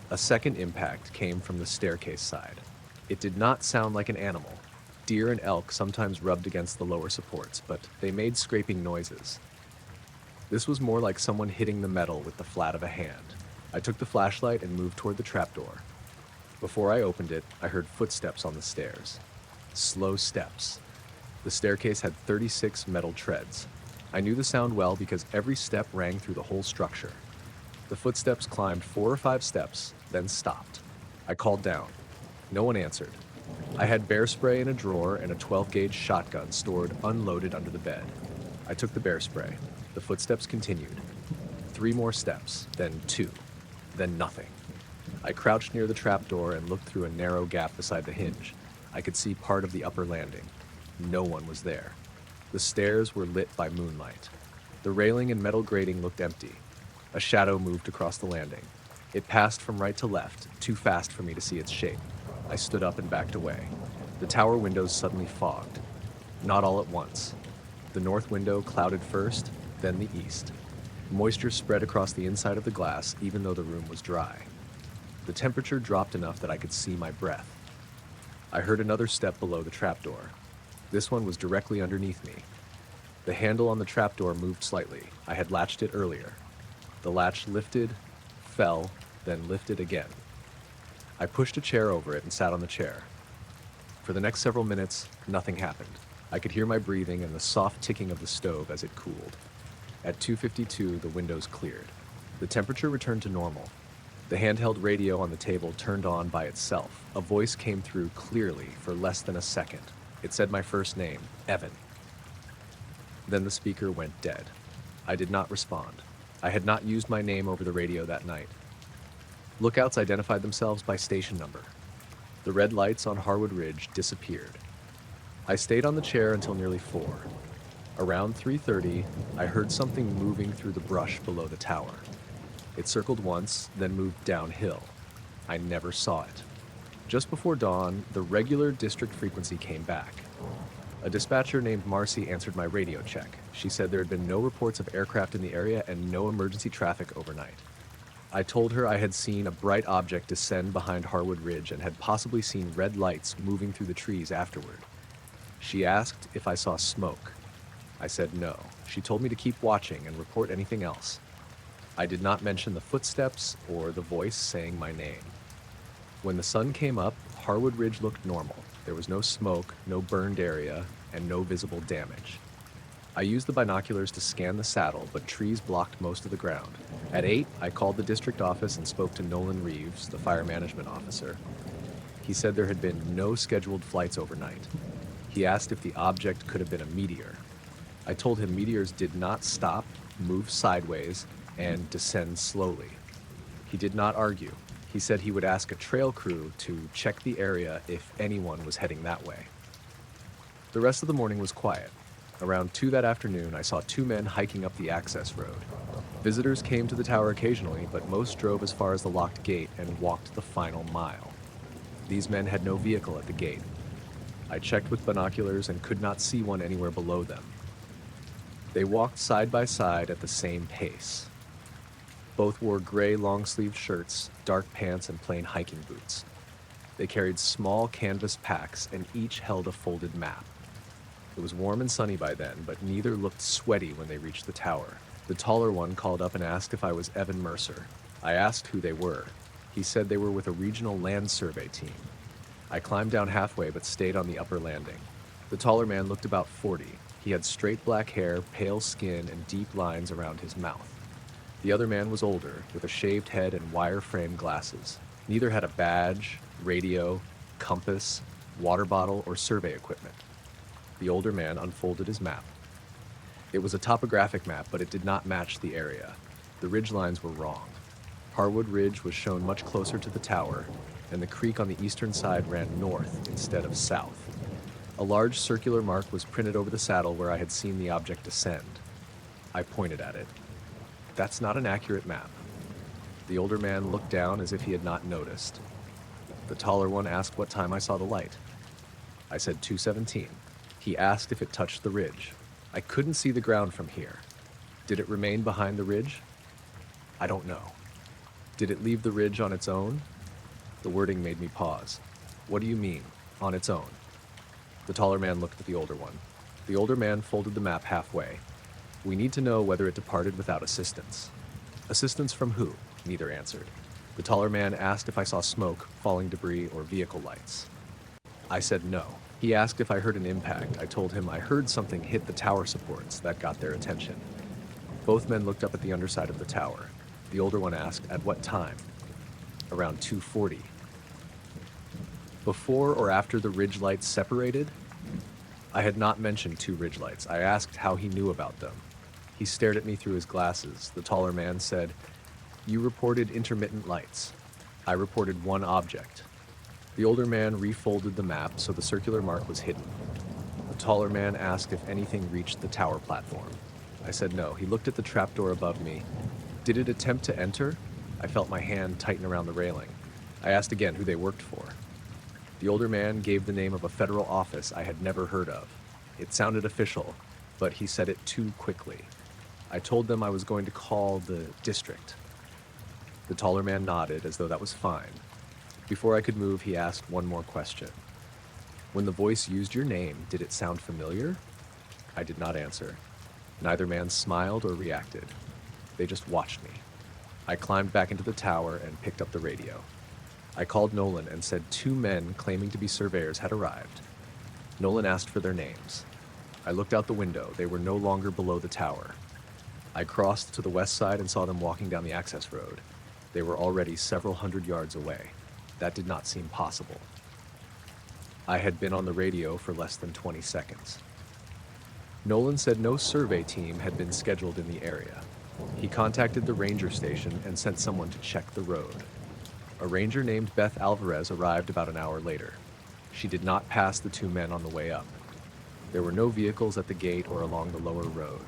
A second impact came from the staircase side. It did not sound like an animal. Deer and elk sometimes rubbed against the lower supports, but they made scraping noises. This was more like someone hitting the metal with the flat of a hand. I took the flashlight and moved toward the trapdoor. Before I opened it, I heard footsteps on the stairs. Slow steps. The staircase had 36 metal treads. I knew the sound well because every step rang through the whole structure. The footsteps climbed 4 or 5 steps, then stopped. I called down. No one answered. I had bear spray in a drawer and a 12-gauge shotgun stored unloaded under the bed. I took the bear spray. The footsteps continued. 3 more steps, then 2, then nothing. I crouched near the trapdoor and looked through a narrow gap beside the hinge. I could see part of the upper landing. No one was there. The stairs were lit by moonlight. The railing and metal grating looked empty. A shadow moved across the landing. It passed from right to left, too fast for me to see its shape. I stood up and backed away. The tower windows suddenly fogged. Not all at once. The north window clouded first, then the east. Moisture spread across the inside of the glass, even though the room was dry. The temperature dropped enough that I could see my breath. I heard another step below the trapdoor. This one was directly underneath me. The handle on the trapdoor moved slightly. I had latched it earlier. The latch lifted, fell, then lifted again. I pushed a chair over it and sat on the chair. For the next several minutes, nothing happened. I could hear my breathing and the soft ticking of the stove as it cooled. At 2:52, the windows cleared. The temperature returned to normal. The handheld radio on the table turned on by itself. A voice came through clearly for less than a second. It said my first name, Evan. Then the speaker went dead. I did not respond. I had not used my name over the radio that night. Lookouts identified themselves by station number. The red lights on Harwood Ridge disappeared. I stayed on the chair until nearly 4. Around 3:30, I heard something moving through the brush below the tower. It circled once, then moved downhill. I never saw it. Just before dawn, the regular district frequency came back. A dispatcher named Marcy answered my radio check. She said there had been no reports of aircraft in the area and no emergency traffic overnight. I told her I had seen a bright object descend behind Harwood Ridge and had possibly seen red lights moving through the trees afterward. She asked if I saw smoke. I said no. She told me to keep watching and report anything else. I did not mention the footsteps or the voice saying my name. When the sun came up, Harwood Ridge looked normal. There was no smoke, no burned area, and no visible damage. I used the binoculars to scan the saddle, but trees blocked most of the ground. At 8, I called the district office and spoke to Nolan Reeves, the fire management officer. He said there had been no scheduled flights overnight. He asked if the object could have been a meteor. I told him meteors did not stop, move sideways, and descend slowly. He did not argue. He said he would ask a trail crew to check the area if anyone was heading that way. The rest of the morning was quiet. Around 2 that afternoon, I saw 2 men hiking up the access road. Visitors came to the tower occasionally, but most drove as far as the locked gate and walked the final mile. These men had no vehicle at the gate. I checked with binoculars and could not see one anywhere below them. They walked side by side at the same pace. Both wore gray long-sleeved shirts, dark pants, and plain hiking boots. They carried small canvas packs and each held a folded map. It was warm and sunny by then, but neither looked sweaty when they reached the tower. The taller one called up and asked if I was Evan Mercer. I asked who they were. He said they were with a regional land survey team. I climbed down halfway but stayed on the upper landing. The taller man looked about 40. He had straight black hair, pale skin, and deep lines around his mouth. The other man was older, with a shaved head and wire-frame glasses. Neither had a badge, radio, compass, water bottle, or survey equipment. The older man unfolded his map. It was a topographic map, but it did not match the area. The ridge lines were wrong. Harwood Ridge was shown much closer to the tower, and the creek on the eastern side ran north instead of south. A large circular mark was printed over the saddle where I had seen the object descend. I pointed at it. That's not an accurate map. The older man looked down as if he had not noticed. The taller one asked what time I saw the light. I said 2:17. He asked if it touched the ridge. I couldn't see the ground from here. Did it remain behind the ridge? I don't know. Did it leave the ridge on its own? The wording made me pause. What do you mean, on its own? The taller man looked at the older one. The older man folded the map halfway. We need to know whether it departed without assistance. Assistance from who? Neither answered. The taller man asked if I saw smoke, falling debris, or vehicle lights. I said no. He asked if I heard an impact. I told him I heard something hit the tower supports. That got their attention. Both men looked up at the underside of the tower. The older one asked, at what time? Around 2:40. Before or after the ridge lights separated? I had not mentioned 2 ridge lights. I asked how he knew about them. He stared at me through his glasses. The taller man said, "You reported intermittent lights. I reported one object." The older man refolded the map so the circular mark was hidden. The taller man asked if anything reached the tower platform. I said no. He looked at the trapdoor above me. Did it attempt to enter? I felt my hand tighten around the railing. I asked again who they worked for. The older man gave the name of a federal office I had never heard of. It sounded official, but he said it too quickly. I told them I was going to call the district. The taller man nodded as though that was fine. Before I could move, he asked one more question. When the voice used your name, did it sound familiar? I did not answer. Neither man smiled or reacted. They just watched me. I climbed back into the tower and picked up the radio. I called Nolan and said 2 men claiming to be surveyors had arrived. Nolan asked for their names. I looked out the window. They were no longer below the tower. I crossed to the west side and saw them walking down the access road. They were already several hundred yards away. That did not seem possible. I had been on the radio for less than 20 seconds. Nolan said no survey team had been scheduled in the area. He contacted the ranger station and sent someone to check the road. A ranger named Beth Alvarez arrived about an hour later. She did not pass the 2 men on the way up. There were no vehicles at the gate or along the lower road.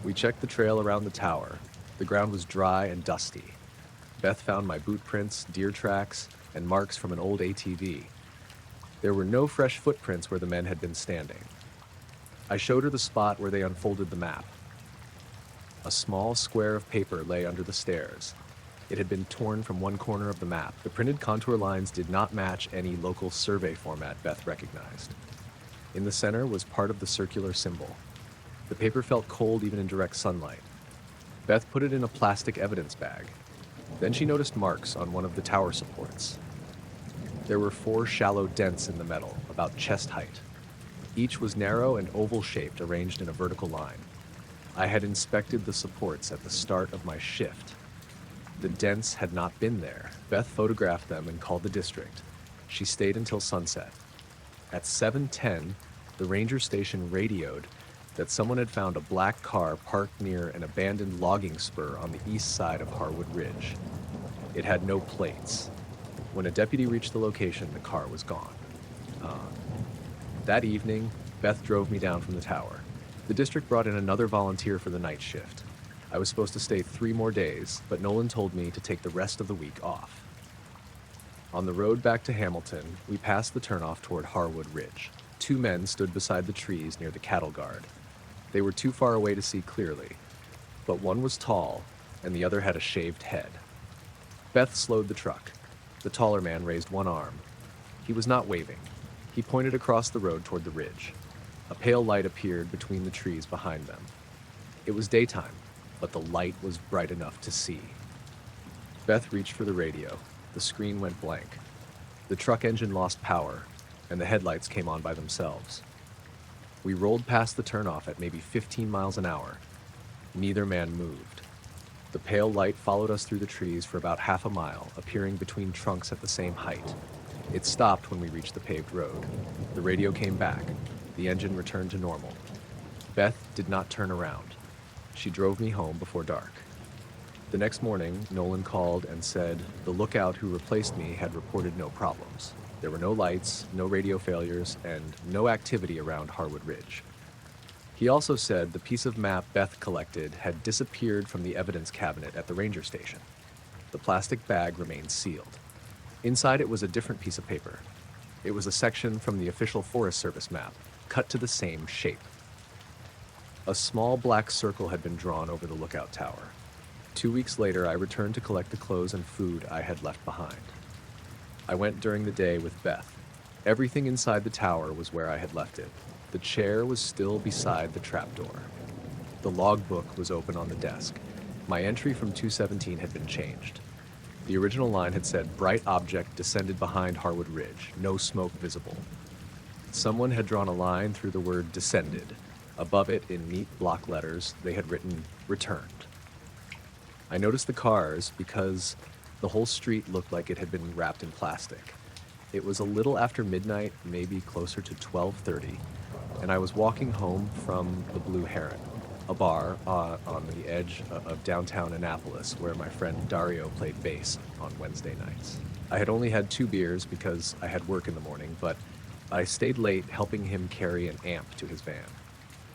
We checked the trail around the tower. The ground was dry and dusty. Beth found my boot prints, deer tracks, and marks from an old ATV. There were no fresh footprints where the men had been standing. I showed her the spot where they unfolded the map. A small square of paper lay under the stairs. It had been torn from one corner of the map. The printed contour lines did not match any local survey format Beth recognized. In the center was part of the circular symbol. The paper felt cold even in direct sunlight. Beth put it in a plastic evidence bag. Then she noticed marks on one of the tower supports. There were 4 shallow dents in the metal, about chest height. Each was narrow and oval-shaped, arranged in a vertical line. I had inspected the supports at the start of my shift. The dents had not been there. Beth photographed them and called the district. She stayed until sunset. At 7:10, the ranger station radioed that someone had found a black car parked near an abandoned logging spur on the east side of Harwood Ridge. It had no plates. When a deputy reached the location, the car was gone. That evening, Beth drove me down from the tower. The district brought in another volunteer for the night shift. I was supposed to stay 3 more days, but Nolan told me to take the rest of the week off. On the road back to Hamilton, we passed the turnoff toward Harwood Ridge. 2 men stood beside the trees near the cattle guard. They were too far away to see clearly, but one was tall and the other had a shaved head. Beth slowed the truck. The taller man raised one arm. He was not waving. He pointed across the road toward the ridge. A pale light appeared between the trees behind them. It was daytime, but the light was bright enough to see. Beth reached for the radio. The screen went blank. The truck engine lost power, and the headlights came on by themselves. We rolled past the turnoff at maybe 15 miles an hour. Neither man moved. The pale light followed us through the trees for about half a mile, appearing between trunks at the same height. It stopped when we reached the paved road. The radio came back. The engine returned to normal. Beth did not turn around. She drove me home before dark. The next morning, Nolan called and said the lookout who replaced me had reported no problems. There were no lights, no radio failures, and no activity around Harwood Ridge. He also said the piece of map Beth collected had disappeared from the evidence cabinet at the ranger station. The plastic bag remained sealed. Inside it was a different piece of paper. It was a section from the official Forest Service map, cut to the same shape. A small black circle had been drawn over the lookout tower. 2 weeks later, I returned to collect the clothes and food I had left behind. I went during the day with Beth. Everything inside the tower was where I had left it. The chair was still beside the trapdoor. The logbook was open on the desk. My entry from 217 had been changed. The original line had said, "Bright object descended behind Harwood Ridge. No smoke visible." Someone had drawn a line through the word "descended." Above it, in neat block letters, they had written, "Returned." I noticed the cars because the whole street looked like it had been wrapped in plastic. It was a little after midnight, maybe closer to 12:30, and I was walking home from the Blue Heron, a bar on the edge of downtown Annapolis where my friend Dario played bass on Wednesday nights. I had only had 2 beers because I had work in the morning, but I stayed late helping him carry an amp to his van.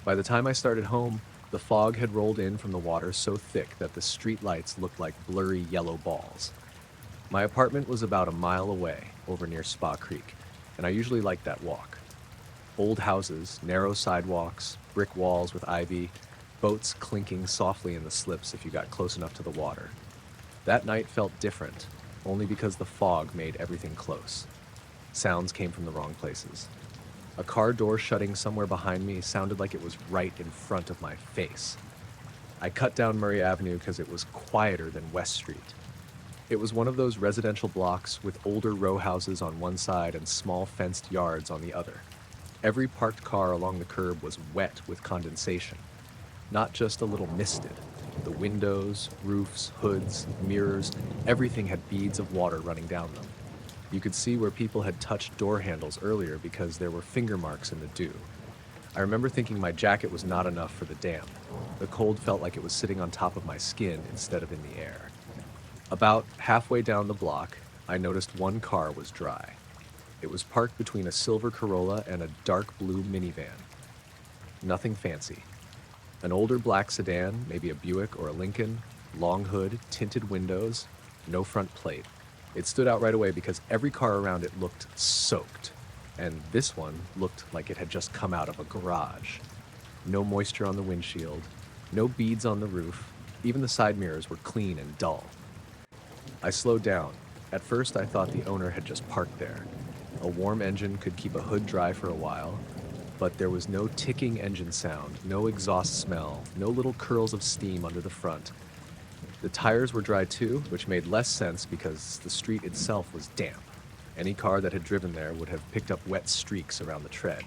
By the time I started home, the fog had rolled in from the water so thick that the street lights looked like blurry yellow balls. My apartment was about a mile away, over near Spa Creek, and I usually liked that walk. Old houses, narrow sidewalks, brick walls with ivy, boats clinking softly in the slips if you got close enough to the water. That night felt different, only because the fog made everything close. Sounds came from the wrong places. A car door shutting somewhere behind me sounded like it was right in front of my face. I cut down Murray Avenue because it was quieter than West Street. It was one of those residential blocks with older row houses on one side and small fenced yards on the other. Every parked car along the curb was wet with condensation, not just a little misted. The windows, roofs, hoods, mirrors, everything had beads of water running down them. You could see where people had touched door handles earlier because there were finger marks in the dew. I remember thinking my jacket was not enough for the damp. The cold felt like it was sitting on top of my skin instead of in the air. About halfway down the block, I noticed one car was dry. It was parked between a silver Corolla and a dark blue minivan. Nothing fancy. An older black sedan, maybe a Buick or a Lincoln, long hood, tinted windows, no front plate. It stood out right away because every car around it looked soaked, and this one looked like it had just come out of a garage. No moisture on the windshield, No beads on the roof. Even the side mirrors were clean and dull. I slowed down. At first, I thought the owner had just parked there. A warm engine could keep a hood dry for a while, but there was no ticking engine sound, no exhaust smell, no little curls of steam under the front. The tires were dry too, which made less sense because the street itself was damp. Any car that had driven there would have picked up wet streaks around the tread.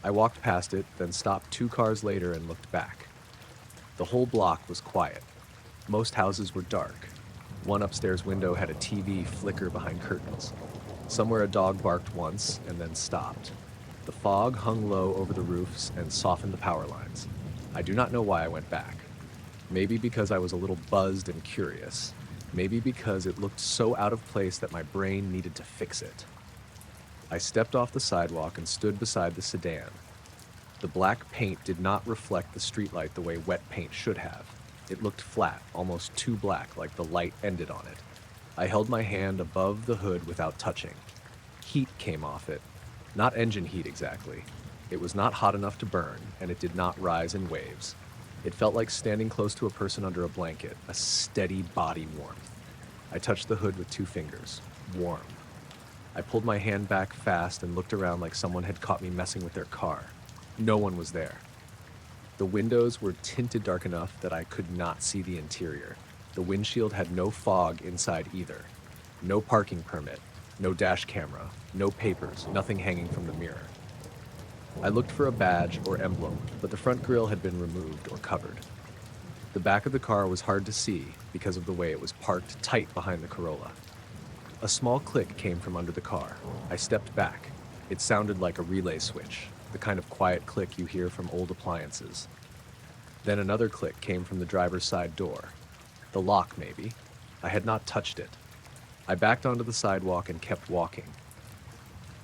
I walked past it, then stopped 2 cars later and looked back. The whole block was quiet. Most houses were dark. One upstairs window had a TV flicker behind curtains. Somewhere a dog barked once and then stopped. The fog hung low over the roofs and softened the power lines. I do not know why I went back. Maybe because I was a little buzzed and curious. Maybe because it looked so out of place that my brain needed to fix it. I stepped off the sidewalk and stood beside the sedan. The black paint did not reflect the streetlight the way wet paint should have. It looked flat, almost too black, like the light ended on it. I held my hand above the hood without touching. Heat came off it. Not engine heat exactly. It was not hot enough to burn, and it did not rise in waves. It felt like standing close to a person under a blanket, a steady body warmth. I touched the hood with 2 fingers. Warm. I pulled my hand back fast and looked around like someone had caught me messing with their car. No one was there. The windows were tinted dark enough that I could not see the interior. The windshield had no fog inside either. No parking permit, no dash camera, no papers, nothing hanging from the mirror. I looked for a badge or emblem, but the front grille had been removed or covered. The back of the car was hard to see because of the way it was parked tight behind the Corolla. A small click came from under the car. I stepped back. It sounded like a relay switch, the kind of quiet click you hear from old appliances. Then another click came from the driver's side door. The lock, maybe. I had not touched it. I backed onto the sidewalk and kept walking.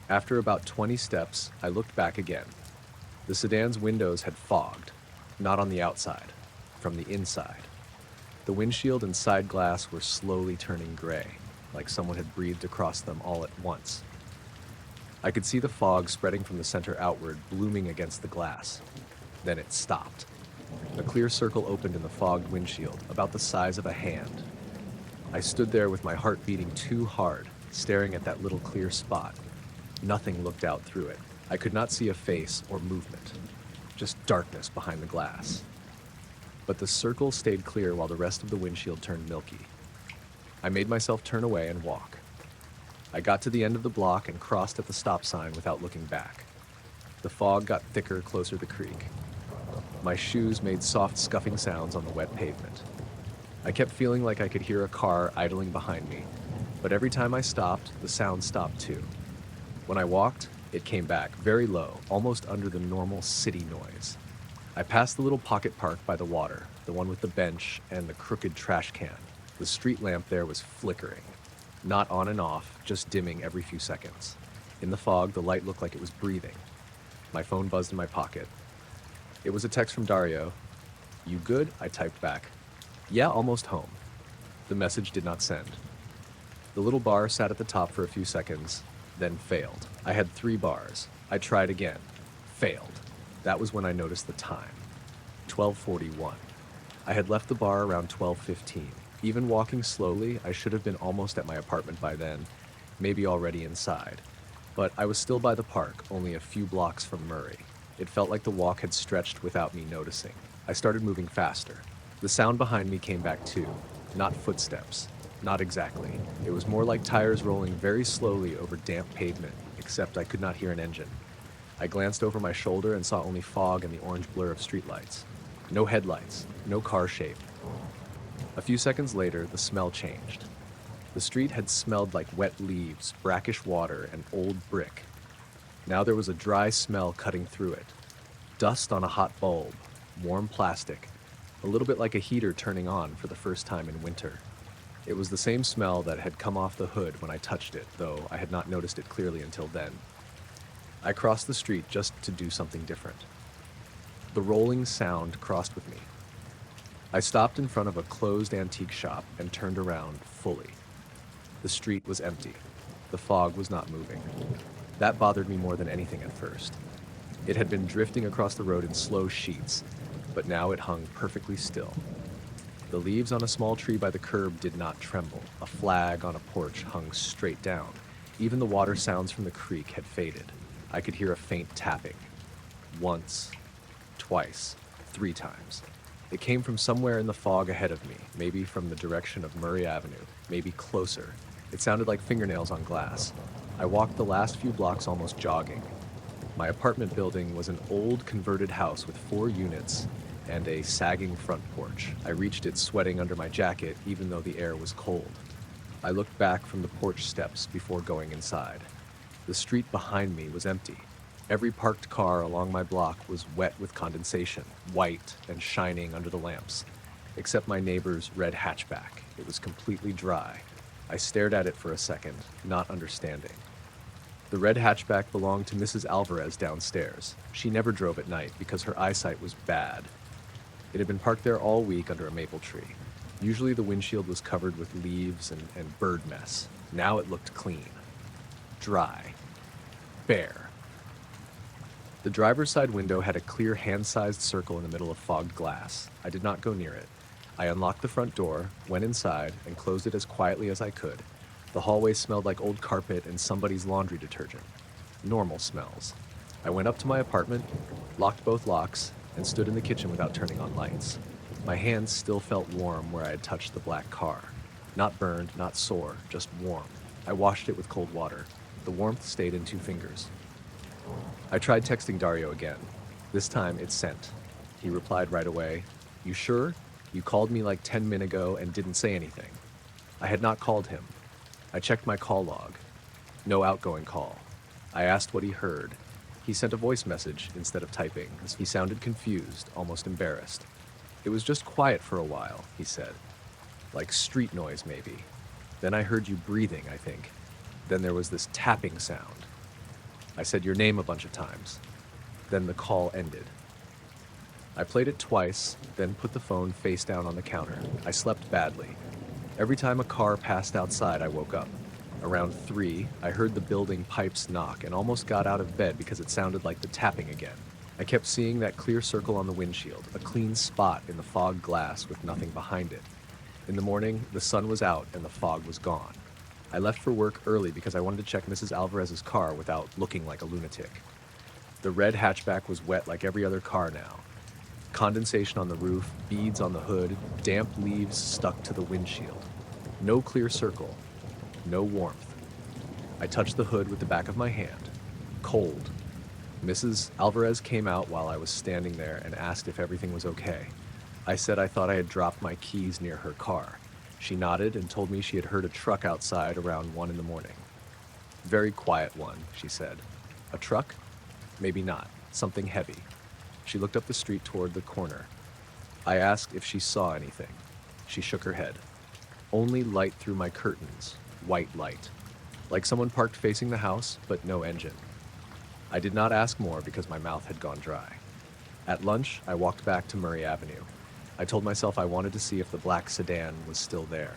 After about 20 steps, I looked back again. The sedan's windows had fogged, not on the outside, from the inside. The windshield and side glass were slowly turning gray, like someone had breathed across them all at once. I could see the fog spreading from the center outward, blooming against the glass. Then it stopped. A clear circle opened in the fogged windshield, about the size of a hand. I stood there with my heart beating too hard, staring at that little clear spot. Nothing looked out through it. I could not see a face or movement, just darkness behind the glass. But the circle stayed clear while the rest of the windshield turned milky. I made myself turn away and walk. I got to the end of the block and crossed at the stop sign without looking back. The fog got thicker closer to the creek. My shoes made soft scuffing sounds on the wet pavement. I kept feeling like I could hear a car idling behind me, but every time I stopped, the sound stopped too. When I walked, it came back, very low, almost under the normal city noise. I passed the little pocket park by the water, the one with the bench and the crooked trash can. The street lamp there was flickering. Not on and off, just dimming every few seconds. In the fog, the light looked like it was breathing. My phone buzzed in my pocket. It was a text from Dario. "You good?" I typed back. "Yeah, almost home." The message did not send. The little bar sat at the top for a few seconds, then failed. I had 3 bars. I tried again. Failed. That was when I noticed the time. 12:41. I had left the bar around 12:15. Even walking slowly, I should have been almost at my apartment by then, maybe already inside. But I was still by the park, only a few blocks from Murray. It felt like the walk had stretched without me noticing. I started moving faster. The sound behind me came back too. Not footsteps. Not exactly. It was more like tires rolling very slowly over damp pavement, except I could not hear an engine. I glanced over my shoulder and saw only fog and the orange blur of streetlights. No headlights, no car shape. A few seconds later, the smell changed. The street had smelled like wet leaves, brackish water, and old brick. Now there was a dry smell cutting through it. Dust on a hot bulb, warm plastic, a little bit like a heater turning on for the first time in winter. It was the same smell that had come off the hood when I touched it, though I had not noticed it clearly until then. I crossed the street just to do something different. The rolling sound crossed with me. I stopped in front of a closed antique shop and turned around fully. The street was empty. The fog was not moving. That bothered me more than anything at first. It had been drifting across the road in slow sheets. but now it hung perfectly still. The leaves on a small tree by the curb did not tremble. A flag on a porch hung straight down. Even the water sounds from the creek had faded. I could hear a faint tapping. Once, twice, 3 times. It came from somewhere in the fog ahead of me, maybe from the direction of Murray Avenue, maybe closer. It sounded like fingernails on glass. I walked the last few blocks almost jogging. My apartment building was an old converted house with 4 units and a sagging front porch. I reached it sweating under my jacket, even though the air was cold. I looked back from the porch steps before going inside. The street behind me was empty. Every parked car along my block was wet with condensation, white and shining under the lamps, except my neighbor's red hatchback. It was completely dry. I stared at it for a second, not understanding. The red hatchback belonged to Mrs. Alvarez downstairs. She never drove at night because her eyesight was bad. It had been parked there all week under a maple tree. Usually the windshield was covered with leaves and bird mess. Now it looked clean. Dry. Bare. The driver's side window had a clear hand-sized circle in the middle of fogged glass. I did not go near it. I unlocked the front door, went inside, and closed it as quietly as I could. The hallway smelled like old carpet and somebody's laundry detergent. Normal smells. I went up to my apartment, locked both locks, and stood in the kitchen without turning on lights. My hands still felt warm where I had touched the black car. Not burned, not sore, just warm. I washed it with cold water. The warmth stayed in 2 fingers. I tried texting Dario again. This time it sent. He replied right away, "You sure? You called me like 10 minutes ago and didn't say anything." I had not called him. I checked my call log. No outgoing call. I asked what he heard. He sent a voice message instead of typing. He sounded confused, almost embarrassed. "It was just quiet for a while," he said. "Like street noise, maybe. Then I heard you breathing, I think. Then there was this tapping sound. I said your name a bunch of times. Then the call ended." I played it twice, then put the phone face down on the counter. I slept badly. Every time a car passed outside, I woke up. Around 3, I heard the building pipes knock and almost got out of bed because it sounded like the tapping again. I kept seeing that clear circle on the windshield, a clean spot in the fog glass with nothing behind it. In the morning, the sun was out and the fog was gone. I left for work early because I wanted to check Mrs. Alvarez's car without looking like a lunatic. The red hatchback was wet like every other car now. Condensation on the roof, beads on the hood, damp leaves stuck to the windshield. No clear circle. No warmth. I touched the hood with the back of my hand. Cold. Mrs. Alvarez came out while I was standing there and asked if everything was okay. I said I thought I had dropped my keys near her car. She nodded and told me she had heard a truck outside around 1 in the morning. "Very quiet one," she said. "A truck? Maybe not. Something heavy." She looked up the street toward the corner. I asked if she saw anything. She shook her head. "Only light through my curtains. White light. Like someone parked facing the house, but no engine." I did not ask more because my mouth had gone dry. At lunch, I walked back to Murray Avenue. I told myself I wanted to see if the black sedan was still there.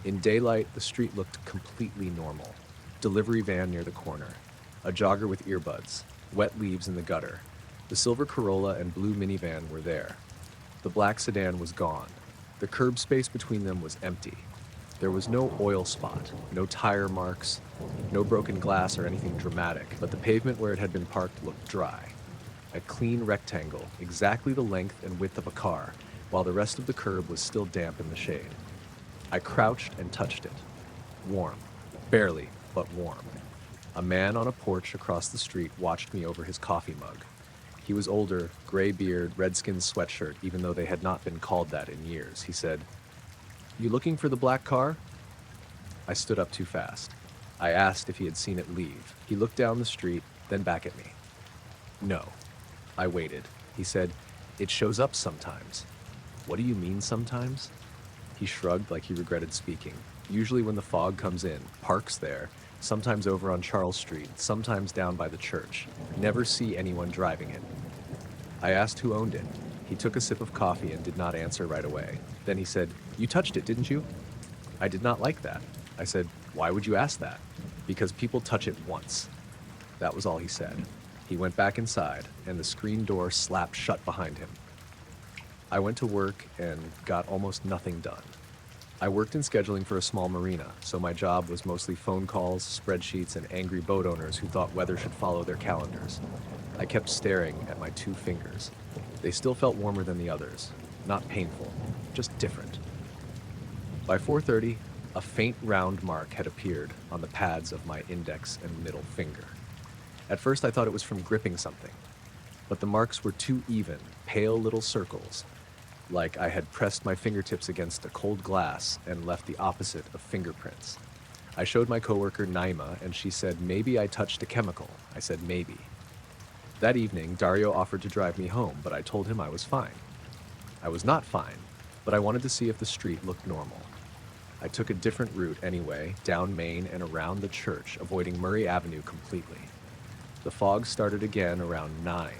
In daylight, the street looked completely normal. Delivery van near the corner. A jogger with earbuds. Wet leaves in the gutter. The silver Corolla and blue minivan were there. The black sedan was gone. The curb space between them was empty. There was no oil spot, no tire marks, no broken glass or anything dramatic, but the pavement where it had been parked looked dry. A clean rectangle, exactly the length and width of a car, while the rest of the curb was still damp in the shade. I crouched and touched it. Warm. Barely, but warm. A man on a porch across the street watched me over his coffee mug. He was older, gray beard, redskin sweatshirt, even though they had not been called that in years. He said, "You looking for the black car?" I stood up too fast. I asked if he had seen it leave. He looked down the street, then back at me. "No." I waited. He said, "It shows up sometimes." "What do you mean sometimes?" He shrugged like he regretted speaking. "Usually when the fog comes in, parks there, sometimes over on Charles Street, sometimes down by the church. Never see anyone driving it." I asked who owned it. He took a sip of coffee and did not answer right away. Then he said, "You touched it, didn't you?" I did not like that. I said, "Why would you ask that?" "Because people touch it once." That was all he said. He went back inside, and the screen door slapped shut behind him. I went to work and got almost nothing done. I worked in scheduling for a small marina, so my job was mostly phone calls, spreadsheets, and angry boat owners who thought weather should follow their calendars. I kept staring at my 2 fingers. They still felt warmer than the others. Not painful, just different. By 4:30, a faint round mark had appeared on the pads of my index and middle finger. At first I thought it was from gripping something, but the marks were too even, pale little circles, like I had pressed my fingertips against a cold glass and left the opposite of fingerprints. I showed my coworker Naima, and she said maybe I touched a chemical. I said maybe. That evening, Dario offered to drive me home, but I told him I was fine. I was not fine, but I wanted to see if the street looked normal. I took a different route anyway, down Main and around the church, avoiding Murray Avenue completely. The fog started again around 9.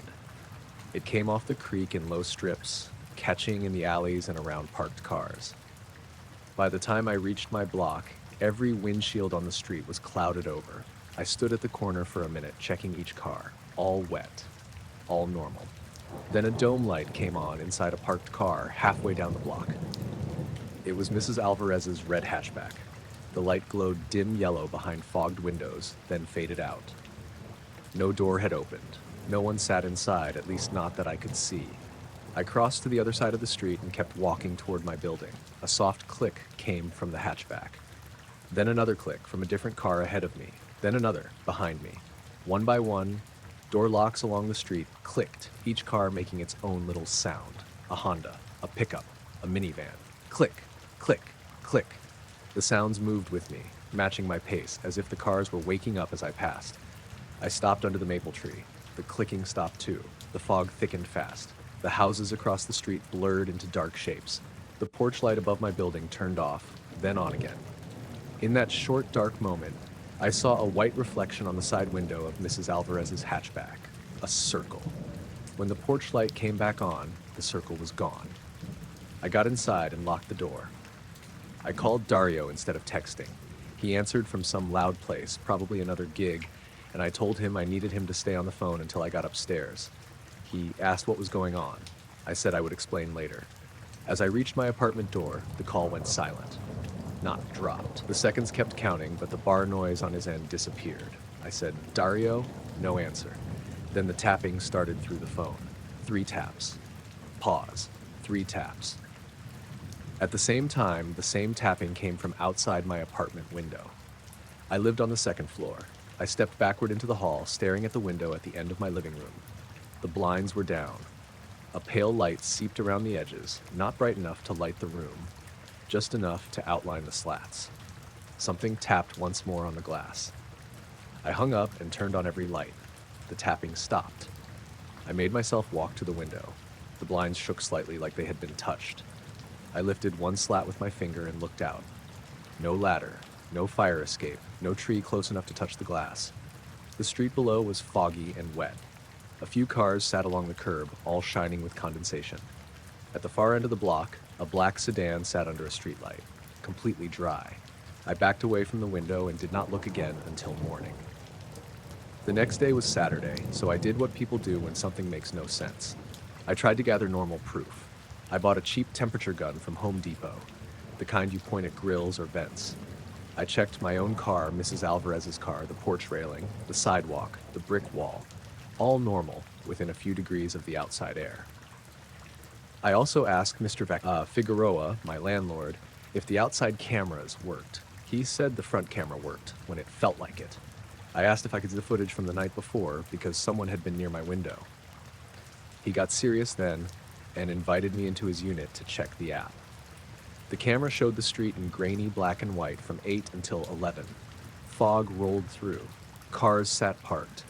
It came off the creek in low strips, catching in the alleys and around parked cars. By the time I reached my block, every windshield on the street was clouded over. I stood at the corner for a minute, checking each car. All wet, all normal. Then a dome light came on inside a parked car halfway down the block. It was Mrs. Alvarez's red hatchback. The light glowed dim yellow behind fogged windows, then faded out. No door had opened. No one sat inside, at least not that I could see. I crossed to the other side of the street and kept walking toward my building. A soft click came from the hatchback. Then another click from a different car ahead of me. Then another behind me. One by one, door locks along the street clicked, each car making its own little sound. A Honda, a pickup, a minivan. Click, click, click. The sounds moved with me, matching my pace, as if the cars were waking up as I passed. I stopped under the maple tree. The clicking stopped too. The fog thickened fast. The houses across the street blurred into dark shapes. The porch light above my building turned off, then on again. In that short, dark moment, I saw a white reflection on the side window of Mrs. Alvarez's hatchback. A circle. When the porch light came back on, the circle was gone. I got inside and locked the door. I called Dario instead of texting. He answered from some loud place, probably another gig, and I told him I needed him to stay on the phone until I got upstairs. He asked what was going on. I said I would explain later. As I reached my apartment door, the call went silent. Not dropped. The seconds kept counting, but the bar noise on his end disappeared. I said, "Dario?" No answer. Then the tapping started through the phone. 3 taps. Pause. 3 taps. At the same time, the same tapping came from outside my apartment window. I lived on the 2nd floor. I stepped backward into the hall, staring at the window at the end of my living room. The blinds were down. A pale light seeped around the edges, not bright enough to light the room, just enough to outline the slats. Something tapped once more on the glass. I hung up and turned on every light. The tapping stopped. I made myself walk to the window. The blinds shook slightly like they had been touched. I lifted one slat with my finger and looked out. No ladder, no fire escape, no tree close enough to touch the glass. The street below was foggy and wet. A few cars sat along the curb, all shining with condensation. At the far end of the block, a black sedan sat under a streetlight, completely dry. I backed away from the window and did not look again until morning. The next day was Saturday, so I did what people do when something makes no sense. I tried to gather normal proof. I bought a cheap temperature gun from Home Depot, the kind you point at grills or vents. I checked my own car, Mrs. Alvarez's car, the porch railing, the sidewalk, the brick wall, all normal within a few degrees of the outside air. I also asked Mr. Figueroa, my landlord, if the outside cameras worked. He said the front camera worked when it felt like it. I asked if I could see the footage from the night before because someone had been near my window. He got serious then and invited me into his unit to check the app. The camera showed the street in grainy black and white from 8 until 11. Fog rolled through. Cars sat parked.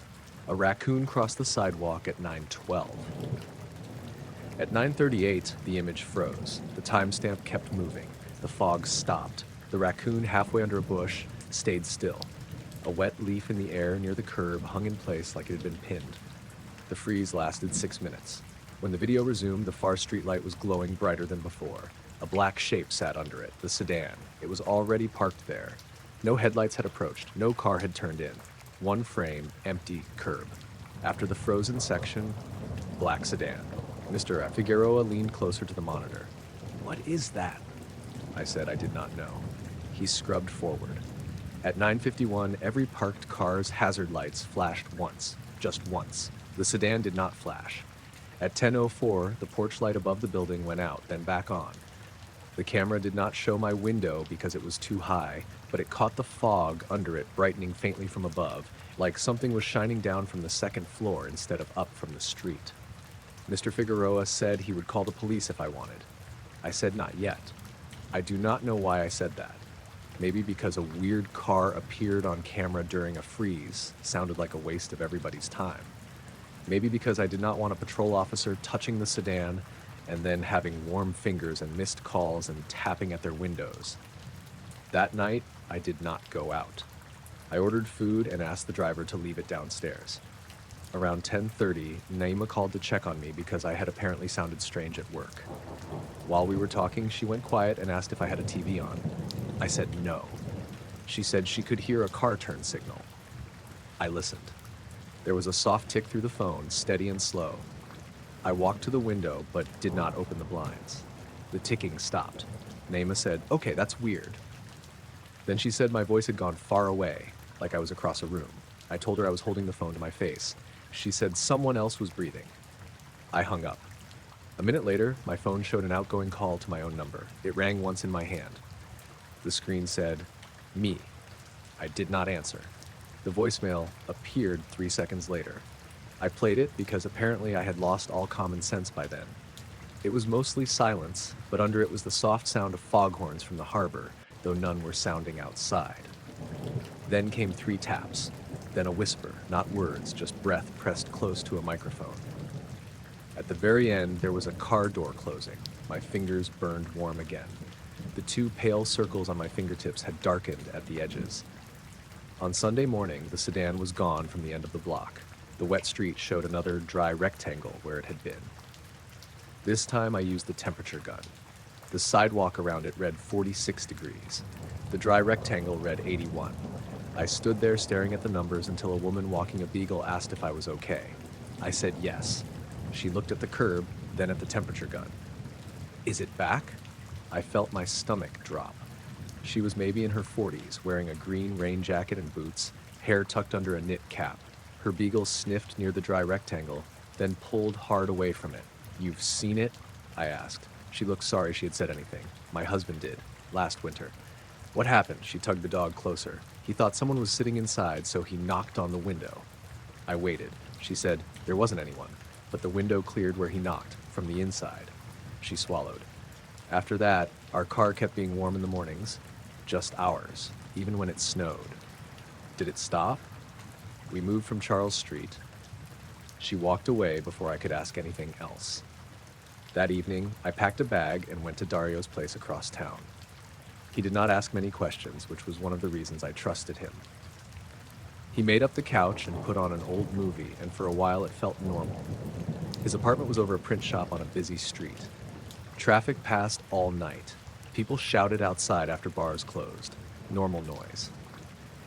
A raccoon crossed the sidewalk at 9:12. At 9:38, the image froze. The timestamp kept moving. The fog stopped. The raccoon, halfway under a bush, stayed still. A wet leaf in the air near the curb hung in place like it had been pinned. The freeze lasted 6 minutes. When the video resumed, the far streetlight was glowing brighter than before. A black shape sat under it, the sedan. It was already parked there. No headlights had approached. No car had turned in. One frame, empty curb. After the frozen section, black sedan. Mr. Figueroa leaned closer to the monitor. "What is that?" I said I did not know. He scrubbed forward. At 9:51, every parked car's hazard lights flashed once, just once. The sedan did not flash. At 10:04, the porch light above the building went out, then back on. The camera did not show my window because it was too high, but it caught the fog under it brightening faintly from above, like something was shining down from the second floor instead of up from the street. Mr. Figueroa said he would call the police if I wanted. I said not yet. I do not know why I said that. Maybe because a weird car appeared on camera during a freeze sounded like a waste of everybody's time. Maybe because I did not want a patrol officer touching the sedan and then having warm fingers and missed calls and tapping at their windows. That night, I did not go out. I ordered food and asked the driver to leave it downstairs. Around 10:30, Naima called to check on me because I had apparently sounded strange at work. While we were talking, she went quiet and asked if I had a TV on. I said no. She said she could hear a car turn signal. I listened. There was a soft tick through the phone, steady and slow. I walked to the window, but did not open the blinds. The ticking stopped. Naima said, "Okay, that's weird." Then she said my voice had gone far away, like I was across a room. I told her I was holding the phone to my face. She said someone else was breathing. I hung up. A minute later, my phone showed an outgoing call to my own number. It rang once in my hand. The screen said, "Me." I did not answer. The voicemail appeared 3 seconds later. I played it because apparently I had lost all common sense by then. It was mostly silence, but under it was the soft sound of foghorns from the harbor, though none were sounding outside. Then came 3 taps, then a whisper, not words, just breath pressed close to a microphone. At the very end, there was a car door closing. My fingers burned warm again. The 2 pale circles on my fingertips had darkened at the edges. On Sunday morning, the sedan was gone from the end of the block. The wet street showed another dry rectangle where it had been. This time I used the temperature gun. The sidewalk around it read 46 degrees. The dry rectangle read 81. I stood there staring at the numbers until a woman walking a beagle asked if I was okay. I said yes. She looked at the curb, then at the temperature gun. "Is it back?" I felt my stomach drop. She was maybe in her 40s, wearing a green rain jacket and boots, hair tucked under a knit cap. Her beagle sniffed near the dry rectangle, then pulled hard away from it. "You've seen it?" I asked. She looked sorry she had said anything. "My husband did, last winter." "What happened?" She tugged the dog closer. "He thought someone was sitting inside, so he knocked on the window." I waited. She said, "There wasn't anyone, but the window cleared where he knocked, from the inside." She swallowed. After that, our car kept being warm in the mornings. Just ours, even when it snowed. Did it stop? We moved from Charles Street. She walked away before I could ask anything else. That evening, I packed a bag and went to Dario's place across town. He did not ask many questions, which was one of the reasons I trusted him. He made up the couch and put on an old movie, and for a while it felt normal. His apartment was over a print shop on a busy street. Traffic passed all night. People shouted outside after bars closed. Normal noise.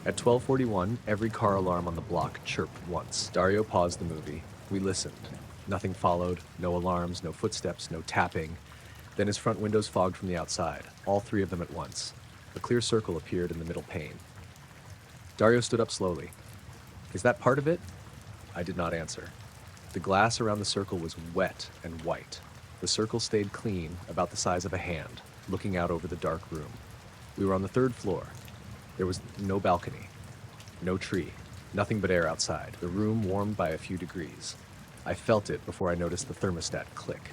At 12:41, every car alarm on the block chirped once. Dario paused the movie. We listened. Nothing followed, no alarms, no footsteps, no tapping. Then his front windows fogged from the outside, all 3 of them at once. A clear circle appeared in the middle pane. Dario stood up slowly. "Is that part of it?" I did not answer. The glass around the circle was wet and white. The circle stayed clean, about the size of a hand, looking out over the dark room. We were on the 3rd floor. There was no balcony, no tree, nothing but air outside, the room warmed by a few degrees. I felt it before I noticed the thermostat click.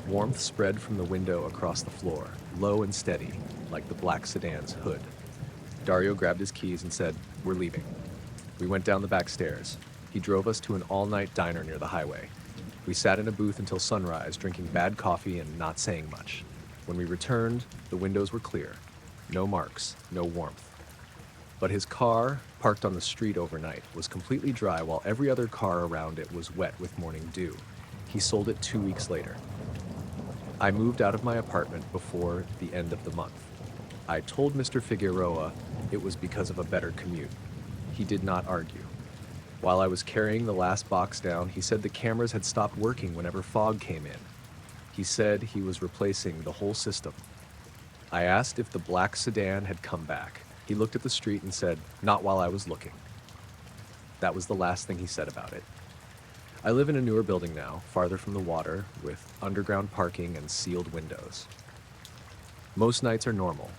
Warmth spread from the window across the floor, low and steady, like the black sedan's hood. Dario grabbed his keys and said, "We're leaving." We went down the back stairs. He drove us to an all-night diner near the highway. We sat in a booth until sunrise, drinking bad coffee and not saying much. When we returned, the windows were clear. No marks, no warmth. But his car, parked on the street overnight, was completely dry while every other car around it was wet with morning dew. He sold it 2 weeks later. I moved out of my apartment before the end of the month. I told Mr. Figueroa it was because of a better commute. He did not argue. While I was carrying the last box down, he said the cameras had stopped working whenever fog came in. He said he was replacing the whole system. I asked if the black sedan had come back. He looked at the street and said, "Not while I was looking." That was the last thing he said about it. I live in a newer building now, farther from the water, with underground parking and sealed windows. Most nights are normal.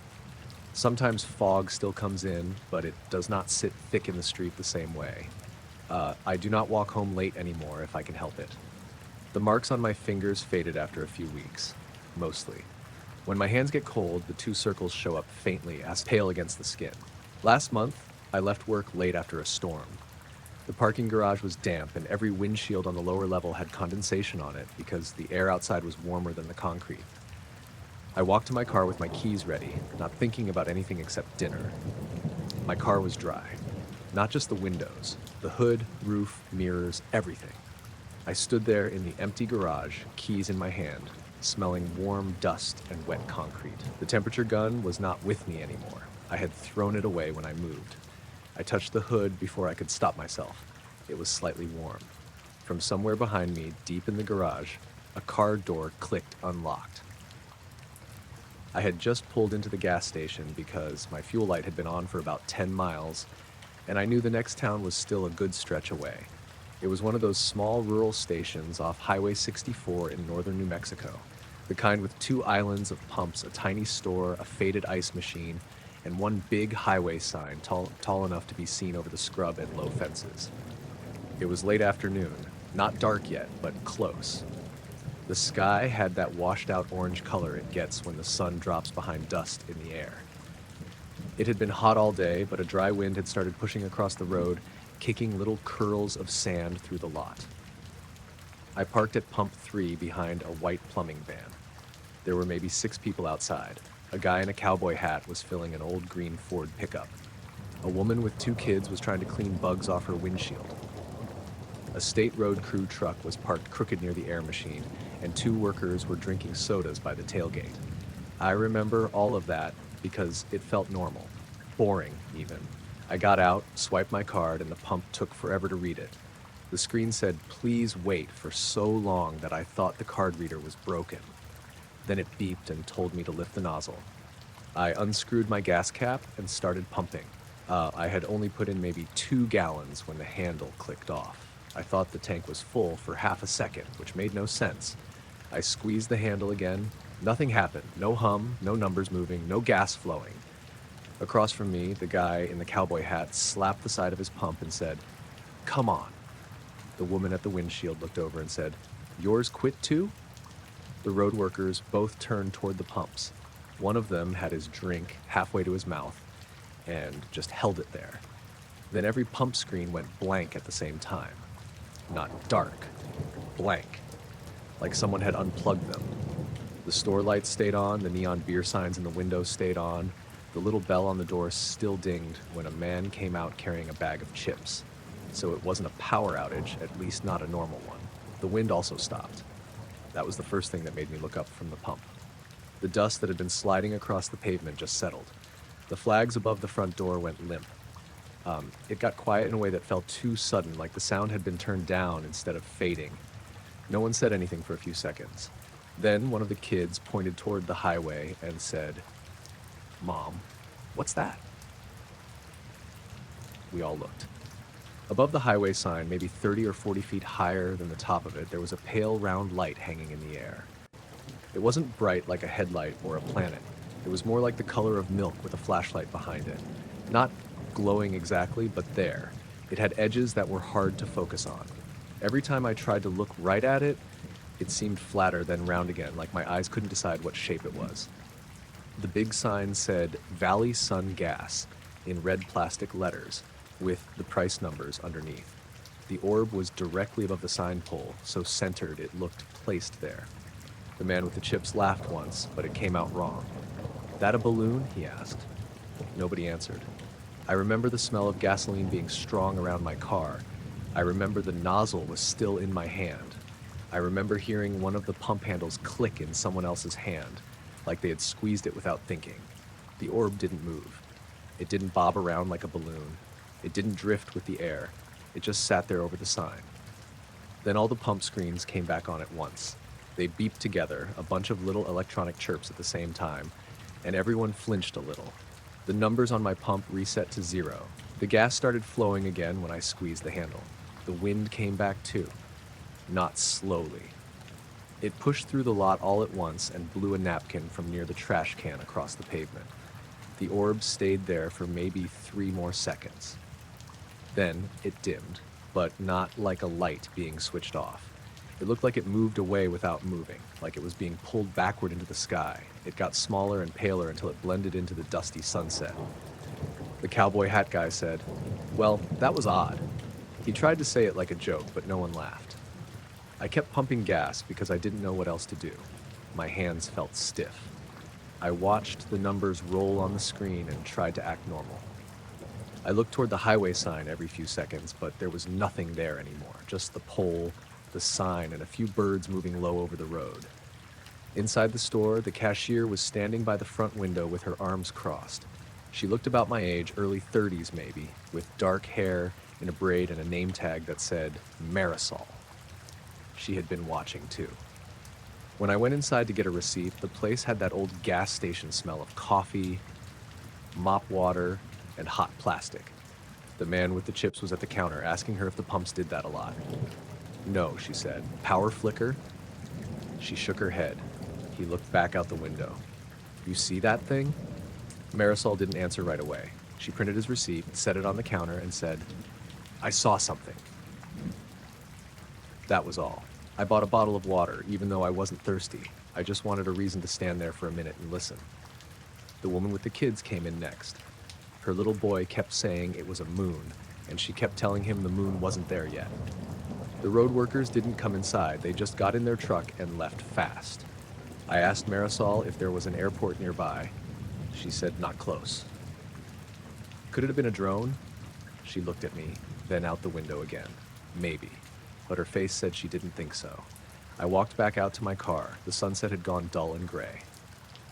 Sometimes fog still comes in, but it does not sit thick in the street the same way. I do not walk home late anymore if I can help it. The marks on my fingers faded after a few weeks, mostly. When my hands get cold, the two circles show up faintly as pale against the skin. Last month, I left work late after a storm. The parking garage was damp and every windshield on the lower level had condensation on it because the air outside was warmer than the concrete. I walked to my car with my keys ready, not thinking about anything except dinner. My car was dry. Not just the windows, the hood, roof, mirrors, everything. I stood there in the empty garage, keys in my hand, smelling warm dust and wet concrete. The temperature gun was not with me anymore. I had thrown it away when I moved. I touched the hood before I could stop myself. It was slightly warm. From somewhere behind me, deep in the garage, a car door clicked unlocked. I had just pulled into the gas station because my fuel light had been on for about 10 miles, and I knew the next town was still a good stretch away. It was one of those small rural stations off Highway 64 in northern New Mexico, the kind with 2 islands of pumps, a tiny store, a faded ice machine, and one big highway sign tall enough to be seen over the scrub and low fences. It was late afternoon, not dark yet, but close. The sky had that washed-out orange color it gets when the sun drops behind dust in the air. It had been hot all day, but a dry wind had started pushing across the road, kicking little curls of sand through the lot. I parked at Pump 3 behind a white plumbing van. There were maybe 6 people outside. A guy in a cowboy hat was filling an old green Ford pickup. A woman with 2 kids was trying to clean bugs off her windshield. A state road crew truck was parked crooked near the air machine, and 2 workers were drinking sodas by the tailgate. I remember all of that because it felt normal, boring even. I got out, swiped my card, and the pump took forever to read it. The screen said, "Please wait," for so long that I thought the card reader was broken. Then it beeped and told me to lift the nozzle. I unscrewed my gas cap and started pumping. I had only put in maybe 2 gallons when the handle clicked off. I thought the tank was full for half a second, which made no sense. I squeezed the handle again. Nothing happened. No hum, no numbers moving, no gas flowing. Across from me, the guy in the cowboy hat slapped the side of his pump and said, "Come on." The woman at the windshield looked over and said, "Yours quit too?" The road workers both turned toward the pumps. One of them had his drink halfway to his mouth and just held it there. Then every pump screen went blank at the same time. Not dark, blank, like someone had unplugged them. The store lights stayed on, the neon beer signs in the windows stayed on, the little bell on the door still dinged when a man came out carrying a bag of chips. So it wasn't a power outage, at least not a normal one. The wind also stopped. That was the first thing that made me look up from the pump. The dust that had been sliding across the pavement just settled. The flags above the front door went limp. It got quiet in a way that felt too sudden, like the sound had been turned down instead of fading. No one said anything for a few seconds. Then one of the kids pointed toward the highway and said, "Mom, what's that?" We all looked. Above the highway sign, maybe 30 or 40 feet higher than the top of it, there was a pale round light hanging in the air. It wasn't bright like a headlight or a planet. It was more like the color of milk with a flashlight behind it. Not glowing exactly, but there. It had edges that were hard to focus on. Every time I tried to look right at it, it seemed flatter then round again, like my eyes couldn't decide what shape it was. The big sign said Valley Sun Gas in red plastic letters with the price numbers underneath. The orb was directly above the sign pole, so centered it looked placed there. The man with the chips laughed once, but it came out wrong. "That a balloon?" he asked. Nobody answered. I remember the smell of gasoline being strong around my car. I remember the nozzle was still in my hand. I remember hearing one of the pump handles click in someone else's hand, like they had squeezed it without thinking. The orb didn't move. It didn't bob around like a balloon. It didn't drift with the air. It just sat there over the sign. Then all the pump screens came back on at once. They beeped together, a bunch of little electronic chirps at the same time, and everyone flinched a little. The numbers on my pump reset to 0. The gas started flowing again when I squeezed the handle. The wind came back too. Not slowly. It pushed through the lot all at once and blew a napkin from near the trash can across the pavement. The orb stayed there for maybe 3 more seconds. Then it dimmed, but not like a light being switched off. It looked like it moved away without moving, like it was being pulled backward into the sky. It got smaller and paler until it blended into the dusty sunset. The cowboy hat guy said, "Well, that was odd." He tried to say it like a joke, but no one laughed. I kept pumping gas because I didn't know what else to do. My hands felt stiff. I watched the numbers roll on the screen and tried to act normal. I looked toward the highway sign every few seconds, but there was nothing there anymore, just the pole, the sign, and a few birds moving low over the road. Inside the store, the cashier was standing by the front window with her arms crossed. She looked about my age, early 30s maybe, with dark hair in a braid and a name tag that said Marisol. She had been watching too. When I went inside to get a receipt, the place had that old gas station smell of coffee, mop water, and hot plastic. The man with the chips was at the counter, asking her if the pumps did that a lot. "No," she said. "Power flicker?" She shook her head. He looked back out the window. "You see that thing?" Marisol didn't answer right away. She printed his receipt, set it on the counter, and said, "I saw something." That was all. I bought a bottle of water, even though I wasn't thirsty. I just wanted a reason to stand there for a minute and listen. The woman with the kids came in next. Her little boy kept saying it was a moon, and she kept telling him the moon wasn't there yet. The road workers didn't come inside. They just got in their truck and left fast. I asked Marisol if there was an airport nearby. She said not close. Could it have been a drone? She looked at me, then out the window again. Maybe. But her face said she didn't think so. I walked back out to my car. The sunset had gone dull and gray.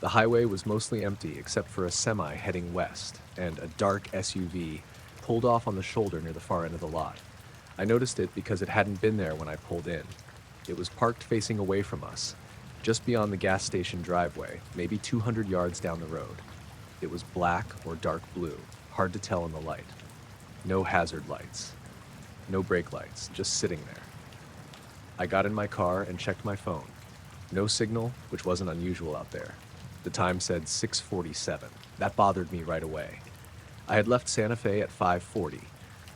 The highway was mostly empty except for a semi heading west, and a dark SUV pulled off on the shoulder near the far end of the lot. I noticed it because it hadn't been there when I pulled in. It was parked facing away from us, just beyond the gas station driveway, maybe 200 yards down the road. It was black or dark blue, hard to tell in the light. No hazard lights. No brake lights, just sitting there. I got in my car and checked my phone. No signal, which wasn't unusual out there. The time said 6:47. That bothered me right away. I had left Santa Fe at 5:40.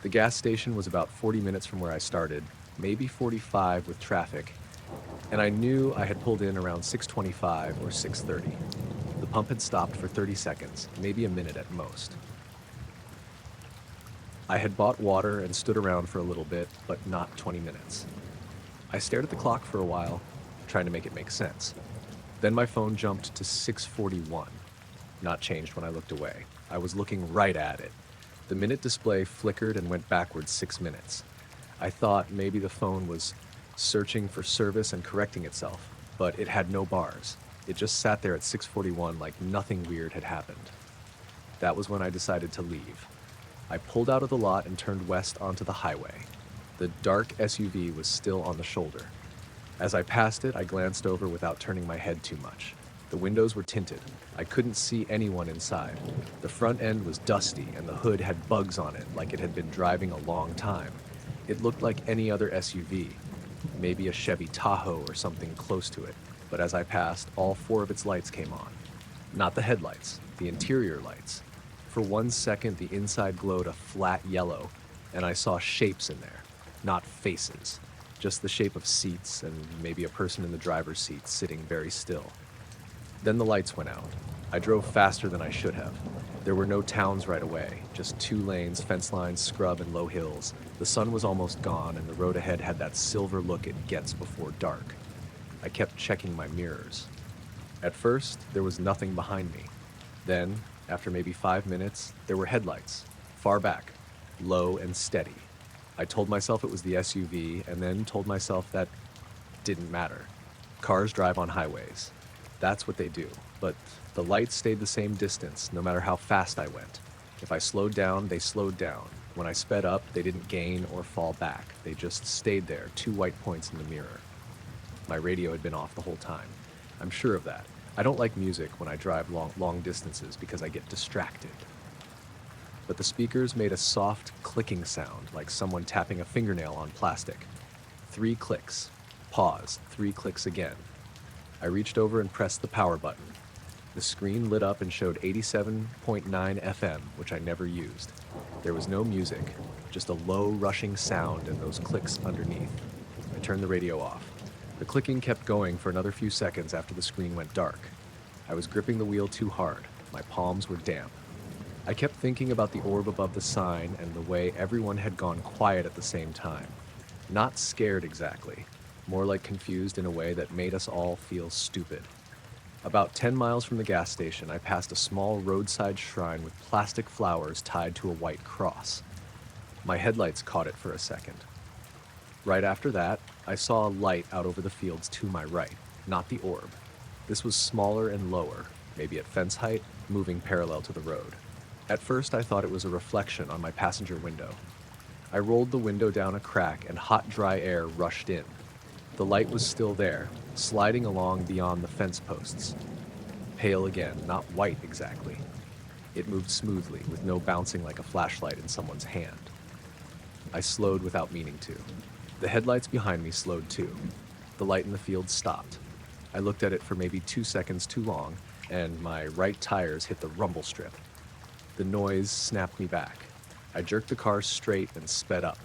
The gas station was about 40 minutes from where I started, maybe 45 with traffic, and I knew I had pulled in around 6:25 or 6:30. The pump had stopped for 30 seconds, maybe a minute at most. I had bought water and stood around for a little bit, but not 20 minutes. I stared at the clock for a while, trying to make it make sense. Then my phone jumped to 6:41. Not changed when I looked away. I was looking right at it. The minute display flickered and went backwards 6 minutes. I thought maybe the phone was searching for service and correcting itself, but it had no bars. It just sat there at 6:41 like nothing weird had happened. That was when I decided to leave. I pulled out of the lot and turned west onto the highway. The dark SUV was still on the shoulder. As I passed it, I glanced over without turning my head too much. The windows were tinted. I couldn't see anyone inside. The front end was dusty and the hood had bugs on it like it had been driving a long time. It looked like any other SUV, maybe a Chevy Tahoe or something close to it. But as I passed, all 4 of its lights came on. Not the headlights, the interior lights. For 1 second, the inside glowed a flat yellow, and I saw shapes in there, not faces, just the shape of seats and maybe a person in the driver's seat sitting very still. Then the lights went out. I drove faster than I should have. There were no towns right away, just 2 lanes, fence lines, scrub, and low hills. The sun was almost gone, and the road ahead had that silver look it gets before dark. I kept checking my mirrors. At first, there was nothing behind me. Then, after maybe 5 minutes, there were headlights, far back, low and steady. I told myself it was the SUV, and then told myself that didn't matter. Cars drive on highways. That's what they do. But the lights stayed the same distance, no matter how fast I went. If I slowed down, they slowed down. When I sped up, they didn't gain or fall back. They just stayed there, two white points in the mirror. My radio had been off the whole time. I'm sure of that. I don't like music when I drive long distances because I get distracted. But the speakers made a soft clicking sound, like someone tapping a fingernail on plastic. 3 clicks. Pause. 3 clicks again. I reached over and pressed the power button. The screen lit up and showed 87.9 FM, which I never used. There was no music, just a low, rushing sound and those clicks underneath. I turned the radio off. The clicking kept going for another few seconds after the screen went dark. I was gripping the wheel too hard. My palms were damp. I kept thinking about the orb above the sign and the way everyone had gone quiet at the same time. Not scared exactly, more like confused in a way that made us all feel stupid. About 10 miles from the gas station, I passed a small roadside shrine with plastic flowers tied to a white cross. My headlights caught it for a second. Right after that, I saw a light out over the fields to my right, not the orb. This was smaller and lower, maybe at fence height, moving parallel to the road. At first, I thought it was a reflection on my passenger window. I rolled the window down a crack and hot, dry air rushed in. The light was still there, sliding along beyond the fence posts. Pale again, not white exactly. It moved smoothly, with no bouncing like a flashlight in someone's hand. I slowed without meaning to. The headlights behind me slowed too. The light in the field stopped. I looked at it for maybe 2 seconds too long, and my right tires hit the rumble strip. The noise snapped me back. I jerked the car straight and sped up.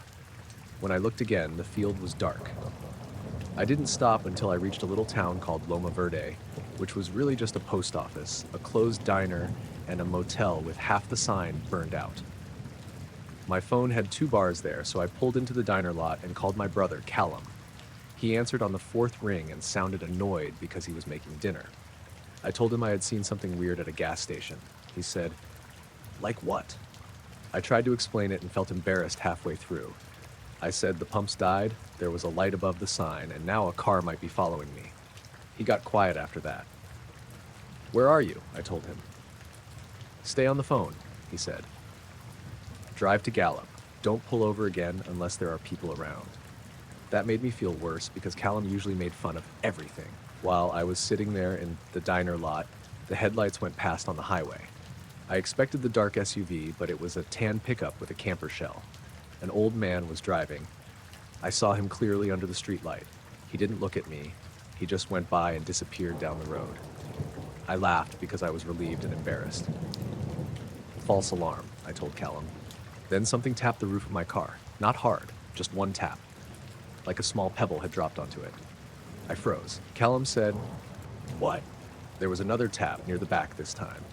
When I looked again, the field was dark. I didn't stop until I reached a little town called Loma Verde, which was really just a post office, a closed diner, and a motel with half the sign burned out. My phone had 2 bars there, so I pulled into the diner lot and called my brother, Callum. He answered on the 4th ring and sounded annoyed because he was making dinner. I told him I had seen something weird at a gas station. He said, "Like what?" I tried to explain it and felt embarrassed halfway through. I said the pumps died, there was a light above the sign, and now a car might be following me. He got quiet after that. "Where are you?" I told him. "Stay on the phone," he said. "Drive to Gallup. Don't pull over again unless there are people around." That made me feel worse because Callum usually made fun of everything. While I was sitting there in the diner lot, the headlights went past on the highway. I expected the dark SUV, but it was a tan pickup with a camper shell. An old man was driving. I saw him clearly under the streetlight. He didn't look at me. He just went by and disappeared down the road. I laughed because I was relieved and embarrassed. "False alarm," I told Callum. Then something tapped the roof of my car. Not hard, just one tap. Like a small pebble had dropped onto it. I froze. Callum said, "What?" There was another tap near the back this time.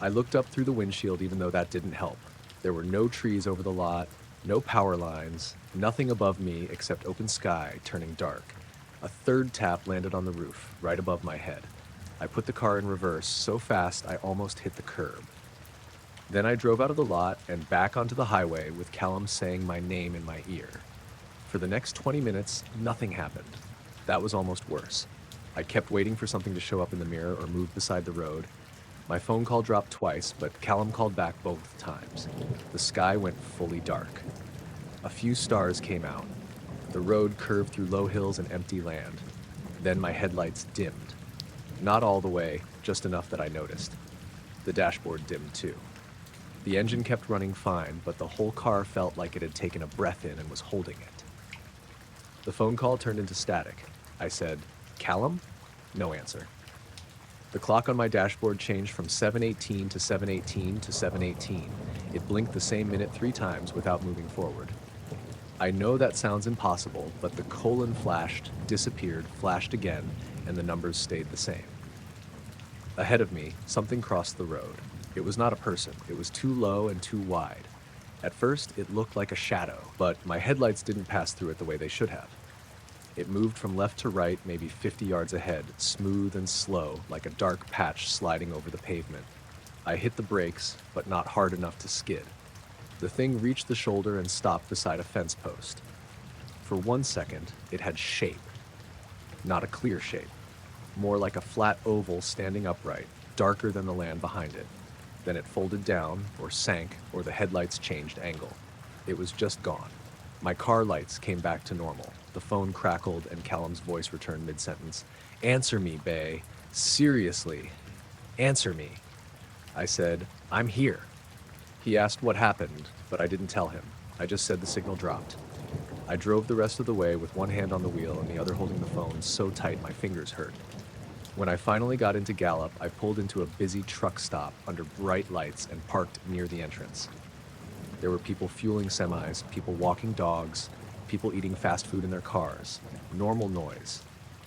I looked up through the windshield even though that didn't help. There were no trees over the lot, no power lines, nothing above me except open sky turning dark. A 3rd tap landed on the roof, right above my head. I put the car in reverse so fast I almost hit the curb. Then I drove out of the lot and back onto the highway with Callum saying my name in my ear. For the next 20 minutes, nothing happened. That was almost worse. I kept waiting for something to show up in the mirror or move beside the road. My phone call dropped twice, but Callum called back both times. The sky went fully dark. A few stars came out. The road curved through low hills and empty land. Then my headlights dimmed. Not all the way, just enough that I noticed. The dashboard dimmed too. The engine kept running fine, but the whole car felt like it had taken a breath in and was holding it. The phone call turned into static. I said, "Callum?" No answer. The clock on my dashboard changed from 7:18 to 7:18 to 7:18. It blinked the same minute 3 times without moving forward. I know that sounds impossible, but the colon flashed, disappeared, flashed again, and the numbers stayed the same. Ahead of me, something crossed the road. It was not a person. It was too low and too wide. At first, it looked like a shadow, but my headlights didn't pass through it the way they should have. It moved from left to right, maybe 50 yards ahead, smooth and slow, like a dark patch sliding over the pavement. I hit the brakes, but not hard enough to skid. The thing reached the shoulder and stopped beside a fence post. For 1 second, it had shape. Not a clear shape. More like a flat oval standing upright, darker than the land behind it. Then it folded down, or sank, or the headlights changed angle. It was just gone. My car lights came back to normal. The phone crackled and Callum's voice returned mid-sentence. "Answer me, Bay. Seriously. Answer me." I said, "I'm here." He asked what happened, but I didn't tell him. I just said the signal dropped. I drove the rest of the way with one hand on the wheel and the other holding the phone so tight my fingers hurt. When I finally got into Gallup, I pulled into a busy truck stop under bright lights and parked near the entrance. There were people fueling semis, people walking dogs, people eating fast food in their cars. Normal noise,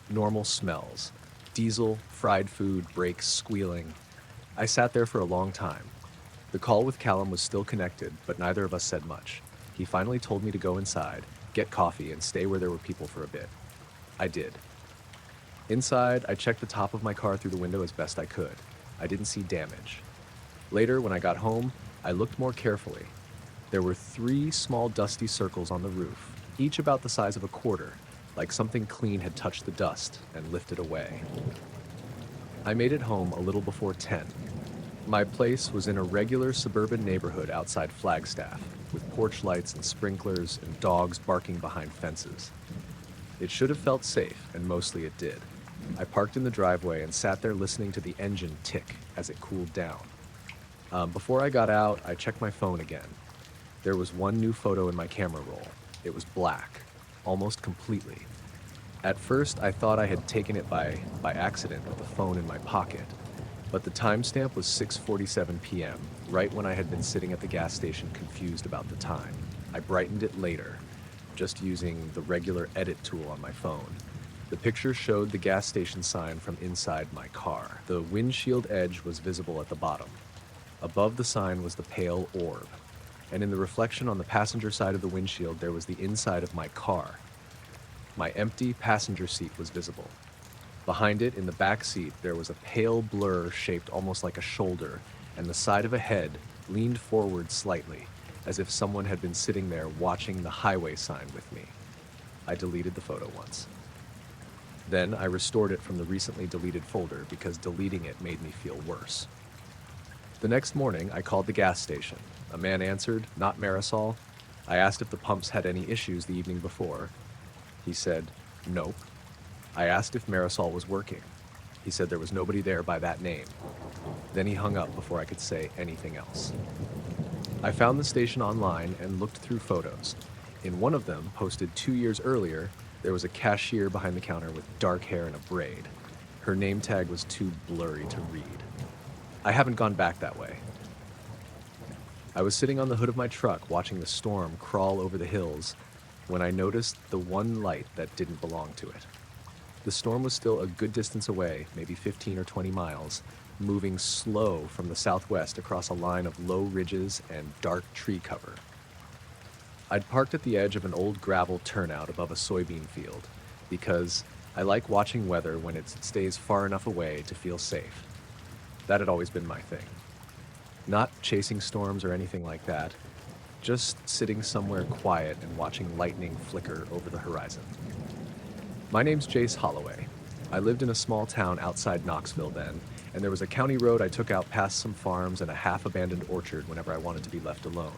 normal smells, diesel, fried food, brakes squealing. I sat there for a long time. The call with Callum was still connected, but neither of us said much. He finally told me to go inside, get coffee, and stay where there were people for a bit. I did. Inside, I checked the top of my car through the window as best I could. I didn't see damage. Later, when I got home, I looked more carefully. There were 3 small dusty circles on the roof, each about the size of a quarter, like something clean had touched the dust and lifted away. I made it home a little before 10. My place was in a regular suburban neighborhood outside Flagstaff, with porch lights and sprinklers and dogs barking behind fences. It should have felt safe, and mostly it did. I parked in the driveway and sat there listening to the engine tick as it cooled down. Before I got out, I checked my phone again. There was one new photo in my camera roll. It was black, almost completely. At first, I thought I had taken it by accident with the phone in my pocket, but the timestamp was 6:47 p.m., right when I had been sitting at the gas station confused about the time. I brightened it later, just using the regular edit tool on my phone. The picture showed the gas station sign from inside my car. The windshield edge was visible at the bottom. Above the sign was the pale orb, and in the reflection on the passenger side of the windshield there was the inside of my car. My empty passenger seat was visible. Behind it, in the back seat, there was a pale blur shaped almost like a shoulder, and the side of a head leaned forward slightly, as if someone had been sitting there watching the highway sign with me. I deleted the photo once. Then I restored it from the recently deleted folder because deleting it made me feel worse. The next morning, I called the gas station. A man answered, not Marisol. I asked if the pumps had any issues the evening before. He said, nope. I asked if Marisol was working. He said there was nobody there by that name. Then he hung up before I could say anything else. I found the station online and looked through photos. In one of them, posted 2 years earlier, there was a cashier behind the counter with dark hair and a braid. Her name tag was too blurry to read. I haven't gone back that way. I was sitting on the hood of my truck watching the storm crawl over the hills when I noticed the one light that didn't belong to it. The storm was still a good distance away, maybe 15 or 20 miles, moving slow from the southwest across a line of low ridges and dark tree cover. I'd parked at the edge of an old gravel turnout above a soybean field because I like watching weather when it stays far enough away to feel safe. That had always been my thing. Not chasing storms or anything like that, just sitting somewhere quiet and watching lightning flicker over the horizon. My name's Jace Holloway. I lived in a small town outside Knoxville then, and there was a county road I took out past some farms and a half-abandoned orchard whenever I wanted to be left alone.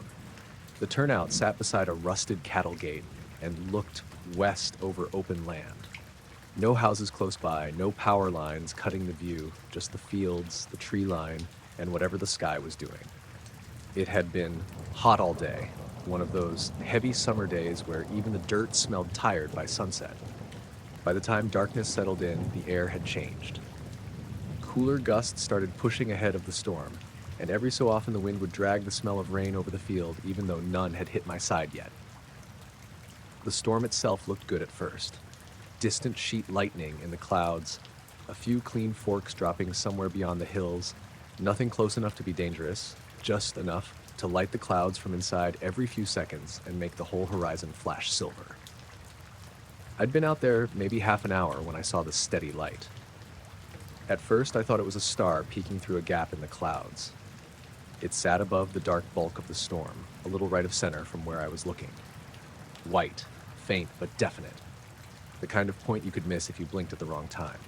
The turnout sat beside a rusted cattle gate and looked west over open land. No houses close by, no power lines cutting the view, just the fields, the tree line, and whatever the sky was doing. It had been hot all day, one of those heavy summer days where even the dirt smelled tired by sunset. By the time darkness settled in, the air had changed. Cooler gusts started pushing ahead of the storm, and every so often the wind would drag the smell of rain over the field, even though none had hit my side yet. The storm itself looked good at first. Distant sheet lightning in the clouds, a few clean forks dropping somewhere beyond the hills, nothing close enough to be dangerous, just enough to light the clouds from inside every few seconds and make the whole horizon flash silver. I'd been out there maybe half an hour when I saw the steady light. At first, I thought it was a star peeking through a gap in the clouds. It sat above the dark bulk of the storm, a little right of center from where I was looking. White, faint but definite. The kind of point you could miss if you blinked at the wrong time.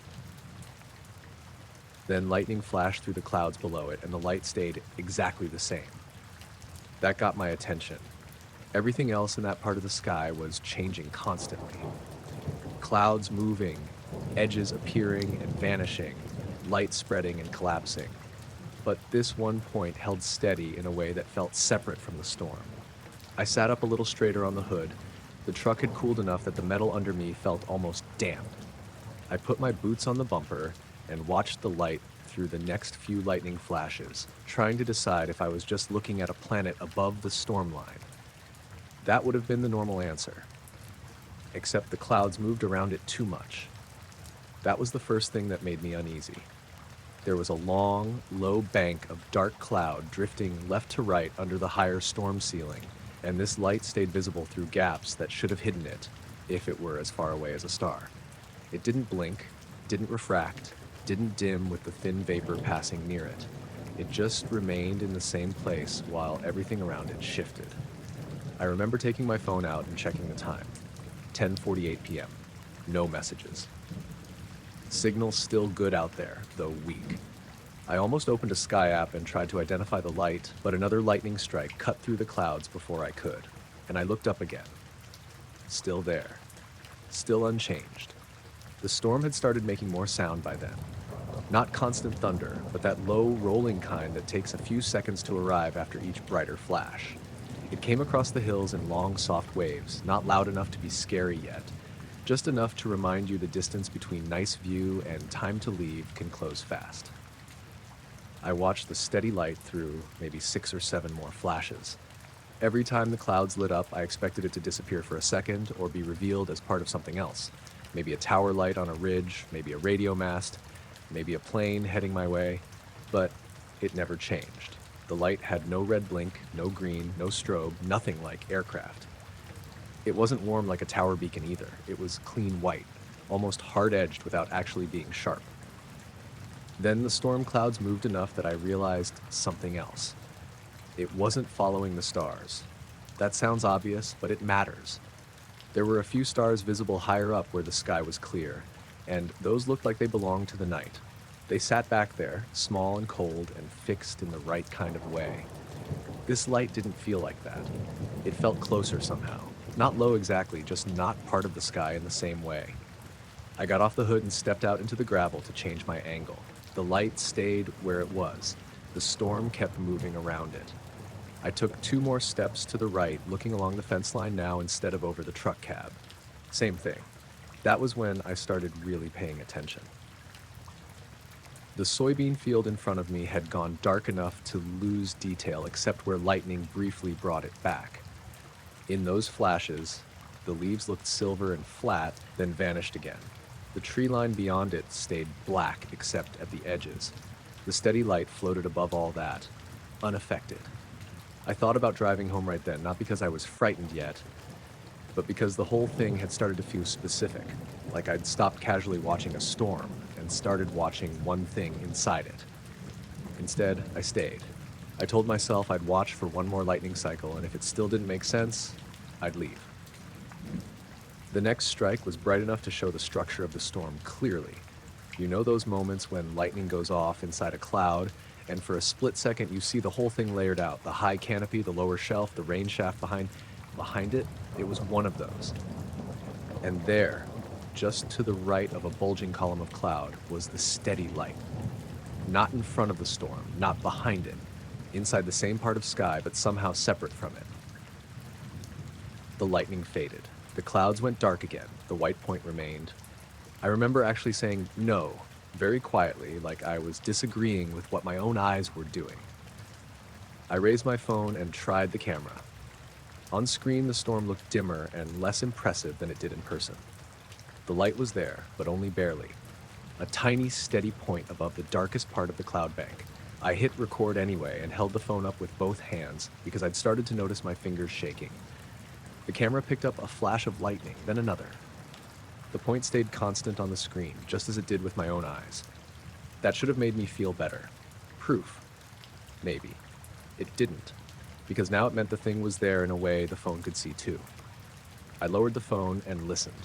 Then lightning flashed through the clouds below it, and the light stayed exactly the same. That got my attention. Everything else in that part of the sky was changing constantly. Clouds moving, edges appearing and vanishing, light spreading and collapsing. But this one point held steady in a way that felt separate from the storm. I sat up a little straighter on the hood. The truck had cooled enough that the metal under me felt almost damp. I put my boots on the bumper and watched the light through the next few lightning flashes, trying to decide if I was just looking at a planet above the storm line. That would have been the normal answer, except the clouds moved around it too much. That was the first thing that made me uneasy. There was a long, low bank of dark cloud drifting left to right under the higher storm ceiling, and this light stayed visible through gaps that should have hidden it, if it were as far away as a star. It didn't blink, didn't refract, didn't dim with the thin vapor passing near it. It just remained in the same place while everything around it shifted. I remember taking my phone out and checking the time. 10:48 p.m. No messages. Signal's still good out there, though weak. I almost opened a sky app and tried to identify the light, but another lightning strike cut through the clouds before I could, and I looked up again. Still there. Still unchanged. The storm had started making more sound by then. Not constant thunder, but that low, rolling kind that takes a few seconds to arrive after each brighter flash. It came across the hills in long, soft waves, not loud enough to be scary yet, just enough to remind you the distance between nice view and time to leave can close fast. I watched the steady light through maybe 6 or 7 more flashes. Every time the clouds lit up, I expected it to disappear for a second or be revealed as part of something else. Maybe a tower light on a ridge, maybe a radio mast, maybe a plane heading my way, but it never changed. The light had no red blink, no green, no strobe, nothing like aircraft. It wasn't warm like a tower beacon either. It was clean white, almost hard-edged without actually being sharp. Then the storm clouds moved enough that I realized something else. It wasn't following the stars. That sounds obvious, but it matters. There were a few stars visible higher up where the sky was clear, and those looked like they belonged to the night. They sat back there, small and cold and fixed in the right kind of way. This light didn't feel like that. It felt closer somehow. Not low exactly, just not part of the sky in the same way. I got off the hood and stepped out into the gravel to change my angle. The light stayed where it was. The storm kept moving around it. I took 2 more steps to the right, looking along the fence line now instead of over the truck cab. Same thing. That was when I started really paying attention. The soybean field in front of me had gone dark enough to lose detail except where lightning briefly brought it back. In those flashes, the leaves looked silver and flat, then vanished again. The tree line beyond it stayed black except at the edges. The steady light floated above all that, unaffected. I thought about driving home right then, not because I was frightened yet, but because the whole thing had started to feel specific, like I'd stopped casually watching a storm and started watching one thing inside it. Instead, I stayed. I told myself I'd watch for one more lightning cycle, and if it still didn't make sense, I'd leave. The next strike was bright enough to show the structure of the storm clearly. You know those moments when lightning goes off inside a cloud, and for a split second you see the whole thing layered out, the high canopy, the lower shelf, the rain shaft behind it, it was one of those. And there, just to the right of a bulging column of cloud, was the steady light. Not in front of the storm, not behind it, inside the same part of sky, but somehow separate from it. The lightning faded. The clouds went dark again. The white point remained. I remember actually saying no, very quietly, like I was disagreeing with what my own eyes were doing. I raised my phone and tried the camera. On screen, the storm looked dimmer and less impressive than it did in person. The light was there, but only barely. A tiny, steady point above the darkest part of the cloud bank. I hit record anyway and held the phone up with both hands because I'd started to notice my fingers shaking. The camera picked up a flash of lightning, then another. The point stayed constant on the screen, just as it did with my own eyes. That should have made me feel better. Proof. Maybe. It didn't, because now it meant the thing was there in a way the phone could see too. I lowered the phone and listened.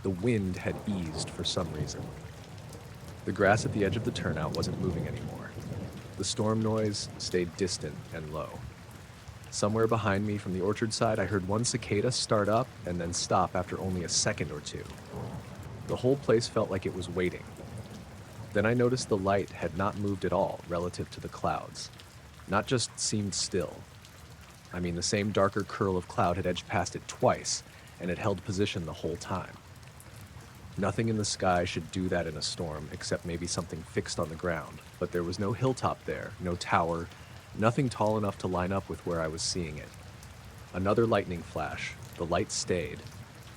The wind had eased for some reason. The grass at the edge of the turnout wasn't moving anymore. The storm noise stayed distant and low. Somewhere behind me from the orchard side, I heard one cicada start up and then stop after only a second or two. The whole place felt like it was waiting. Then I noticed the light had not moved at all relative to the clouds. Not just seemed still. I mean, the same darker curl of cloud had edged past it twice, and it held position the whole time. Nothing in the sky should do that in a storm, except maybe something fixed on the ground, but there was no hilltop there, no tower, nothing tall enough to line up with where I was seeing it. Another lightning flash. The light stayed.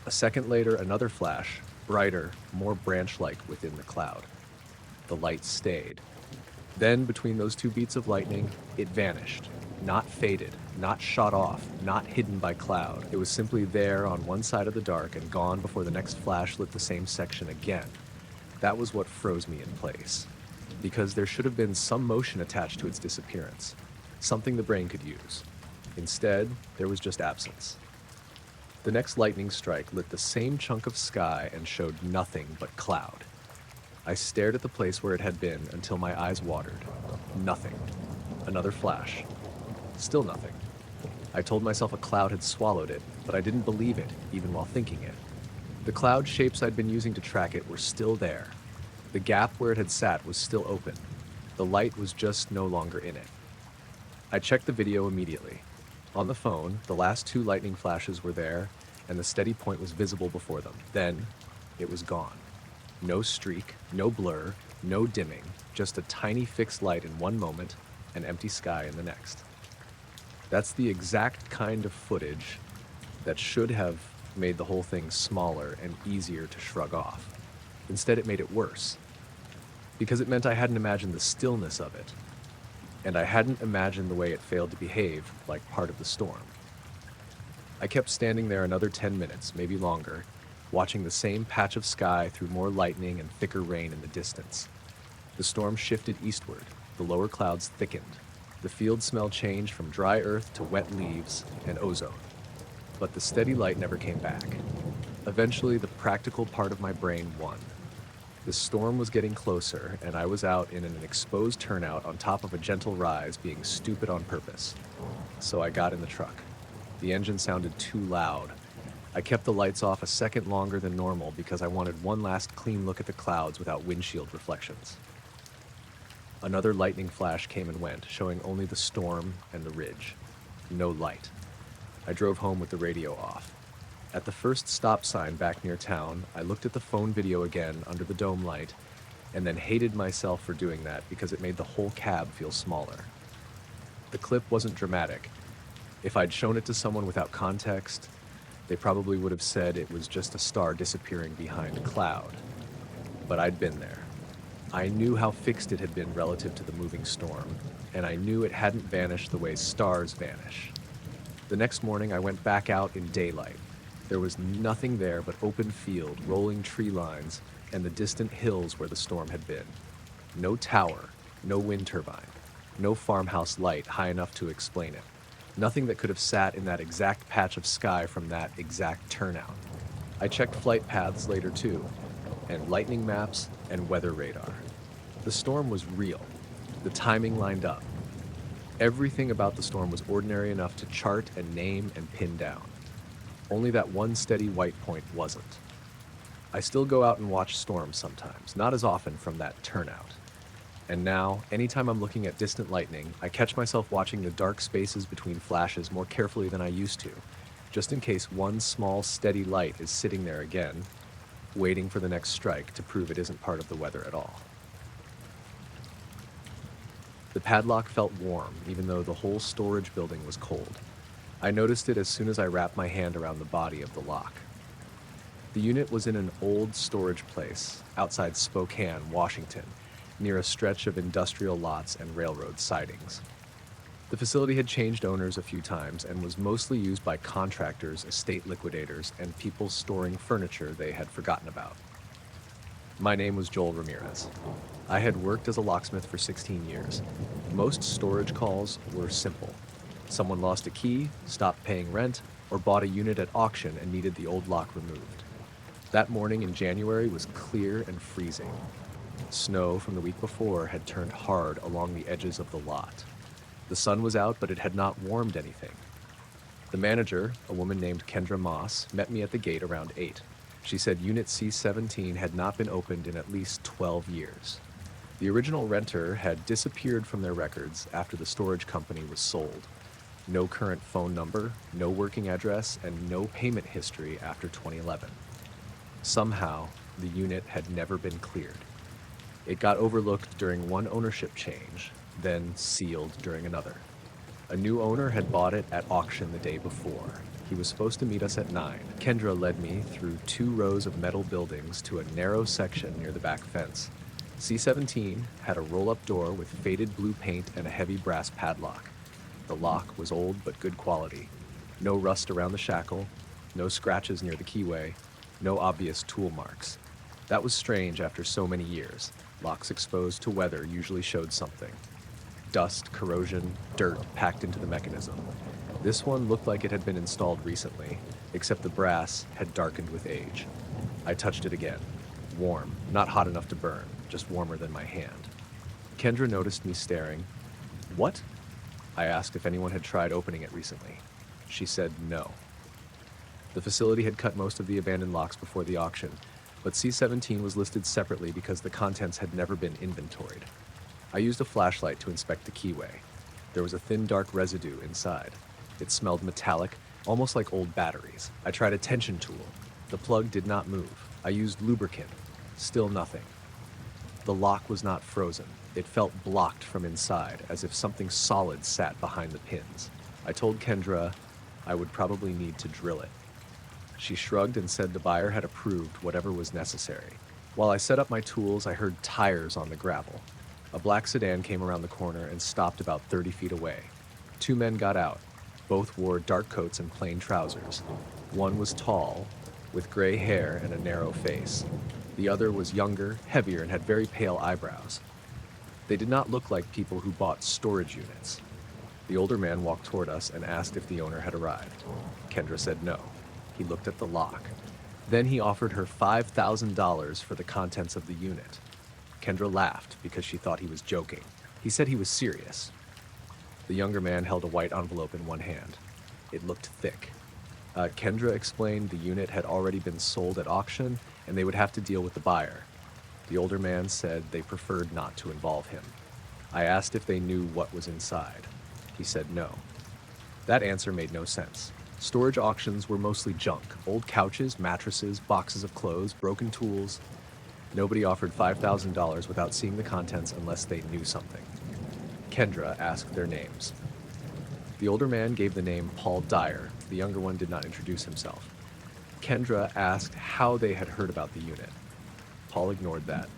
A second later, another flash, brighter, more branch-like within the cloud. The light stayed. Then, between those two beats of lightning, it vanished. Not faded, not shot off, not hidden by cloud. It was simply there on one side of the dark and gone before the next flash lit the same section again. That was what froze me in place. Because there should have been some motion attached to its disappearance. Something the brain could use. Instead, there was just absence. The next lightning strike lit the same chunk of sky and showed nothing but cloud. I stared at the place where it had been until my eyes watered. Nothing. Another flash. Still nothing. I told myself a cloud had swallowed it, but I didn't believe it, even while thinking it. The cloud shapes I'd been using to track it were still there. The gap where it had sat was still open. The light was just no longer in it. I checked the video immediately. On the phone, the last two lightning flashes were there, and the steady point was visible before them. Then, it was gone. No streak, no blur, no dimming, just a tiny fixed light in one moment, an empty sky in the next. That's the exact kind of footage that should have made the whole thing smaller and easier to shrug off. Instead, it made it worse. Because it meant I hadn't imagined the stillness of it. And I hadn't imagined the way it failed to behave like part of the storm. I kept standing there another 10 minutes, maybe longer, watching the same patch of sky through more lightning and thicker rain in the distance. The storm shifted eastward. The lower clouds thickened. The field smell changed from dry earth to wet leaves and ozone. But the steady light never came back. Eventually, the practical part of my brain won. The storm was getting closer, and I was out in an exposed turnout on top of a gentle rise, being stupid on purpose. So I got in the truck. The engine sounded too loud. I kept the lights off a second longer than normal because I wanted one last clean look at the clouds without windshield reflections. Another lightning flash came and went, showing only the storm and the ridge. No light. I drove home with the radio off. At the first stop sign back near town, I looked at the phone video again under the dome light, and then hated myself for doing that because it made the whole cab feel smaller. The clip wasn't dramatic. If I'd shown it to someone without context, they probably would have said it was just a star disappearing behind a cloud. But I'd been there. I knew how fixed it had been relative to the moving storm, and I knew it hadn't vanished the way stars vanish. The next morning, I went back out in daylight. There was nothing there but open field, rolling tree lines, and the distant hills where the storm had been. No tower, no wind turbine, no farmhouse light high enough to explain it. Nothing that could have sat in that exact patch of sky from that exact turnout. I checked flight paths later too, and lightning maps and weather radar. The storm was real. The timing lined up. Everything about the storm was ordinary enough to chart and name and pin down. Only that one steady white point wasn't. I still go out and watch storms sometimes, not as often from that turnout. And now, anytime I'm looking at distant lightning, I catch myself watching the dark spaces between flashes more carefully than I used to, just in case one small, steady light is sitting there again, waiting for the next strike to prove it isn't part of the weather at all. The padlock felt warm, even though the whole storage building was cold. I noticed it as soon as I wrapped my hand around the body of the lock. The unit was in an old storage place outside Spokane, Washington, near a stretch of industrial lots and railroad sidings. The facility had changed owners a few times and was mostly used by contractors, estate liquidators, and people storing furniture they had forgotten about. My name was Joel Ramirez. I had worked as a locksmith for 16 years. Most storage calls were simple. Someone lost a key, stopped paying rent, or bought a unit at auction and needed the old lock removed. That morning in January was clear and freezing. Snow from the week before had turned hard along the edges of the lot. The sun was out, but it had not warmed anything. The manager, a woman named Kendra Moss, met me at the gate around 8. She said Unit C-17 had not been opened in at least 12 years. The original renter had disappeared from their records after the storage company was sold. No current phone number, no working address, and no payment history after 2011. Somehow, the unit had never been cleared. It got overlooked during one ownership change, then sealed during another. A new owner had bought it at auction the day before. He was supposed to meet us at 9. Kendra led me through 2 rows of metal buildings to a narrow section near the back fence. C-17 had a roll-up door with faded blue paint and a heavy brass padlock. The lock was old but good quality. No rust around the shackle, no scratches near the keyway, no obvious tool marks. That was strange after so many years. Locks exposed to weather usually showed something. Dust, corrosion, dirt packed into the mechanism. This one looked like it had been installed recently, except the brass had darkened with age. I touched it again. Warm, not hot enough to burn, just warmer than my hand. Kendra noticed me staring. "What?" I asked if anyone had tried opening it recently. She said no. The facility had cut most of the abandoned locks before the auction, but C-17 was listed separately because the contents had never been inventoried. I used a flashlight to inspect the keyway. There was a thin, dark residue inside. It smelled metallic, almost like old batteries. I tried a tension tool. The plug did not move. I used lubricant. Still nothing. The lock was not frozen. It felt blocked from inside, as if something solid sat behind the pins. I told Kendra I would probably need to drill it. She shrugged and said the buyer had approved whatever was necessary. While I set up my tools, I heard tires on the gravel. A black sedan came around the corner and stopped about 30 feet away. 2 men got out. Both wore dark coats and plain trousers. One was tall, with gray hair and a narrow face. The other was younger, heavier, and had very pale eyebrows. They did not look like people who bought storage units. The older man walked toward us and asked if the owner had arrived. Kendra said no. He looked at the lock. Then he offered her $5,000 for the contents of the unit. Kendra laughed because she thought he was joking. He said he was serious. The younger man held a white envelope in one hand. It looked thick. Kendra explained the unit had already been sold at auction and they would have to deal with the buyer. The older man said they preferred not to involve him. I asked if they knew what was inside. He said no. That answer made no sense. Storage auctions were mostly junk: old couches, mattresses, boxes of clothes, broken tools. Nobody offered $5,000 without seeing the contents unless they knew something. Kendra asked their names. The older man gave the name Paul Dyer. The younger one did not introduce himself. Kendra asked how they had heard about the unit. Paul ignored that.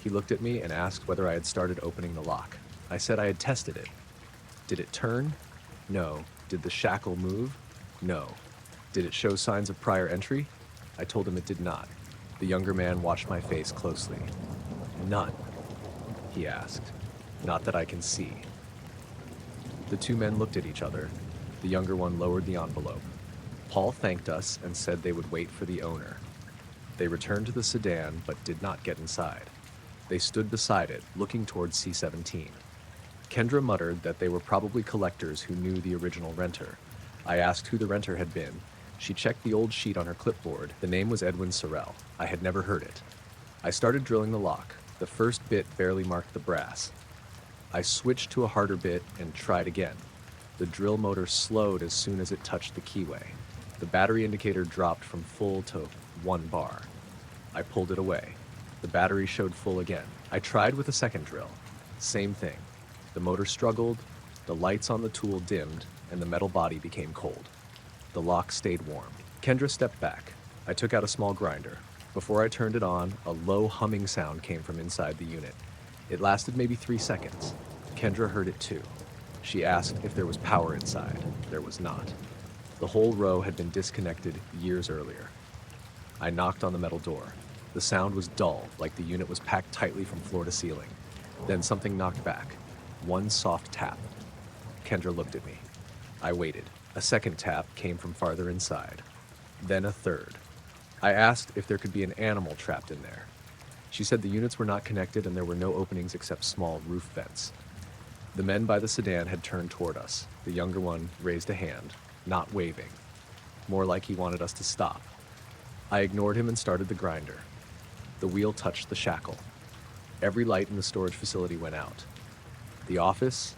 He looked at me and asked whether I had started opening the lock. I said I had tested it. Did it turn? No. Did the shackle move? No. Did it show signs of prior entry? I told him it did not. The younger man watched my face closely. "None?" he asked. "Not that I can see." The 2 men looked at each other. The younger one lowered the envelope. Paul thanked us and said they would wait for the owner. They returned to the sedan but did not get inside. They stood beside it, looking towards C-17. Kendra muttered that they were probably collectors who knew the original renter. I asked who the renter had been. She checked the old sheet on her clipboard. The name was Edwin Sorrell. I had never heard it. I started drilling the lock. The first bit barely marked the brass. I switched to a harder bit and tried again. The drill motor slowed as soon as it touched the keyway. The battery indicator dropped from full to 1 bar. I pulled it away. The battery showed full again. I tried with a second drill. Same thing. The motor struggled, the lights on the tool dimmed, and the metal body became cold. The lock stayed warm. Kendra stepped back. I took out a small grinder. Before I turned it on, a low humming sound came from inside the unit. It lasted maybe 3 seconds. Kendra heard it too. She asked if there was power inside. There was not. The whole row had been disconnected years earlier. I knocked on the metal door. The sound was dull, like the unit was packed tightly from floor to ceiling. Then something knocked back. One soft tap. Kendra looked at me. I waited. A second tap came from farther inside. Then a third. I asked if there could be an animal trapped in there. She said the units were not connected and there were no openings except small roof vents. The men by the sedan had turned toward us. The younger one raised a hand. not waving. More like he wanted us to stop. I ignored him and started the grinder. The wheel touched the shackle. Every light in the storage facility went out. The office,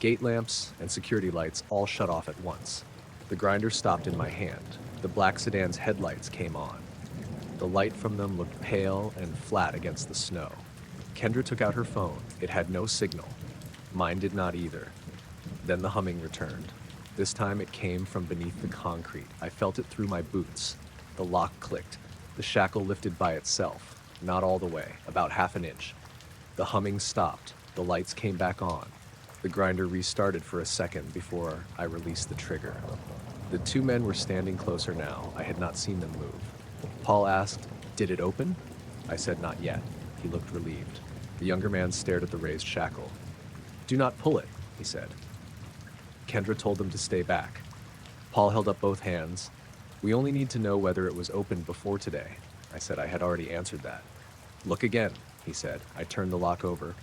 gate lamps, and security lights all shut off at once. The grinder stopped in my hand. The black sedan's headlights came on. The light from them looked pale and flat against the snow. Kendra took out her phone. It had no signal. Mine did not either. Then the humming returned. This time it came from beneath the concrete. I felt it through my boots. The lock clicked. The shackle lifted by itself. Not all the way, about half an inch. The humming stopped. The lights came back on. The grinder restarted for a second before I released the trigger. The two men were standing closer now. I had not seen them move. Paul asked, "Did it open?" I said, "Not yet." He looked relieved. The younger man stared at the raised shackle. "Do not pull it," he said. Kendra told them to stay back. Paul held up both hands. "We only need to know whether it was opened before today." I said I had already answered that. "Look again," he said. I turned the lock over.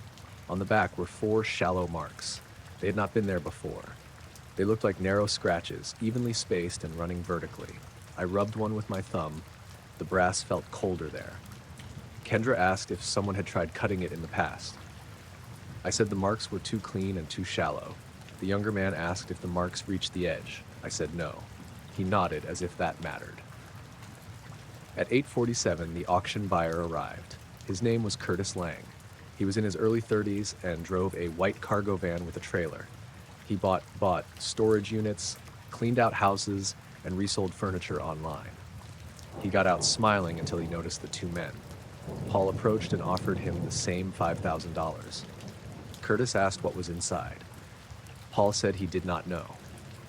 On the back were 4 shallow marks. They had not been there before. They looked like narrow scratches, evenly spaced and running vertically. I rubbed one with my thumb. The brass felt colder there. Kendra asked if someone had tried cutting it in the past. I said the marks were too clean and too shallow. The younger man asked if the marks reached the edge. I said no. He nodded as if that mattered. At 8:47, the auction buyer arrived. His name was Curtis Lang. He was in his early 30s and drove a white cargo van with a trailer. He bought storage units, cleaned out houses, and resold furniture online. He got out smiling until he noticed the two men. Paul approached and offered him the same $5,000. Curtis asked what was inside. Paul said he did not know.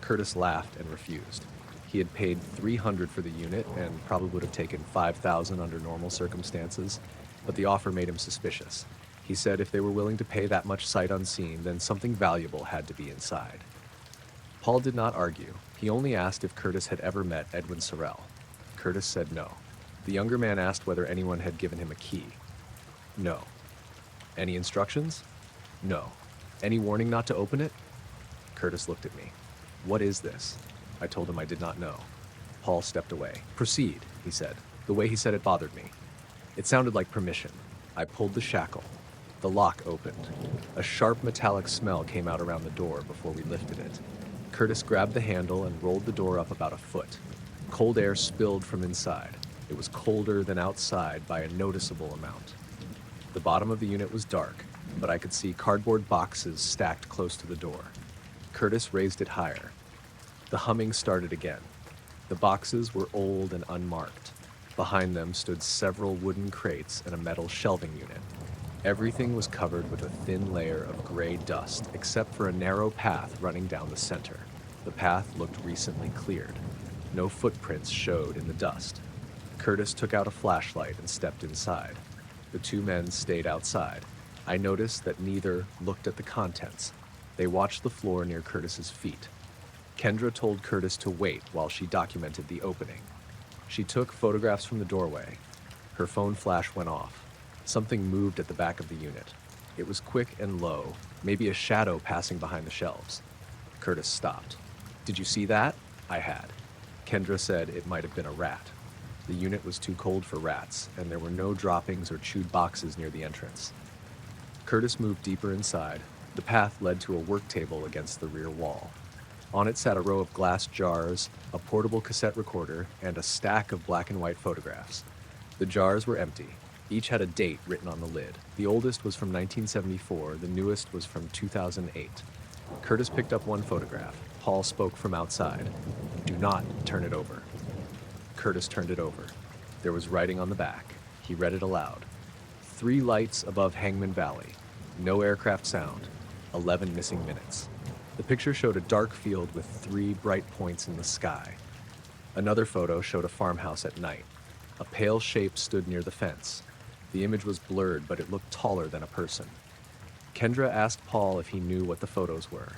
Curtis laughed and refused. He had paid $300 for the unit and probably would have taken $5,000 under normal circumstances, but the offer made him suspicious. He said if they were willing to pay that much sight unseen, then something valuable had to be inside. Paul did not argue. He only asked if Curtis had ever met Edwin Sorrell. Curtis said no. The younger man asked whether anyone had given him a key. No. Any instructions? No. Any warning not to open it? Curtis looked at me. What is this? I told him I did not know. Paul stepped away. Proceed, he said. The way he said it bothered me. It sounded like permission. I pulled the shackle. The lock opened. A sharp metallic smell came out around the door before we lifted it. Curtis grabbed the handle and rolled the door up about a foot. Cold air spilled from inside. It was colder than outside by a noticeable amount. The bottom of the unit was dark, but I could see cardboard boxes stacked close to the door. Curtis raised it higher. The humming started again. The boxes were old and unmarked. Behind them stood several wooden crates and a metal shelving unit. Everything was covered with a thin layer of gray dust, except for a narrow path running down the center. The path looked recently cleared. No footprints showed in the dust. Curtis took out a flashlight and stepped inside. The two men stayed outside. I noticed that neither looked at the contents. They watched the floor near Curtis's feet. Kendra told Curtis to wait while she documented the opening. She took photographs from the doorway. Her phone flash went off. Something moved at the back of the unit. It was quick and low, maybe a shadow passing behind the shelves. Curtis stopped. Did you see that? I had. Kendra said it might have been a rat. The unit was too cold for rats, and there were no droppings or chewed boxes near the entrance. Curtis moved deeper inside. The path led to a work table against the rear wall. On it sat a row of glass jars, a portable cassette recorder, and a stack of black and white photographs. The jars were empty. Each had a date written on the lid. The oldest was from 1974, the newest was from 2008. Curtis picked up one photograph. Paul spoke from outside. Do not turn it over. Curtis turned it over. There was writing on the back. He read it aloud. 3 lights above Hangman Valley. No aircraft sound. 11 missing minutes. The picture showed a dark field with 3 bright points in the sky. Another photo showed a farmhouse at night. A pale shape stood near the fence. The image was blurred, but it looked taller than a person. Kendra asked Paul if he knew what the photos were.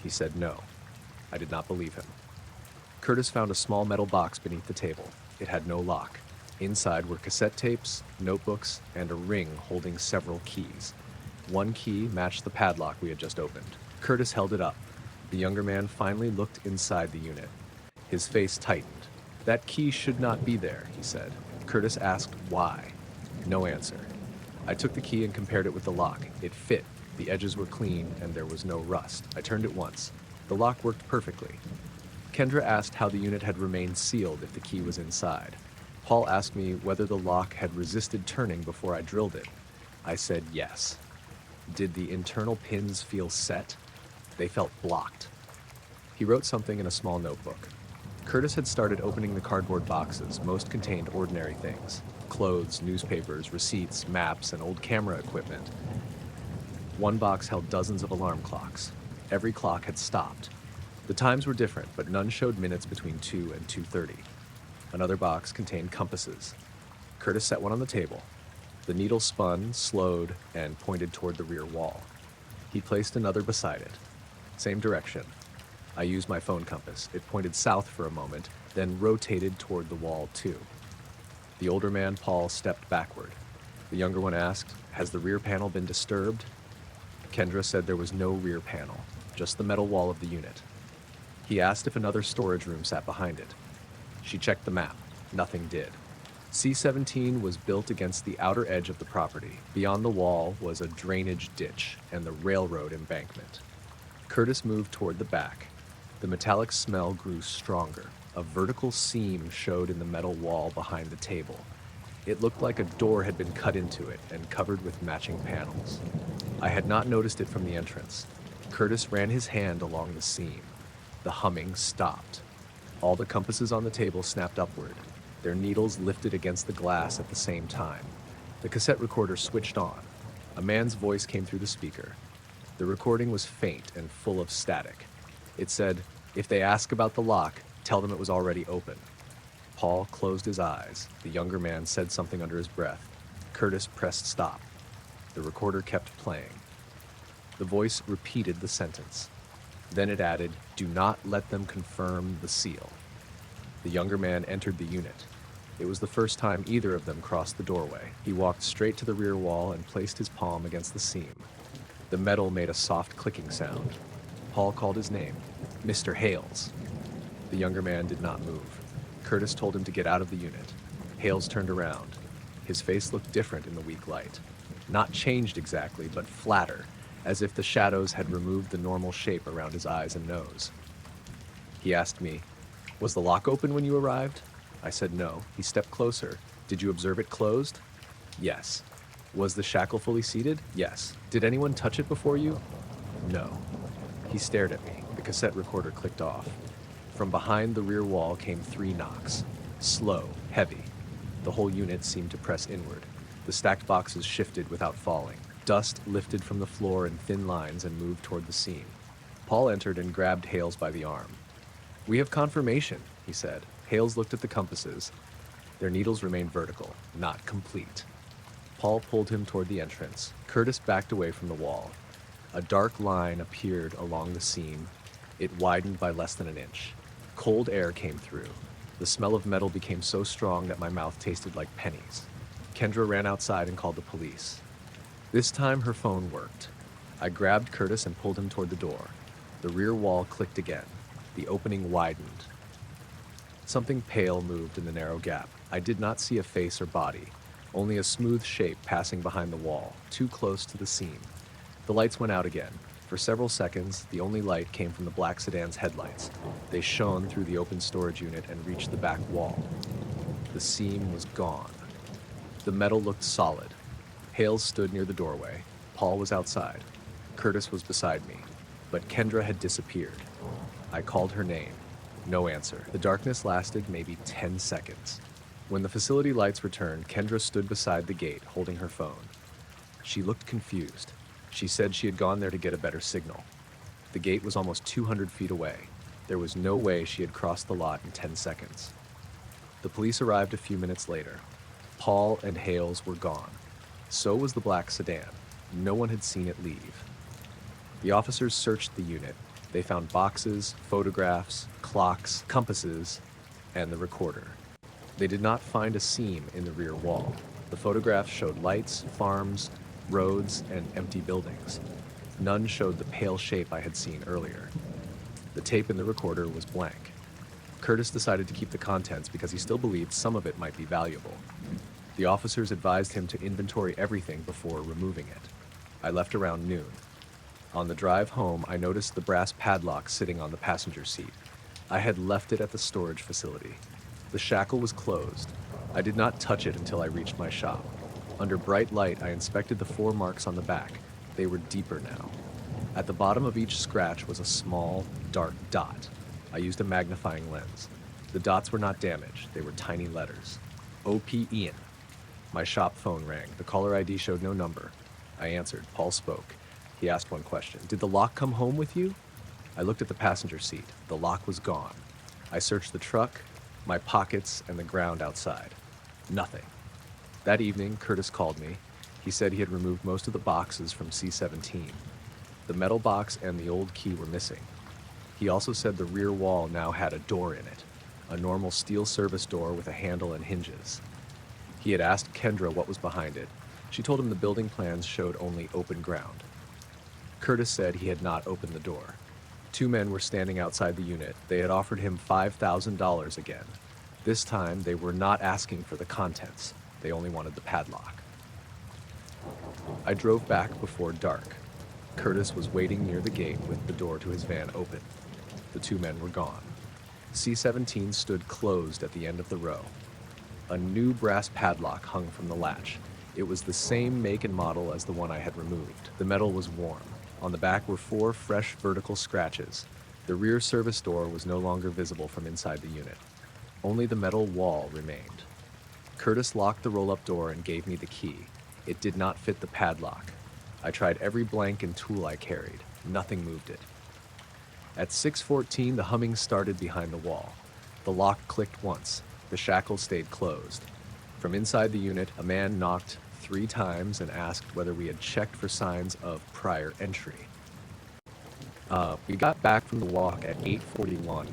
He said no. I did not believe him. Curtis found a small metal box beneath the table. It had no lock. Inside were cassette tapes, notebooks, and a ring holding several keys. One key matched the padlock we had just opened. Curtis held it up. The younger man finally looked inside the unit. His face tightened. "That key should not be there," he said. Curtis asked why. No answer. I took the key and compared it with the lock. It fit. The edges were clean and there was no rust. I turned it once. The lock worked perfectly. Kendra asked how the unit had remained sealed if the key was inside. Paul asked me whether the lock had resisted turning before I drilled it. I said yes. Did the internal pins feel set? They felt blocked. He wrote something in a small notebook. Curtis had started opening the cardboard boxes. Most contained ordinary things: clothes, newspapers, receipts, maps, and old camera equipment. One box held dozens of alarm clocks. Every clock had stopped. The times were different, but none showed minutes between 2 and 2:30. Another box contained compasses. Curtis set one on the table. The needle spun, slowed, and pointed toward the rear wall. He placed another beside it. Same direction. I used my phone compass. It pointed south for a moment, then rotated toward the wall too. The older man, Paul, stepped backward. The younger one asked, "Has the rear panel been disturbed?" Kendra said there was no rear panel, just the metal wall of the unit. He asked if another storage room sat behind it. She checked the map. Nothing did. C-17 was built against the outer edge of the property. Beyond the wall was a drainage ditch and the railroad embankment. Curtis moved toward the back. The metallic smell grew stronger. A vertical seam showed in the metal wall behind the table. It looked like a door had been cut into it and covered with matching panels. I had not noticed it from the entrance. Curtis ran his hand along the seam. The humming stopped. All the compasses on the table snapped upward. Their needles lifted against the glass at the same time. The cassette recorder switched on. A man's voice came through the speaker. The recording was faint and full of static. It said, "If they ask about the lock, tell them it was already open." Paul closed his eyes. The younger man said something under his breath. Curtis pressed stop. The recorder kept playing. The voice repeated the sentence. Then it added, "Do not let them confirm the seal." The younger man entered the unit. It was the first time either of them crossed the doorway. He walked straight to the rear wall and placed his palm against the seam. The metal made a soft clicking sound. Paul called his name, "Mr. Hales." The younger man did not move. Curtis told him to get out of the unit. Hales turned around. His face looked different in the weak light. Not changed exactly, but flatter, as if the shadows had removed the normal shape around his eyes and nose. He asked me, "Was the lock open when you arrived?" I said no. He stepped closer. "Did you observe it closed?" "Yes." "Was the shackle fully seated?" "Yes." "Did anyone touch it before you?" "No." He stared at me. The cassette recorder clicked off. From behind the rear wall came 3 knocks. Slow, heavy. The whole unit seemed to press inward. The stacked boxes shifted without falling. Dust lifted from the floor in thin lines and moved toward the seam. Paul entered and grabbed Hales by the arm. "We have confirmation," he said. Hales looked at the compasses. Their needles remained vertical, not complete. Paul pulled him toward the entrance. Curtis backed away from the wall. A dark line appeared along the seam. It widened by less than an inch. Cold air came through. The smell of metal became so strong that my mouth tasted like pennies. Kendra ran outside and called the police. This time her phone worked. I grabbed Curtis and pulled him toward the door. The rear wall clicked again. The opening widened. Something pale moved in the narrow gap. I did not see a face or body, only a smooth shape passing behind the wall, too close to the seam. The lights went out again. For several seconds, the only light came from the black sedan's headlights. They shone through the open storage unit and reached the back wall. The seam was gone. The metal looked solid. Hales stood near the doorway. Paul was outside. Curtis was beside me. But Kendra had disappeared. I called her name. No answer. The darkness lasted maybe 10 seconds. When the facility lights returned, Kendra stood beside the gate, holding her phone. She looked confused. She said she had gone there to get a better signal. The gate was almost 200 feet away. There was no way she had crossed the lot in 10 seconds. The police arrived a few minutes later. Paul and Hales were gone. So was the black sedan. No one had seen it leave. The officers searched the unit. They found boxes, photographs, clocks, compasses, and the recorder. They did not find a seam in the rear wall. The photographs showed lights, farms, roads, and empty buildings. None showed the pale shape I had seen earlier. The tape in the recorder was blank. Curtis decided to keep the contents because he still believed some of it might be valuable. The officers advised him to inventory everything before removing it. I left around noon. On the drive home, I noticed the brass padlock sitting on the passenger seat. I had left it at the storage facility. The shackle was closed. I did not touch it until I reached my shop. Under bright light, I inspected the 4 marks on the back. They were deeper now. At the bottom of each scratch was a small, dark dot. I used a magnifying lens. The dots were not damaged. They were tiny letters. O.P. Ian. My shop phone rang. The caller ID showed no number. I answered. Paul spoke. He asked one question. Did the lock come home with you? I looked at the passenger seat. The lock was gone. I searched the truck, my pockets, and the ground outside. Nothing. That evening, Curtis called me. He said he had removed most of the boxes from C-17. The metal box and the old key were missing. He also said the rear wall now had a door in it, a normal steel service door with a handle and hinges. He had asked Kendra what was behind it. She told him the building plans showed only open ground. Curtis said he had not opened the door. 2 men were standing outside the unit. They had offered him $5,000 again. This time, they were not asking for the contents. They only wanted the padlock. I drove back before dark. Curtis was waiting near the gate with the door to his van open. The 2 men were gone. C-17 stood closed at the end of the row. A new brass padlock hung from the latch. It was the same make and model as the one I had removed. The metal was warm. On the back were 4 fresh vertical scratches. The rear service door was no longer visible from inside the unit. Only the metal wall remained. Curtis locked the roll-up door and gave me the key. It did not fit the padlock. I tried every blank and tool I carried. Nothing moved it. At 6:14, the humming started behind the wall. The lock clicked once. The shackle stayed closed. From inside the unit, a man knocked 3 times and asked whether we had checked for signs of prior entry. We got back from the walk at 8:41,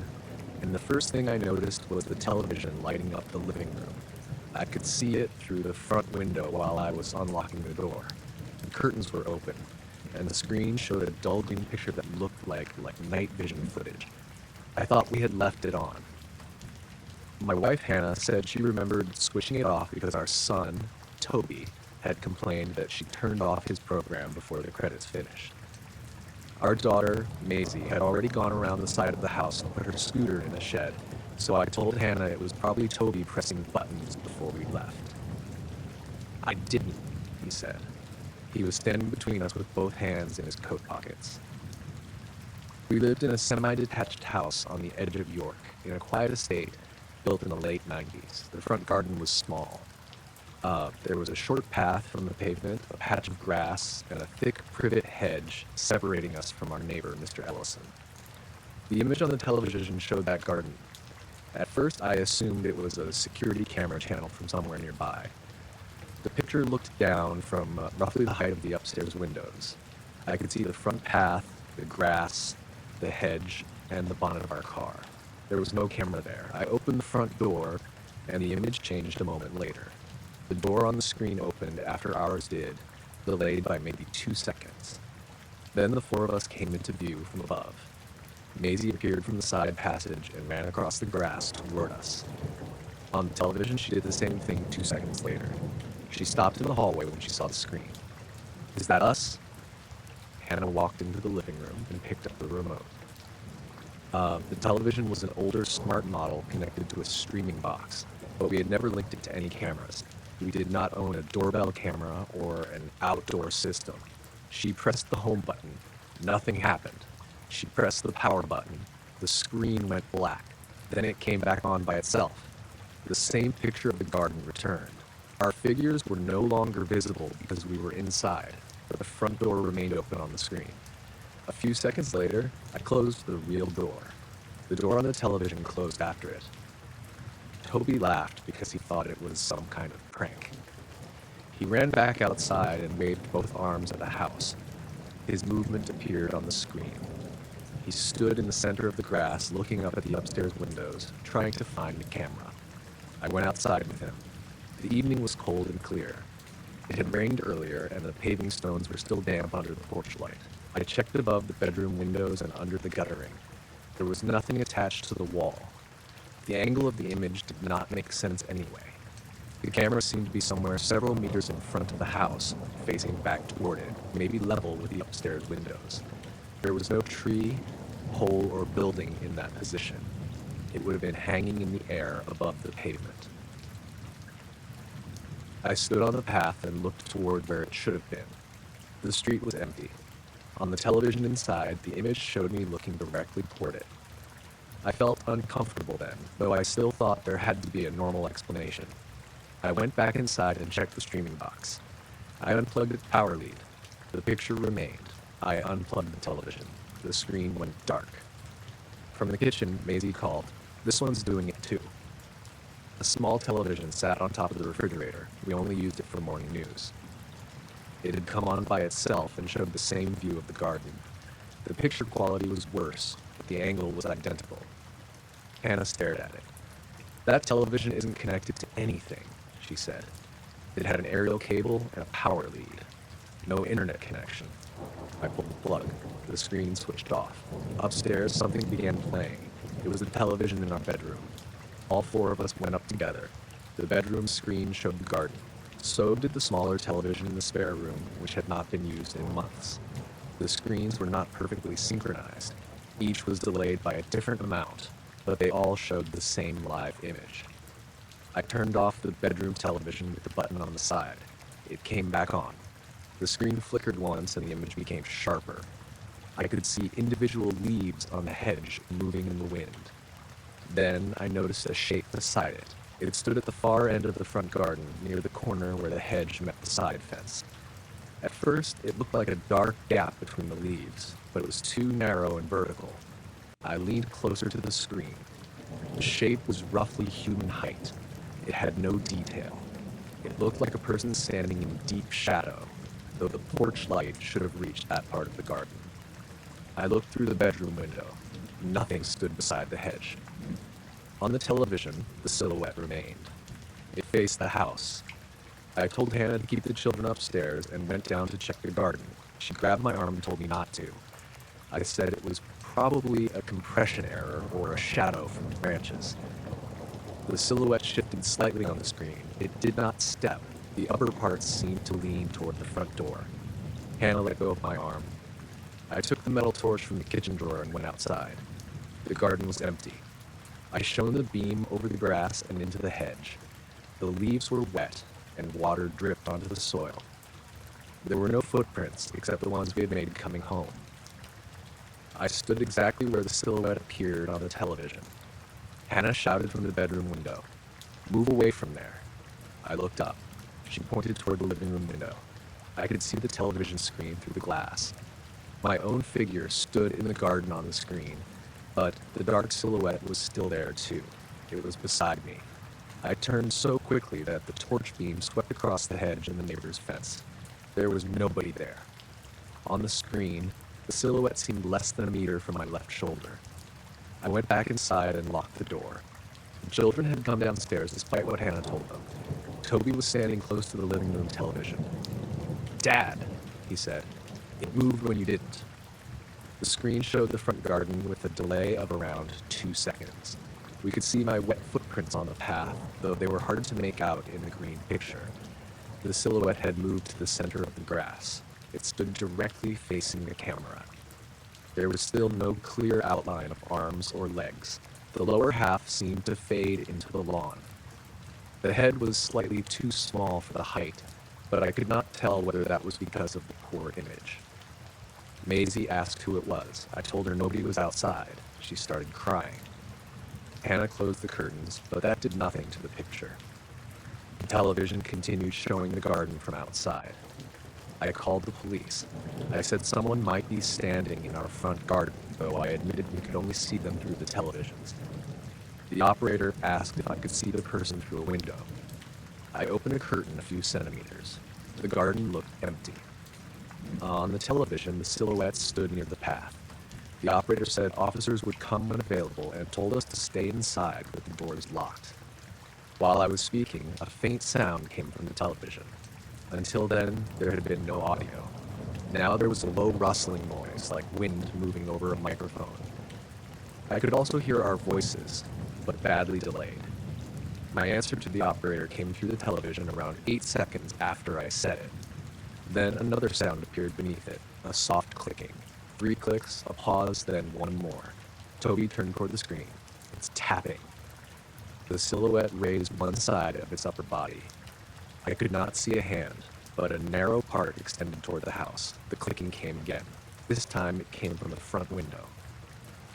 and the first thing I noticed was the television lighting up the living room. I could see it through the front window while I was unlocking the door. The curtains were open, and the screen showed a dull green picture that looked like night vision footage. I thought we had left it on. My wife, Hannah, said she remembered switching it off because our son, Toby, had complained that she turned off his program before the credits finished. Our daughter, Maisie, had already gone around the side of the house and put her scooter in a shed, so I told Hannah it was probably Toby pressing buttons before we left. I didn't, he said. He was standing between us with both hands in his coat pockets. We lived in a semi-detached house on the edge of York, in a quiet estate built in the late 90s. The front garden was small. There was a short path from the pavement, a patch of grass, and a thick privet hedge separating us from our neighbor, Mr. Ellison. The image on the television showed that garden. At first, I assumed it was a security camera channel from somewhere nearby. The picture looked down from roughly the height of the upstairs windows. I could see the front path, the grass, the hedge, and the bonnet of our car. There was no camera there. I opened the front door, and the image changed a moment later. The door on the screen opened after ours did, delayed by maybe 2 seconds. Then the 4 of us came into view from above. Maisie appeared from the side passage and ran across the grass toward us. On the television, she did the same thing 2 seconds later. She stopped in the hallway when she saw the screen. Is that us? Hannah walked into the living room and picked up the remote. The television was an older smart model connected to a streaming box, but we had never linked it to any cameras. We did not own a doorbell camera or an outdoor system. She pressed the home button. Nothing happened. She pressed the power button. The screen went black. Then it came back on by itself. The same picture of the garden returned. Our figures were no longer visible because we were inside, but the front door remained open on the screen. A few seconds later, I closed the real door. The door on the television closed after it. Toby laughed because he thought it was some kind of prank. He ran back outside and waved both arms at the house. His movement appeared on the screen. He stood in the center of the grass, looking up at the upstairs windows, trying to find the camera. I went outside with him. The evening was cold and clear. It had rained earlier, and the paving stones were still damp under the porch light. I checked above the bedroom windows and under the guttering. There was nothing attached to the wall. The angle of the image did not make sense anyway. The camera seemed to be somewhere several meters in front of the house, facing back toward it, maybe level with the upstairs windows. There was no tree, pole, or building in that position. It would have been hanging in the air above the pavement. I stood on the path and looked toward where it should have been. The street was empty. On the television inside, the image showed me looking directly toward it. I felt uncomfortable then, though I still thought there had to be a normal explanation. I went back inside and checked the streaming box. I unplugged its power lead. The picture remained. I unplugged the television. The screen went dark. From the kitchen, Maisie called. "This one's doing it too." A small television sat on top of the refrigerator. We only used it for morning news. It had come on by itself and showed the same view of the garden. The picture quality was worse, but the angle was identical. Hannah stared at it. "That television isn't connected to anything," she said. "It had an aerial cable and a power lead. No internet connection." I pulled the plug. The screen switched off. Upstairs, something began playing. It was the television in our bedroom. All four of us went up together. The bedroom screen showed the garden. So did the smaller television in the spare room, which had not been used in months. The screens were not perfectly synchronized. Each was delayed by a different amount, but they all showed the same live image. I turned off the bedroom television with the button on the side. It came back on. The screen flickered once and the image became sharper. I could see individual leaves on the hedge moving in the wind. Then I noticed a shape beside it. It stood at the far end of the front garden, near the corner where the hedge met the side fence. At first, it looked like a dark gap between the leaves, but it was too narrow and vertical. I leaned closer to the screen. The shape was roughly human height. It had no detail. It looked like a person standing in deep shadow, though the porch light should have reached that part of the garden. I looked through the bedroom window. Nothing stood beside the hedge. On the television, the silhouette remained. It faced the house. I told Hannah to keep the children upstairs and went down to check the garden. She grabbed my arm and told me not to. I said it was probably a compression error or a shadow from the branches. The silhouette shifted slightly on the screen. It did not step. The upper parts seemed to lean toward the front door. Hannah let go of my arm. I took the metal torch from the kitchen drawer and went outside. The garden was empty. I shone the beam over the grass and into the hedge. The leaves were wet, and water dripped onto the soil. There were no footprints except the ones we had made coming home. I stood exactly where the silhouette appeared on the television. Hannah shouted from the bedroom window, "Move away from there." I looked up. She pointed toward the living room window. I could see the television screen through the glass. My own figure stood in the garden on the screen, but the dark silhouette was still there too. It was beside me. I turned so quickly that the torch beam swept across the hedge and the neighbor's fence. There was nobody there. On the screen, the silhouette seemed less than a meter from my left shoulder. I went back inside and locked the door. The children had come downstairs despite what Hannah told them. Toby was standing close to the living room television. "Dad," he said, "it moved when you didn't." The screen showed the front garden with a delay of around 2 seconds. We could see my wet footprints on the path, though they were hard to make out in the green picture. The silhouette had moved to the center of the grass. It stood directly facing the camera. There was still no clear outline of arms or legs. The lower half seemed to fade into the lawn. The head was slightly too small for the height, but I could not tell whether that was because of the poor image. Maisie asked who it was. I told her nobody was outside. She started crying. Hannah closed the curtains, but that did nothing to the picture. The television continued showing the garden from outside. I called the police. I said someone might be standing in our front garden, though I admitted we could only see them through the televisions. The operator asked if I could see the person through a window. I opened a curtain a few centimeters. The garden looked empty. On the television, the silhouette stood near the path. The operator said officers would come when available and told us to stay inside with the doors locked. While I was speaking, a faint sound came from the television. Until then, there had been no audio. Now there was a low rustling noise, like wind moving over a microphone. I could also hear our voices, but badly delayed. My answer to the operator came through the television around 8 seconds after I said it. Then another sound appeared beneath it, a soft clicking. 3 clicks, a pause, then one more. Toby turned toward the screen. It's tapping. The silhouette raised one side of its upper body. I could not see a hand, but a narrow part extended toward the house. The clicking came again. This time it came from the front window.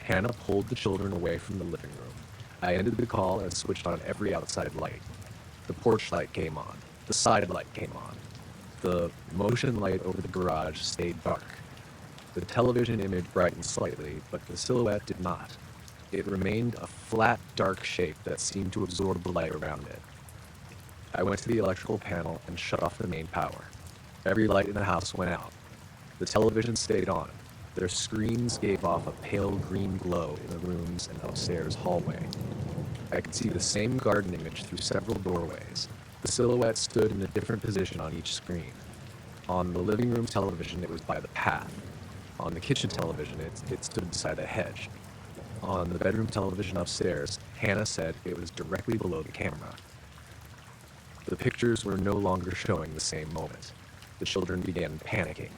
Hannah pulled the children away from the living room. I ended the call and switched on every outside light. The porch light came on. The side light came on. The motion light over the garage stayed dark. The television image brightened slightly, but the silhouette did not. It remained a flat, dark shape that seemed to absorb the light around it. I went to the electrical panel and shut off the main power. Every light in the house went out. The television stayed on. Their screens gave off a pale green glow in the rooms and upstairs hallway. I could see the same garden image through several doorways. The silhouette stood in a different position on each screen. On the living room television, it was by the path. On the kitchen television, it stood beside a hedge. On the bedroom television upstairs, Hannah said it was directly below the camera. The pictures were no longer showing the same moment. The children began panicking.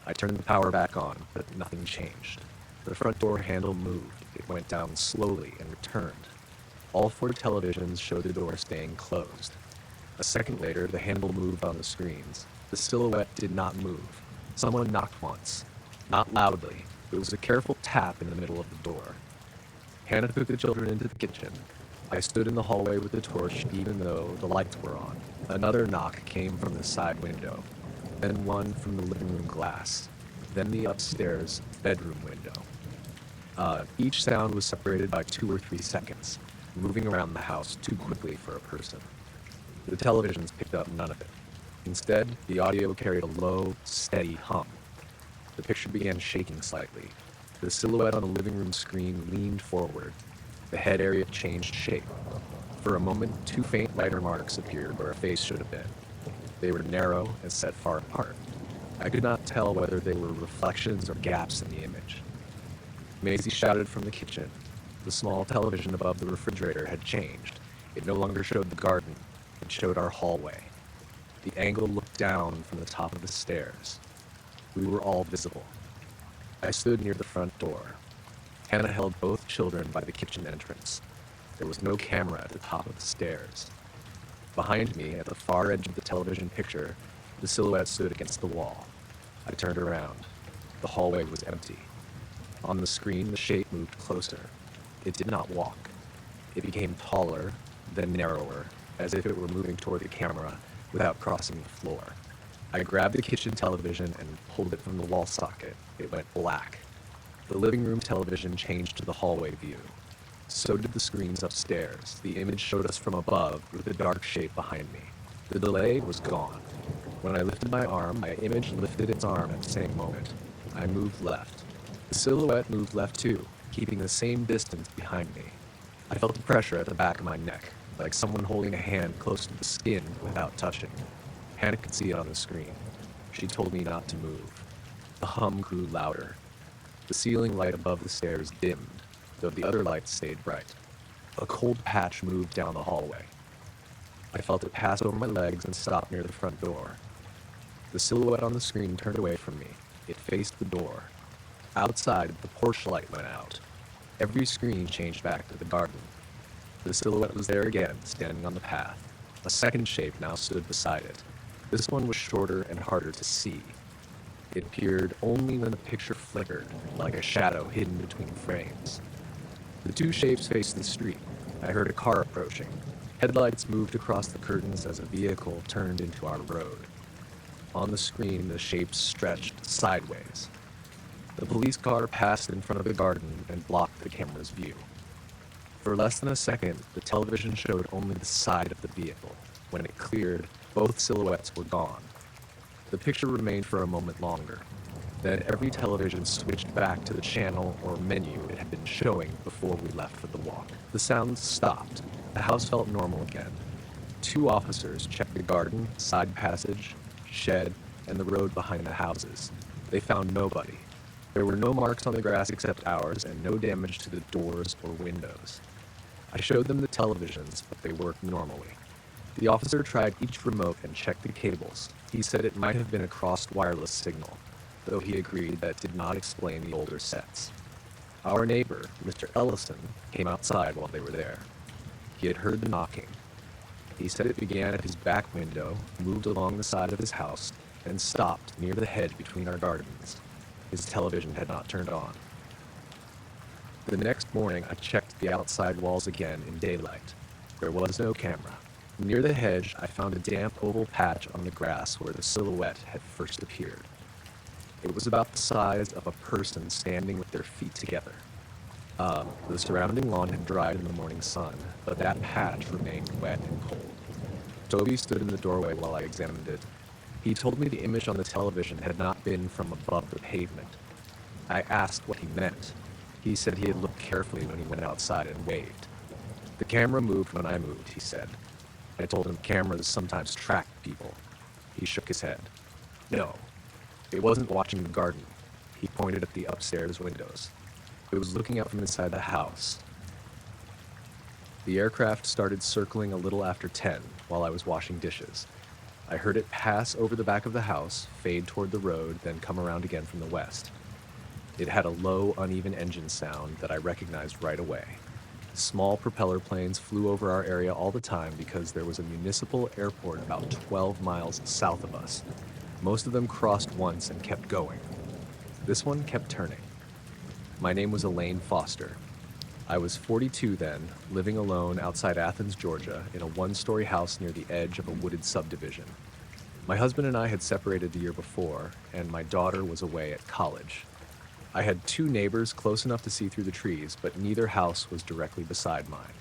I turned the power back on, but nothing changed. The front door handle moved. It went down slowly and returned. All 4 televisions showed the door staying closed. A second later, the handle moved on the screens. The silhouette did not move. Someone knocked once. Not loudly. It was a careful tap in the middle of the door. Hannah took the children into the kitchen. I stood in the hallway with the torch even though the lights were on. Another knock came from the side window, then one from the living room glass, then the upstairs bedroom window. Each sound was separated by 2 or 3 seconds, moving around the house too quickly for a person. The televisions picked up none of it. Instead, the audio carried a low, steady hum. The picture began shaking slightly. The silhouette on the living room screen leaned forward. The head area changed shape. For a moment, 2 faint lighter marks appeared where a face should have been. They were narrow and set far apart. I could not tell whether they were reflections or gaps in the image. Maisie shouted from the kitchen. The small television above the refrigerator had changed. It no longer showed the garden. It showed our hallway. The angle looked down from the top of the stairs. We were all visible. I stood near the front door. Hannah held both children by the kitchen entrance. There was no camera at the top of the stairs. Behind me, at the far edge of the television picture, the silhouette stood against the wall. I turned around. The hallway was empty. On the screen, the shape moved closer. It did not walk. It became taller, then narrower, as if it were moving toward the camera without crossing the floor. I grabbed the kitchen television and pulled it from the wall socket. It went black. The living room television changed to the hallway view. So did the screens upstairs. The image showed us from above with a dark shape behind me. The delay was gone. When I lifted my arm, my image lifted its arm at the same moment. I moved left. The silhouette moved left too, keeping the same distance behind me. I felt the pressure at the back of my neck, like someone holding a hand close to the skin without touching. Hannah could see it on the screen. She told me not to move. The hum grew louder. The ceiling light above the stairs dimmed, though the other lights stayed bright. A cold patch moved down the hallway. I felt it pass over my legs and stop near the front door. The silhouette on the screen turned away from me. It faced the door. Outside, the porch light went out. Every screen changed back to the garden. The silhouette was there again, standing on the path. A second shape now stood beside it. This one was shorter and harder to see. It appeared only when the picture flickered, like a shadow hidden between frames. The 2 shapes faced the street. I heard a car approaching. Headlights moved across the curtains as a vehicle turned into our road. On the screen, the shapes stretched sideways. The police car passed in front of the garden and blocked the camera's view. For less than a second, the television showed only the side of the vehicle. When it cleared, both silhouettes were gone. The picture remained for a moment longer. Then every television switched back to the channel or menu it had been showing before we left for the walk. The sounds stopped. The house felt normal again. 2 officers checked the garden, side passage, shed, and the road behind the houses. They found nobody. There were no marks on the grass except ours, and no damage to the doors or windows. I showed them the televisions, but they worked normally. The officer tried each remote and checked the cables. He said it might have been a crossed wireless signal, though he agreed that did not explain the older sets. Our neighbor, Mr. Ellison, came outside while they were there. He had heard the knocking. He said it began at his back window, moved along the side of his house, and stopped near the hedge between our gardens. His television had not turned on. The next morning, I checked the outside walls again in daylight. There was no camera. Near the hedge, I found a damp oval patch on the grass where the silhouette had first appeared. It was about the size of a person standing with their feet together. The surrounding lawn had dried in the morning sun, but that patch remained wet and cold. Toby stood in the doorway while I examined it. He told me the image on the television had not been from above the pavement. I asked what he meant. He said he had looked carefully when he went outside and waved. The camera moved when I moved, he said. I told him cameras sometimes track people. He shook his head. No, it wasn't watching the garden. He pointed at the upstairs windows. It was looking out from inside the house. The aircraft started circling a little after 10 while I was washing dishes. I heard it pass over the back of the house, fade toward the road, then come around again from the west. It had a low, uneven engine sound that I recognized right away. Small propeller planes flew over our area all the time because there was a municipal airport about 12 miles south of us. Most of them crossed once and kept going. This one kept turning. My name was Elaine Foster. I was 42 then, living alone outside Athens, Georgia, in a one-story house near the edge of a wooded subdivision. My husband and I had separated the year before, and my daughter was away at college. I had 2 neighbors close enough to see through the trees, but neither house was directly beside mine.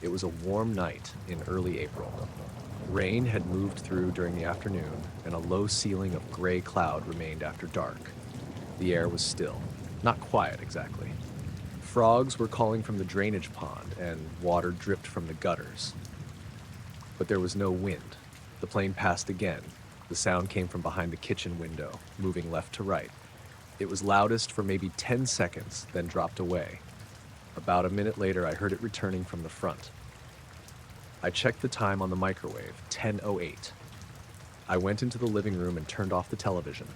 It was a warm night in early April. Rain had moved through during the afternoon, and a low ceiling of gray cloud remained after dark. The air was still, not quiet exactly. Frogs were calling from the drainage pond, and water dripped from the gutters. But there was no wind. The plane passed again. The sound came from behind the kitchen window, moving left to right. It was loudest for maybe 10 seconds, then dropped away. About a minute later, I heard it returning from the front. I checked the time on the microwave, 10:08. I went into the living room and turned off the television.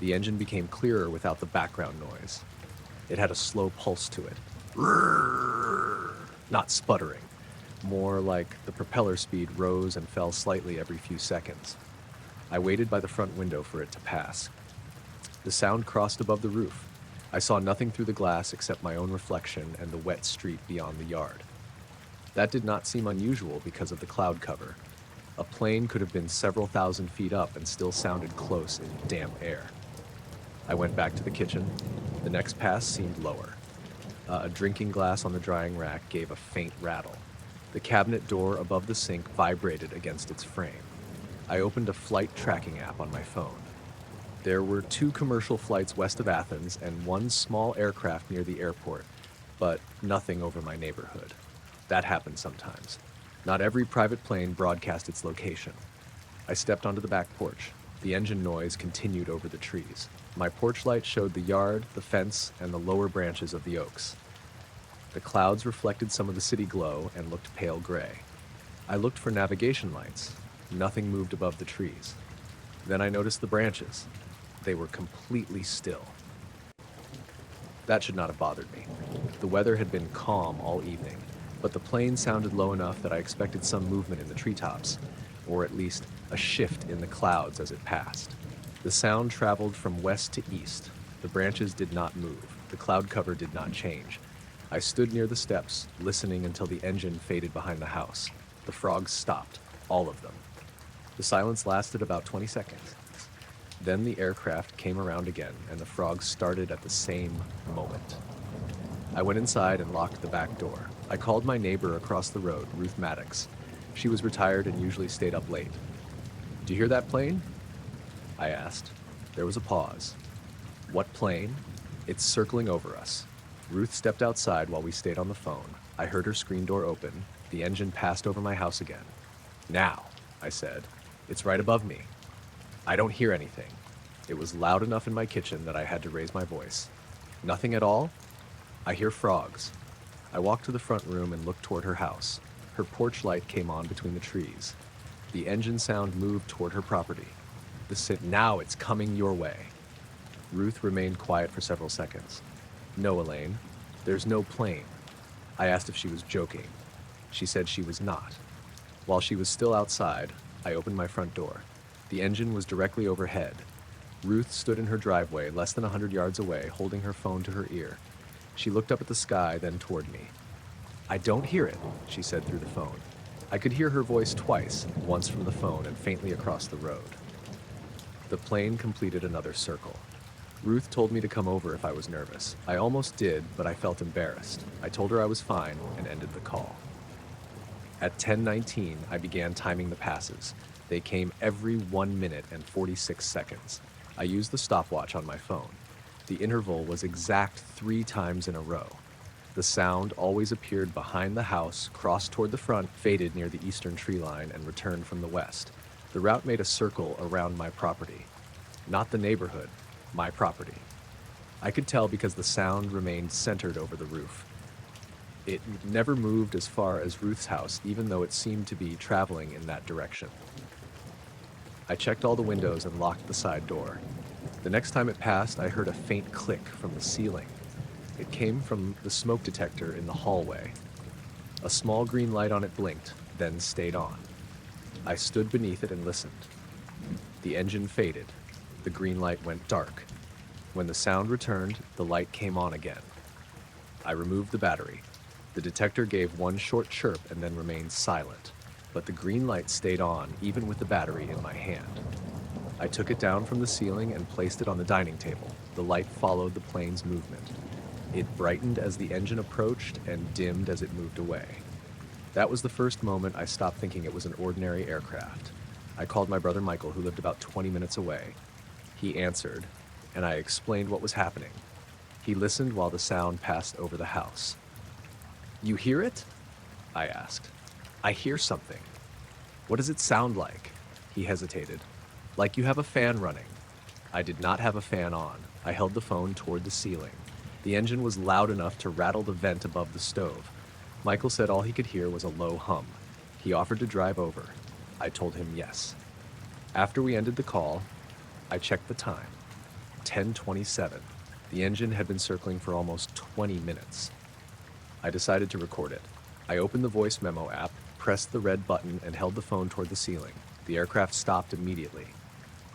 The engine became clearer without the background noise. It had a slow pulse to it. Not sputtering. More like the propeller speed rose and fell slightly every few seconds. I waited by the front window for it to pass. The sound crossed above the roof. I saw nothing through the glass except my own reflection and the wet street beyond the yard. That did not seem unusual because of the cloud cover. A plane could have been several thousand feet up and still sounded close in damp air. I went back to the kitchen. The next pass seemed lower. A drinking glass on the drying rack gave a faint rattle. The cabinet door above the sink vibrated against its frame. I opened a flight tracking app on my phone. There were 2 commercial flights west of Athens and 1 small aircraft near the airport, but nothing over my neighborhood. That happened sometimes. Not every private plane broadcast its location. I stepped onto the back porch. The engine noise continued over the trees. My porch light showed the yard, the fence, and the lower branches of the oaks. The clouds reflected some of the city glow and looked pale gray. I looked for navigation lights. Nothing moved above the trees. Then I noticed the branches. They were completely still. That should not have bothered me. The weather had been calm all evening, but the plane sounded low enough that I expected some movement in the treetops, or at least a shift in the clouds as it passed. The sound traveled from west to east. The branches did not move. The cloud cover did not change. I stood near the steps, listening until the engine faded behind the house. The frogs stopped, all of them. The silence lasted about 20 seconds. Then the aircraft came around again, and the frogs started at the same moment. I went inside and locked the back door. I called my neighbor across the road, Ruth Maddox. She was retired and usually stayed up late. "Do you hear that plane?" I asked. There was a pause. "What plane?" "It's circling over us." Ruth stepped outside while we stayed on the phone. I heard her screen door open. The engine passed over my house again. "Now," I said. "It's right above me." "I don't hear anything." It was loud enough in my kitchen that I had to raise my voice. Nothing at all? I hear frogs. I walked to the front room and looked toward her house. Her porch light came on between the trees. The engine sound moved toward her property. Now it's coming your way. Ruth remained quiet for several seconds. No, Elaine, there's no plane. I asked if she was joking. She said she was not. While she was still outside, I opened my front door. The engine was directly overhead. Ruth stood in her driveway, less than 100 yards away, holding her phone to her ear. She looked up at the sky, then toward me. I don't hear it, she said through the phone. I could hear her voice twice, once from the phone and faintly across the road. The plane completed another circle. Ruth told me to come over if I was nervous. I almost did, but I felt embarrassed. I told her I was fine and ended the call. At 10:19, I began timing the passes. They came every 1 minute and 46 seconds. I used the stopwatch on my phone. The interval was exact 3 times in a row. The sound always appeared behind the house, crossed toward the front, faded near the eastern tree line, and returned from the west. The route made a circle around my property. Not the neighborhood, my property. I could tell because the sound remained centered over the roof. It never moved as far as Ruth's house, even though it seemed to be traveling in that direction. I checked all the windows and locked the side door. The next time it passed, I heard a faint click from the ceiling. It came from the smoke detector in the hallway. A small green light on it blinked, then stayed on. I stood beneath it and listened. The engine faded. The green light went dark. When the sound returned, the light came on again. I removed the battery. The detector gave one short chirp and then remained silent, but the green light stayed on even with the battery in my hand. I took it down from the ceiling and placed it on the dining table. The light followed the plane's movement. It brightened as the engine approached and dimmed as it moved away. That was the first moment I stopped thinking it was an ordinary aircraft. I called my brother Michael, who lived about 20 minutes away. He answered, and I explained what was happening. He listened while the sound passed over the house. "You hear it?" I asked. "I hear something." "What does it sound like?" He hesitated. "Like you have a fan running." I did not have a fan on. I held the phone toward the ceiling. The engine was loud enough to rattle the vent above the stove. Michael said all he could hear was a low hum. He offered to drive over. I told him yes. After we ended the call, I checked the time. 10:27. The engine had been circling for almost 20 minutes. I decided to record it. I opened the voice memo app, pressed the red button, and held the phone toward the ceiling. The aircraft stopped immediately.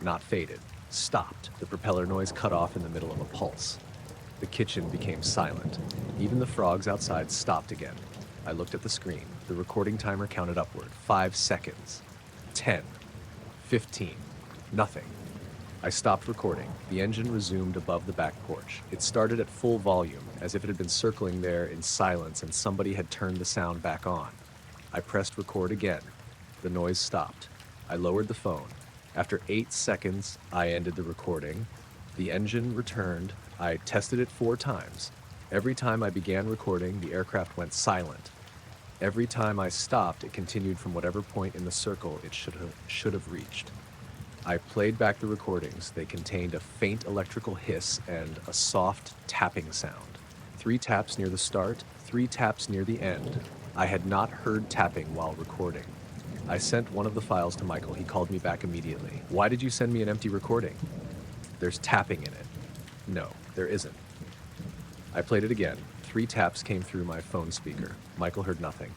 Not faded. Stopped. The propeller noise cut off in the middle of a pulse. The kitchen became silent. Even the frogs outside stopped again. I looked at the screen. The recording timer counted upward. 5 seconds. 10. 15. Nothing. I stopped recording. The engine resumed above the back porch. It started at full volume, as if it had been circling there in silence and somebody had turned the sound back on. I pressed record again. The noise stopped. I lowered the phone. After 8 seconds, I ended the recording. The engine returned. I tested it 4 times. Every time I began recording, the aircraft went silent. Every time I stopped, it continued from whatever point in the circle it should have reached. I played back the recordings. They contained a faint electrical hiss and a soft tapping sound. 3 taps near the start, 3 taps near the end. I had not heard tapping while recording. I sent one of the files to Michael. He called me back immediately. "Why did you send me an empty recording?" "There's tapping in it." "No, there isn't." I played it again. 3 taps came through my phone speaker. Michael heard nothing.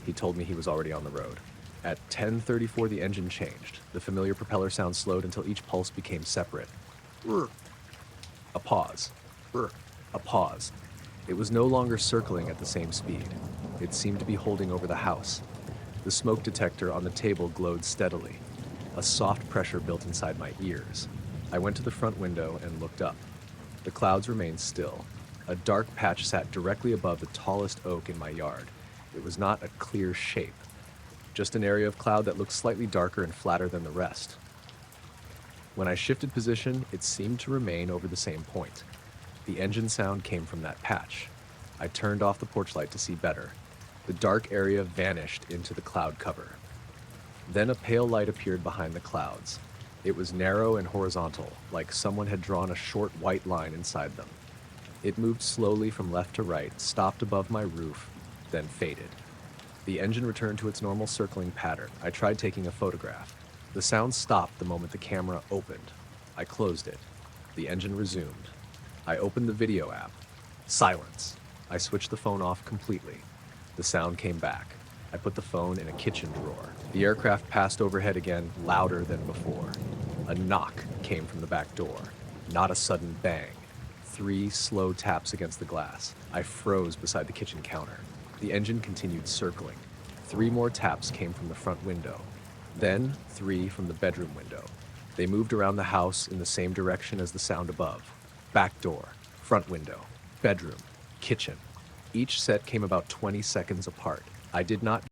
He told me he was already on the road. At 10:34, the engine changed. The familiar propeller sound slowed until each pulse became separate. A pause. A pause. It was no longer circling at the same speed. It seemed to be holding over the house. The smoke detector on the table glowed steadily. A soft pressure built inside my ears. I went to the front window and looked up. The clouds remained still. A dark patch sat directly above the tallest oak in my yard. It was not a clear shape, just an area of cloud that looked slightly darker and flatter than the rest. When I shifted position, it seemed to remain over the same point. The engine sound came from that patch. I turned off the porch light to see better. The dark area vanished into the cloud cover. Then a pale light appeared behind the clouds. It was narrow and horizontal, like someone had drawn a short white line inside them. It moved slowly from left to right, stopped above my roof, then faded. The engine returned to its normal circling pattern. I tried taking a photograph. The sound stopped the moment the camera opened. I closed it. The engine resumed. I opened the video app. Silence. I switched the phone off completely. The sound came back. I put the phone in a kitchen drawer. The aircraft passed overhead again, louder than before. A knock came from the back door. Not a sudden bang. 3 slow taps against the glass. I froze beside the kitchen counter. The engine continued circling. 3 more taps came from the front window. Then 3 from the bedroom window. They moved around the house in the same direction as the sound above. Back door, front window, bedroom, kitchen. Each set came about 20 seconds apart. I did not